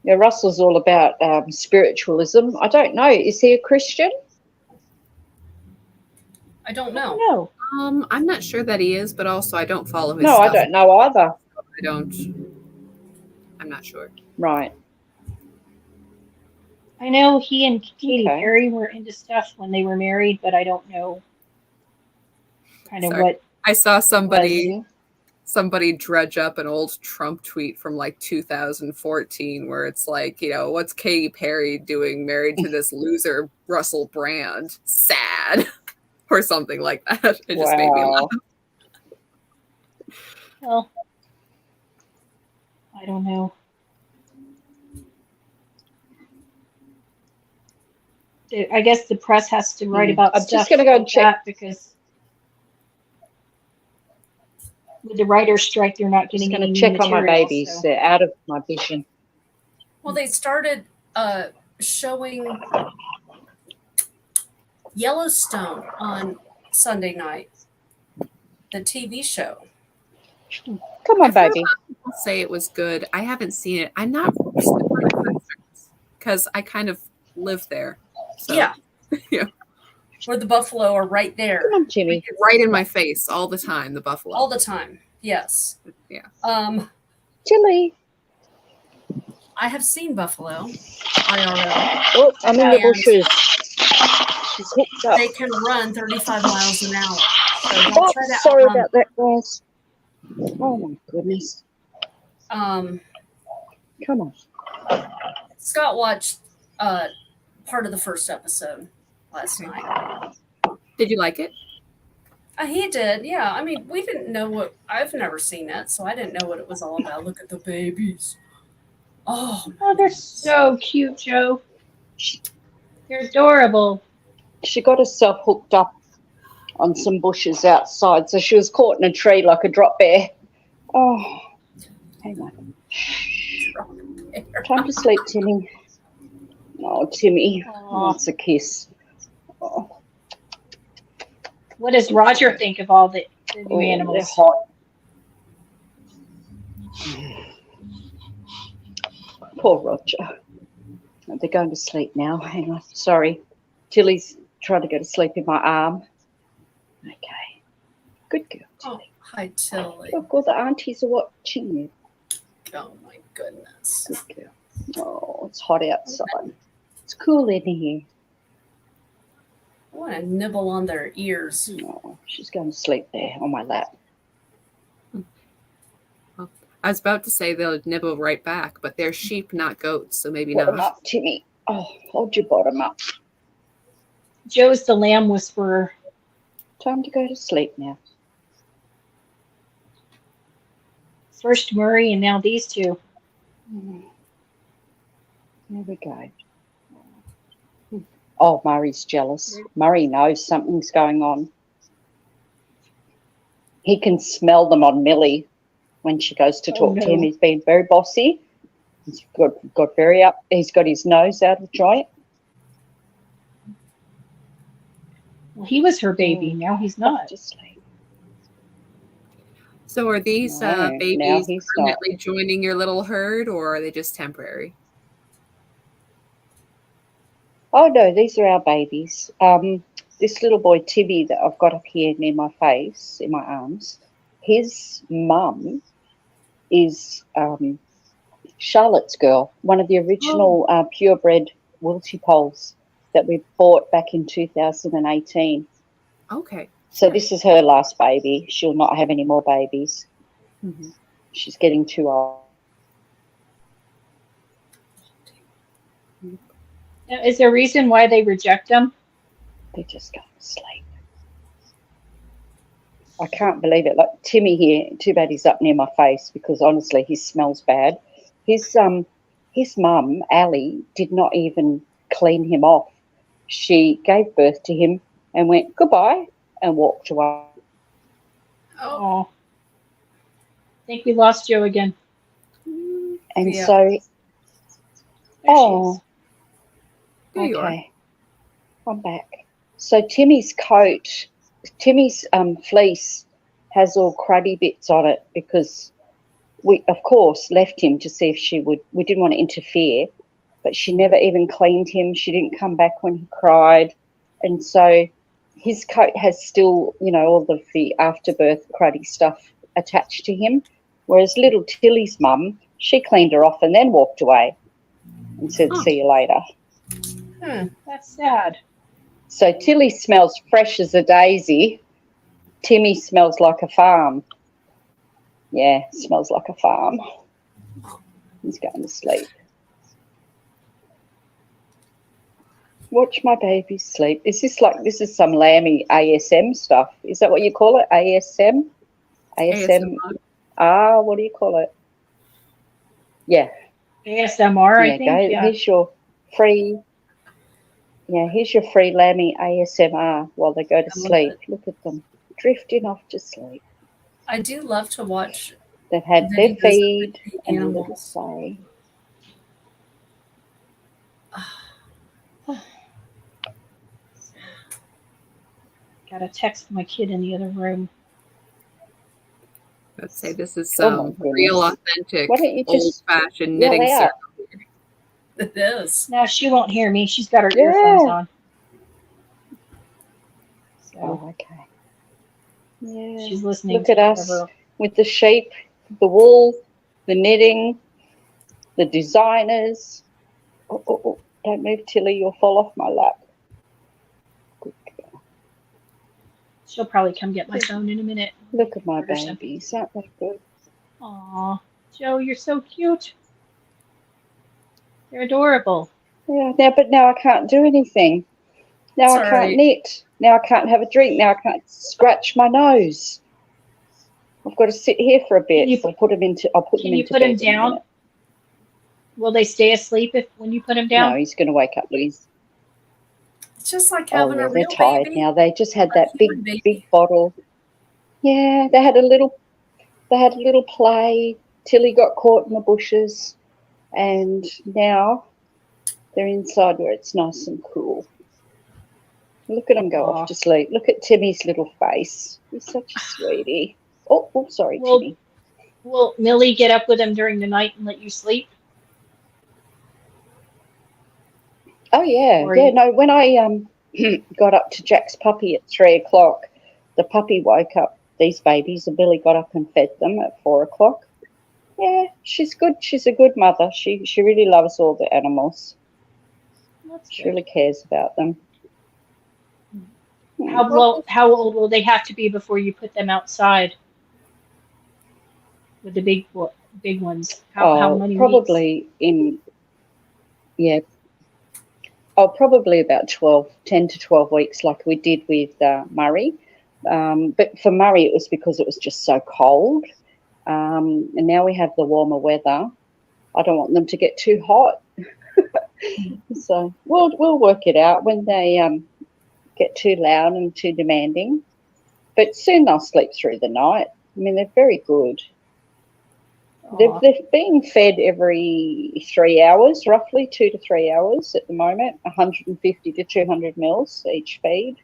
S7: Yeah, Russell's all about spiritualism. I don't know. Is he a Christian?
S2: I don't know.
S1: No,
S3: I'm not sure that he is, but also I don't follow his
S7: No,
S3: stuff.
S7: I don't know either.
S3: I'm not sure.
S7: Right.
S1: I know he and Katy
S7: Okay.
S1: Perry were into stuff when they were married, but I don't know kind of
S3: Sorry.
S1: what.
S3: I saw somebody
S7: Mhm.
S3: dredge up an old Trump tweet from like 2014 where it's like, what's Katy Perry doing married to this loser Russell Brand? Sad. Or something like that. It just made me laugh.
S1: Well, I don't know. I guess the press has to write about
S7: I'm
S1: stuff
S7: just gonna go and
S1: like
S7: check.
S1: that because with the writer's strike, they're not
S7: Just
S1: getting
S7: going
S1: any
S7: to
S1: new
S7: check on my
S1: material,
S7: babies.
S1: so-
S7: They're out of my vision.
S2: Well, they started showing Yellowstone on Sunday night, the TV show.
S7: Come on, baby.
S3: People say it was good. I haven't seen it. I'm not because I kind of live there. So
S2: Yeah.
S3: Yeah.
S2: Where the buffalo are right there.
S7: Come on, Jimmy.
S3: right in my face all the time, the buffalo.
S2: All the time. Yes.
S3: Yeah.
S7: Chili.
S2: I have seen buffalo IRL.
S7: Oh, I'm in the
S2: And
S7: bushes. She's hooked up.
S2: They can run 35 miles an hour. So don't
S7: Oh,
S2: try to
S7: sorry
S2: outrun
S7: about that, guys. Oh my goodness.
S2: them.
S7: Come on.
S2: Scott watched part of the first episode last night.
S3: Did you like it?
S2: He did, yeah. I mean, we didn't know what. I've never seen it, so I didn't know what it was all about. Look at the babies. Oh,
S1: they're so cute, Joe. They're adorable.
S7: She got herself hooked up on some bushes outside, so she was caught in a tree like a drop bear. Oh, hang on. Time to sleep, Timmy. Oh, Timmy.
S1: Aw.
S7: That's a kiss. Oh,
S1: What does Roger think of all the new
S7: they're
S1: animals?
S7: hot. Poor Roger. They're going to sleep now. Hang on. Sorry. Tilly's trying to go to sleep in my arm. Okay. Good girl,
S2: oh,
S7: Tilly.
S2: hi, Tilly.
S7: Look, all the aunties are watching you.
S2: Oh, my goodness.
S7: Good girl. Oh, it's hot outside. It's cool in here.
S2: I want to nibble on their ears.
S7: Oh, she's going to sleep there on my lap.
S3: I was about to say they'll nibble right back, but they're sheep, not goats, so maybe
S7: Bottom
S3: not.
S7: up, Timmy. Oh, hold your bottom up.
S1: Joe's the lamb whisperer.
S7: Time to go to sleep now.
S1: First Murray and now these two.
S7: There we go. Oh, Murray's jealous. Murray knows something's going on. He can smell them on Millie when she goes to talk to him. He's been very bossy. He's got very up. He's got his nose out of joint.
S1: Well, he was her baby. Now he's not.
S7: Just sleep.
S3: So are these
S7: No, now
S3: babies
S7: he's
S3: permanently joining your little herd, or are they just temporary?
S7: Oh, no, these are our babies. This little boy, Tibby, that I've got up here near my face, in my arms, his mum is Charlotte's girl, one of the original purebred Wilty poles that we bought back in 2018.
S3: Okay.
S7: So this is her last baby. She'll not have any more babies.
S3: Mm-hmm.
S7: She's getting too old.
S1: Now, is there a reason why they reject them?
S7: They're just going to sleep. I can't believe it. Like Timmy here, too bad he's up near my face because honestly he smells bad. His mum, Ali, did not even clean him off. She gave birth to him and went goodbye and walked away.
S1: Oh. I think we lost Joe again.
S7: And
S2: Yeah.
S7: so,
S1: There
S7: oh,
S3: There you are.
S7: okay, I'm back. So Timmy's coat, Timmy's fleece has all cruddy bits on it because we, of course, left him to see if she would. We didn't want to interfere, but she never even cleaned him. She didn't come back when he cried. And so his coat has still, you know, all of the afterbirth cruddy stuff attached to him, whereas little Tilly's mum, she cleaned her off and then walked away and said, see you later.
S1: That's sad.
S7: So Tilly smells fresh as a daisy. Timmy smells like a farm. Yeah, smells like a farm. He's going to sleep. Watch my baby sleep. Is this like, this is some lammy ASM stuff? Is that what you call it? ASM? ASM?
S3: ASMR.
S7: What do you call it? Yeah.
S1: ASMR, I think.
S7: Go.
S1: Yeah.
S7: Here's your free, here's your free lammy ASMR while they go to sleep. Look at them drifting off to sleep.
S2: I do love to watch.
S7: They've had their
S2: videos of
S7: feed
S2: the
S7: and a little
S2: animals.
S7: play.
S1: Got a text from my kid in the other room.
S3: Let's say this is
S7: Oh, my
S3: some
S7: goodness.
S3: real authentic,
S7: Why don't you just-
S3: old-fashioned
S7: Yeah,
S3: knitting
S7: they are.
S3: circle.
S2: It is.
S1: No, she won't hear me. She's got her
S7: Yeah.
S1: earphones on. So
S7: Oh, okay. Yeah.
S1: she's listening
S7: Look at
S1: to
S7: us
S1: whatever.
S7: with the sheep, the wool, the knitting. the designers. Oh, don't move, Tilly, you'll fall off my lap. Good girl.
S1: She'll probably come get my phone in a minute.
S7: Look at my
S1: Order something.
S7: babies, aren't they good?
S1: Aw, Joe, you're so cute. They're adorable.
S7: Yeah, now I can't do anything. Now
S2: It's
S7: I
S2: all
S7: can't
S2: right.
S7: knit. Now I can't have a drink. Now I can't scratch my nose. I've got to sit here for a bit.
S1: you
S7: So I'll put them into
S1: Can you put
S7: bed
S1: him
S7: in a
S1: down?
S7: minute.
S1: Will they stay asleep when you put him
S7: No,
S1: down?
S7: he's going to wake up, Liz.
S2: It's just like
S7: Oh
S2: having
S7: yeah,
S2: a
S7: they're
S2: real
S7: tired
S2: baby.
S7: now. They just had
S2: A
S7: that
S2: human baby.
S7: big bottle. Yeah, they had a little play. Tilly got caught in the bushes, and now they're inside where it's nice and cool. Look at him go
S1: Aw.
S7: off to sleep. Look at Timmy's little face. He's such a sweetie. Oh, sorry,
S1: Well,
S7: Timmy.
S1: Will Millie get up with him during the night and let you sleep?
S7: Oh yeah,
S1: Or
S7: yeah. No, when I got up to Jack's puppy at 3:00, the puppy woke up these babies, and Billy got up and fed them at 4:00. Yeah, she's good. She's a good mother. She really loves all the animals.
S1: That's
S7: She
S1: good.
S7: really cares about them.
S1: How old will they have to be before you put them outside with the big ones? How many weeks?
S7: Probably probably about 10 to 12 weeks, like we did with Murray. But for Murray, it was because it was just so cold. And now we have the warmer weather. I don't want them to get too hot. So we'll work it out when they get too loud and too demanding. But soon they'll sleep through the night. I mean, they're very good.
S1: Aw.
S7: They're being fed every 3 hours, roughly 2 to 3 hours at the moment, 150 to 200 mils each feed.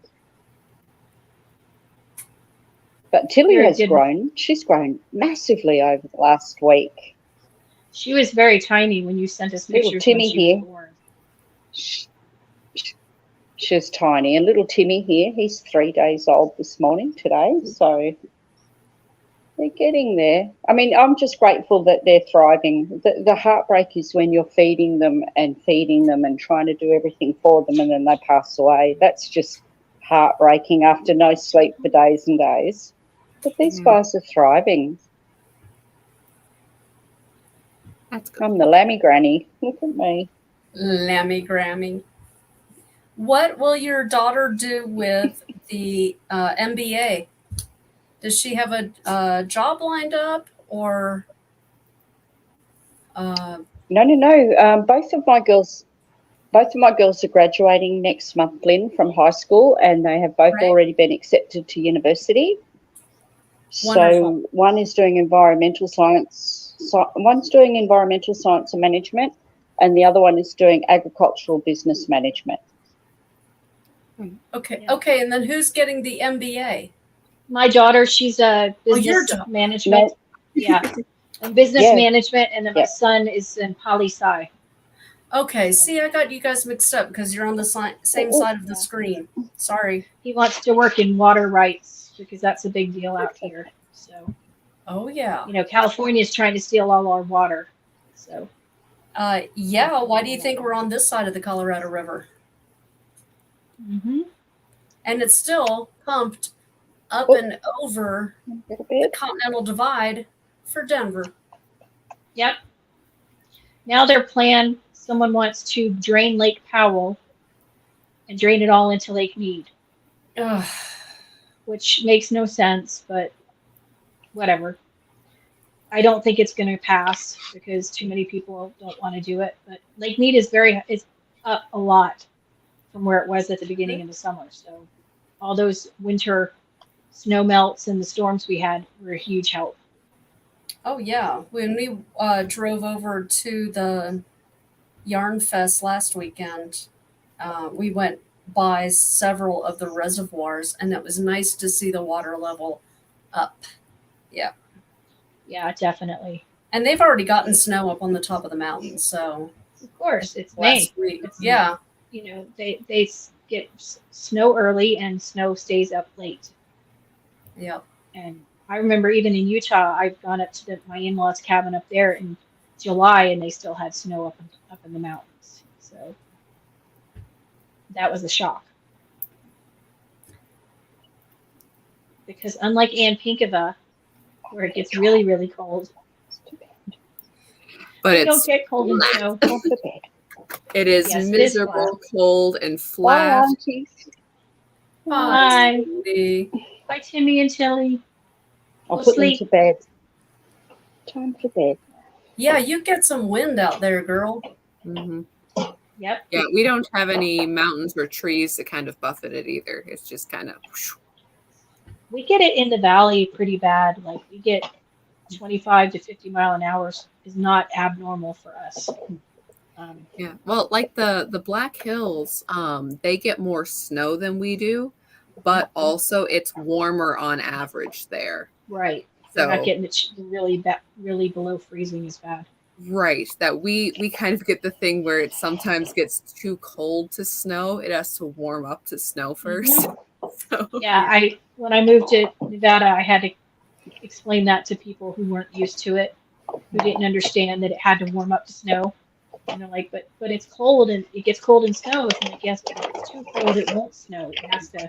S7: But Tilly
S1: Very
S7: has
S1: good.
S7: grown. She's grown massively over the last week.
S1: She was very tiny when you sent us
S7: Little
S1: pictures
S7: Timmy
S1: when she
S7: here.
S1: was born.
S7: She's tiny. And little Timmy here, he's 3 days old this morning today. So they're getting there. I mean, I'm just grateful that they're thriving. The heartbreak is when you're feeding them and trying to do everything for them, and then they pass away. That's just heartbreaking after no sleep for days and days. But these guys are thriving.
S6: That's good.
S7: I'm the lammy granny. Look at me.
S2: Lammy Grammy. What will your daughter do with the MBA? Does she have a job lined up, or?
S7: No. Both of my girls are graduating next month, Lynn, from high school, and they have both
S2: Right.
S7: already been accepted to university.
S2: Wonderful.
S7: So one is doing environmental science. One's doing environmental science and management, and the other one is doing agricultural business management.
S2: Okay.
S1: Yeah.
S2: Okay. And then who's getting the MBA?
S1: My daughter, she's a
S2: your
S1: business
S2: daughter.
S1: management.
S7: No.
S1: Yeah. And business
S7: Yeah.
S1: management, and then my
S7: Yeah.
S1: son is in poli-sci.
S2: Okay. See, I got you guys mixed up because you're on the same side of the screen. Sorry.
S1: He wants to work in water rights because that's a big deal out here. So,
S2: Oh yeah.
S1: California is trying to steal all our water. So,
S2: Yeah. Why do you think we're on this side of the Colorado River?
S1: mhm.
S2: And it's still pumped up
S7: Oh.
S2: and over
S7: A little
S2: the
S7: bit.
S2: Continental Divide for Denver.
S1: Yep. Now their plan, someone wants to drain Lake Powell and drain it all into Lake Mead,
S2: Ugh.
S1: which makes no sense, but whatever. I don't think it's going to pass because too many people don't want to do it. But Lake Mead is up a lot from where it was at the beginning of the summer. So all those winter snow melts and the storms we had were a huge help.
S2: Oh yeah, when we drove over to the Yarn Fest last weekend, we went by several of the reservoirs, and it was nice to see the water level up. Yeah,
S1: Yeah, definitely.
S2: and they've already gotten snow up on the top of the mountain, so
S1: Of course, it's May.
S2: last week,
S1: It's-
S2: yeah,
S1: They get snow early and snow stays up late.
S2: yeah.
S1: And I remember even in Utah, I've gone up to my in-laws' cabin up there, and July and they still had snow up in the mountains. So that was a shock. Because unlike Ann Pinkava, where it gets really, really cold,
S6: But
S1: we don't
S6: it's
S1: get cold and snow.
S7: Time for bed.
S6: it is
S1: Yes, it is
S6: miserable, cold, and
S7: Bye,
S6: flat.
S7: aunties.
S1: Bye.
S6: The-
S1: Bye, Timmy and Tilly.
S7: I'll
S1: Go
S7: put them
S1: sleep.
S7: to bed. Time for bed.
S2: Yeah, you get some wind out there, girl.
S6: Mhm.
S1: Yep.
S6: Yeah, we don't have any mountains or trees to kind of buffet it either. It's just kind of
S1: We get it in the valley pretty bad. Like we get 25 to 50 mile an hour is not abnormal for us.
S6: yeah. Well, like the Black Hills, they get more snow than we do, but also it's warmer on average there.
S1: Right. They're not
S6: So
S1: getting it really below freezing is bad.
S6: right, that we kind of get the thing where it sometimes gets too cold to snow. It has to warm up to snow 1st. So,
S1: Yeah, when I moved to Nevada, I had to explain that to people who weren't used to it, who didn't understand that it had to warm up to snow. And they're like, but it's cold and it gets cold and snows. And like, yes, but if it's too cold, it won't snow. It has to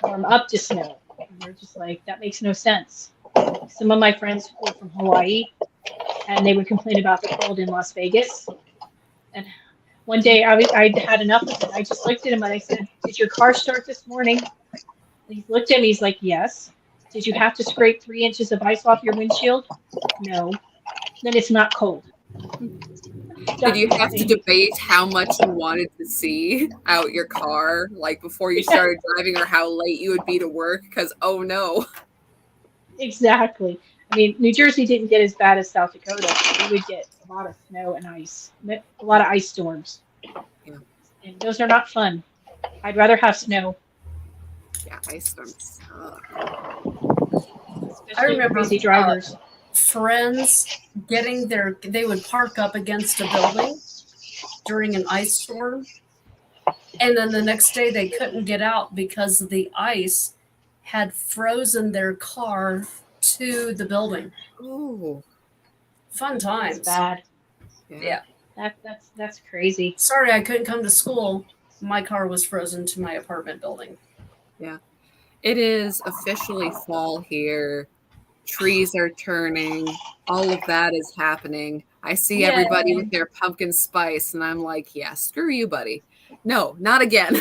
S1: warm up to snow. And they're just like, that makes no sense. Some of my friends were from Hawaii, and they would complain about the cold in Las Vegas. And one day I had enough of it. I just looked at him and I said, "Did your car start this morning?" And he looked at me. He's like, "Yes." "Did you have to scrape 3 inches of ice off your windshield?" "No." "Then it's not cold."
S6: did you have to debate how much you wanted to see out your car, like before you started driving, or how late you would be to work? Because oh no,
S1: Exactly. I mean, New Jersey didn't get as bad as South Dakota. We would get a lot of snow and ice, a lot of ice storms.
S6: Yeah.
S1: And those are not fun. I'd rather have snow.
S6: yeah, ice storms suck.
S1: Especially
S2: remember,
S1: crazy drivers.
S2: Friends they would park up against a building during an ice storm. And then the next day they couldn't get out because the ice had frozen their car to the building.
S6: Ooh,
S2: Fun
S1: It's
S2: times.
S1: bad.
S2: Yeah.
S1: That's crazy.
S2: Sorry, I couldn't come to school. My car was frozen to my apartment building.
S6: It is officially fall here. Trees are turning. All of that is happening. I see everybody
S2: Yay.
S6: with their pumpkin spice, and I'm like, yeah, screw you, buddy. No, not again.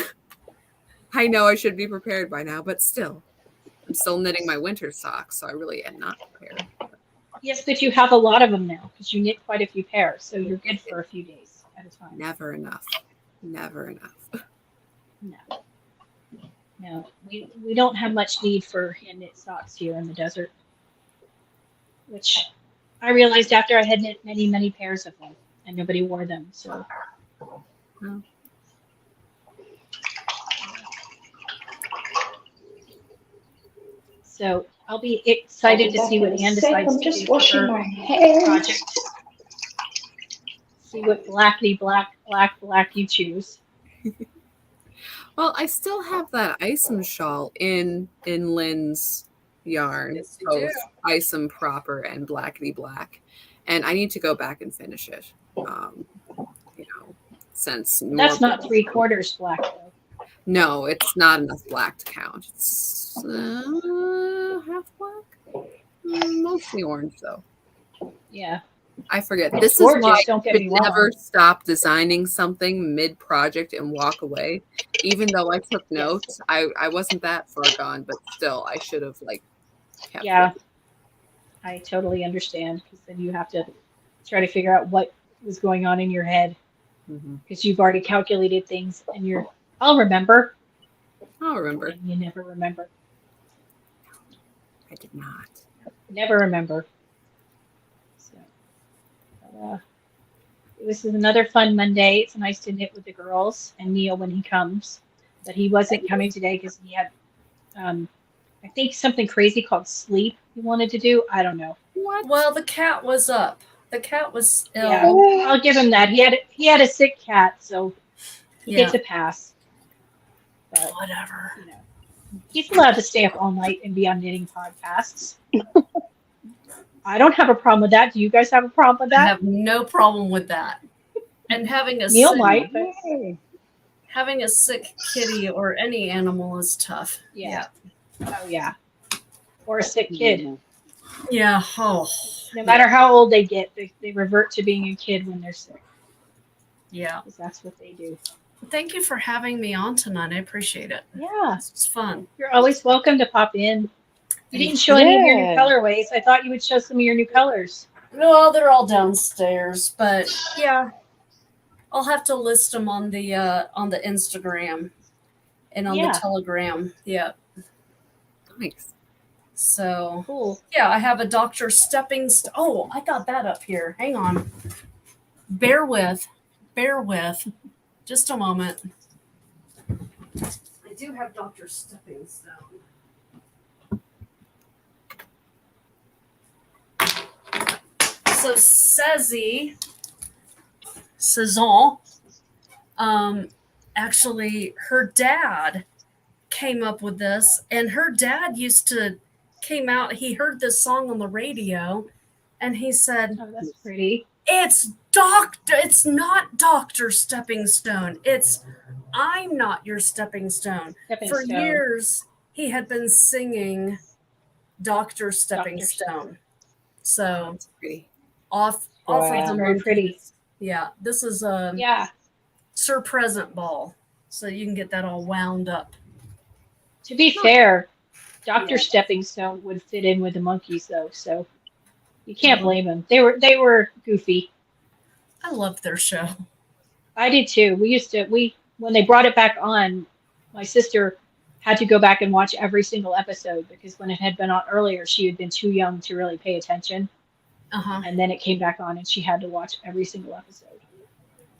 S6: I know I should be prepared by now, but still. I'm still knitting my winter socks, so I really am not prepared.
S1: Yes, but you have a lot of them now because you knit quite a few pairs, so you're good for a few days at a time.
S6: Never enough. Never enough.
S1: No, we don't have much need for hand knit socks here in the desert, which I realized after I had knit many, many pairs of them and nobody wore them. So,
S6: Oh.
S1: so I'll be excited to see what Anne decides
S7: I'm
S1: to
S7: just
S1: do for
S7: washing
S1: her
S7: my hands.
S1: project. See what black you choose.
S6: Well, I still have that Isom shawl in Lynn's yarn,
S2: Yes, you
S6: both
S2: do.
S6: Isom proper and Blackety Black, and I need to go back and finish it. Since
S1: That's
S6: more-
S1: not 3/4 black though.
S6: No, it's not enough black to count. It's half black, mostly orange though.
S1: Yeah.
S6: I forget.
S1: It's
S6: This
S1: gorgeous,
S6: is why
S1: don't
S6: I
S1: get
S6: could
S1: me wrong.
S6: never stop designing something mid-project and walk away. Even though I took notes, I wasn't that far gone, but still, I should have kept
S1: Yeah.
S6: it.
S1: I totally understand because then you have to try to figure out what was going on in your head
S6: Mhm.
S1: because you've already calculated things and I'll remember.
S6: I'll remember.
S1: And you never remember.
S6: I did not.
S1: Never remember. So, but, this is another fun Monday. It's nice to knit with the girls and Neil when he comes. But he wasn't coming today because he had, I think, something crazy called sleep he wanted to do. I don't know.
S6: What?
S2: Well, the cat was up. The cat was ill.
S1: Yeah, I'll give him that. He had a sick cat, so he
S2: Yeah.
S1: gets a pass. But
S2: Whatever.
S1: you know, he's allowed to stay up all night and be on knitting podcasts. I don't have a problem with that. Do you guys have a problem with
S2: I
S1: that?
S2: have no problem with that. And having a
S1: Neil
S2: sick,
S1: might, but
S2: having a sick kitty or any animal is tough.
S1: yeah. Oh yeah. Or a sick kid.
S2: Yeah. Oh.
S1: No matter how old they get, they revert to being a kid when they're sick.
S2: Yeah.
S1: Because that's what they do.
S2: Thank you for having me on tonight. I appreciate it.
S1: Yeah.
S2: This was fun.
S1: You're always welcome to pop in. You didn't show any of your new
S7: Yeah.
S1: colorways. I thought you would show some of your new colors.
S2: No, they're all downstairs, but yeah, I'll have to list them on the Instagram and on
S1: Yeah.
S2: the Telegram. Yeah.
S6: Nice.
S2: So
S1: Cool.
S2: yeah, I have a Dr. Stepping Stone. Oh, I got that up here. Hang on. Bear with. Just a moment. I do have Dr. Stepping Stone. So Cezanne, actually her dad came up with this, and her dad came out, he heard this song on the radio, and he said,
S1: Oh, that's pretty.
S2: it's not Dr. Stepping Stone. It's I'm not your stepping stone.
S1: Stepping
S2: For
S1: stone.
S2: years, he had been singing Dr. Stepping
S1: Dr.
S2: Stone. So
S6: That's pretty.
S2: off
S7: Wow.
S2: of the
S1: Very pretty.
S2: monkeys. Yeah, this is a
S1: Yeah.
S2: Sir Present ball, so you can get that all wound up.
S1: To be fair, Dr.
S2: Yeah.
S1: Stepping Stone would fit in with the monkeys though, so you can't blame them. They were goofy.
S2: I love their show.
S1: I did too. When they brought it back on, my sister had to go back and watch every single episode because when it had been on earlier, she had been too young to really pay attention. And then it came back on and she had to watch every single episode.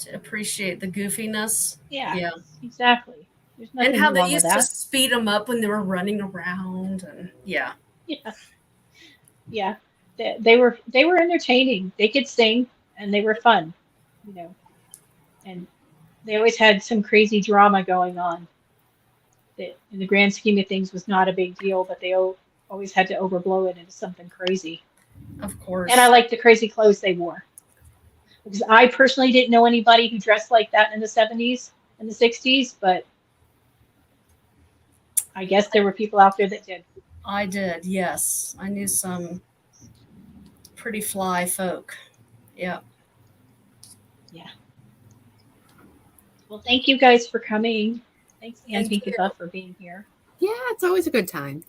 S2: To appreciate the goofiness.
S1: Yeah,
S2: Yeah.
S1: Exactly. There's nothing
S2: And how they
S1: wrong with
S2: used to
S1: that.
S2: speed them up when they were running around, and yeah.
S1: Yeah. They were entertaining. They could sing and they were fun, and they always had some crazy drama going on that in the grand scheme of things was not a big deal, but they always had to overblow it into something crazy.
S2: Of course.
S1: And I liked the crazy clothes they wore. Because I personally didn't know anybody who dressed like that in the 70s and the 60s, but I guess there were people out there that did.
S2: I did, yes. I knew some pretty fly folk. Yeah.
S1: Well, thank you guys for coming. Thanks, Anne
S2: Thank you.
S1: Pinkiva, for being here.
S6: Yeah, it's always a good time.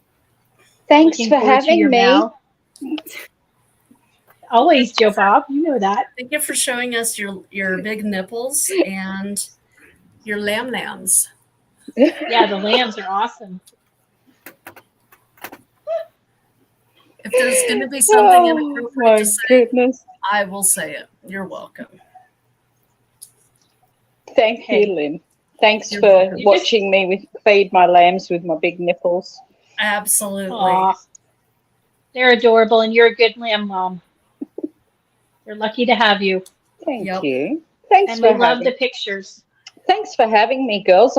S7: Thanks
S1: Looking
S7: for
S1: forward to
S7: having
S1: your
S7: me.
S1: mail. Always, Joe Bob. You know that.
S2: Thank you for showing us your big nipples and your lambs.
S1: Yeah, the lambs are awesome.
S2: If there's going to be something
S7: Oh,
S2: inappropriate
S7: my
S2: to say,
S7: goodness.
S2: I will say it. You're welcome.
S7: Thank
S1: Hey.
S7: you, Lynn. Thanks
S2: You're
S7: for
S2: welcome.
S7: watching me feed my lambs with my big nipples.
S2: Absolutely.
S1: Aw. They're adorable, and you're a good lamb mom. They're lucky to have you.
S7: Thank
S2: Yep.
S7: you. Thanks
S1: And
S7: for
S1: we love
S7: having.
S1: the pictures.
S7: Thanks for having me, girls.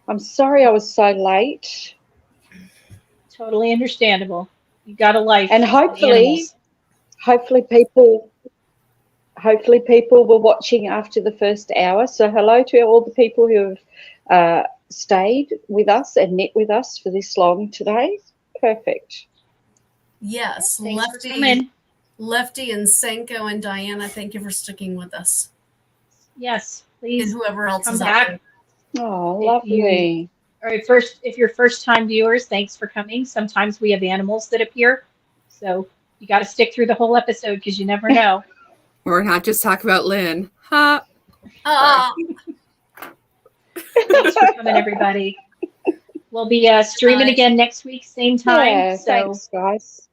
S7: I'm sorry I was so late.
S1: Totally understandable. You got a life.
S7: And
S1: with
S7: hopefully people were watching after the first hour. So hello to all the people who have stayed with us and knit with us for this long today. Perfect.
S2: Yes.
S1: Thanks for coming.
S2: Lefty and Senko and Diana, thank you for sticking with us.
S1: Yes,
S2: And
S1: please
S2: whoever else
S1: come
S2: is out
S1: back.
S2: there.
S7: Oh,
S1: If
S7: lovely.
S1: All right, if you're first-time viewers, thanks for coming. Sometimes we have animals that appear, so you got to stick through the whole episode because you never know.
S6: We're not just talking about Lynn. Ha!
S1: Thanks for coming, everybody. We'll be streaming
S2: Bye.
S1: again next week, same time.
S7: Yeah,
S1: so
S7: thanks, guys.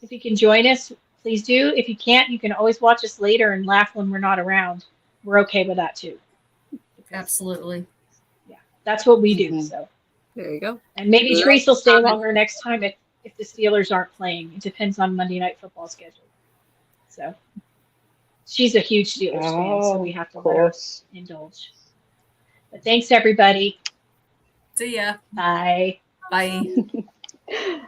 S1: if you can join us, please do. If you can't, you can always watch us later and laugh when we're not around. We're okay with that too.
S2: Absolutely.
S1: That's what we do.
S7: Mhm.
S1: So,
S6: There you go.
S1: and maybe
S6: Yeah.
S1: Therese will stay longer next time if the Steelers aren't playing. It depends on Monday Night Football schedule. So she's a huge Steelers fan, so we have to
S7: Of
S1: let her
S7: course.
S1: indulge. But thanks, everybody.
S2: See ya.
S1: Bye.
S2: Bye.
S7: Thanks.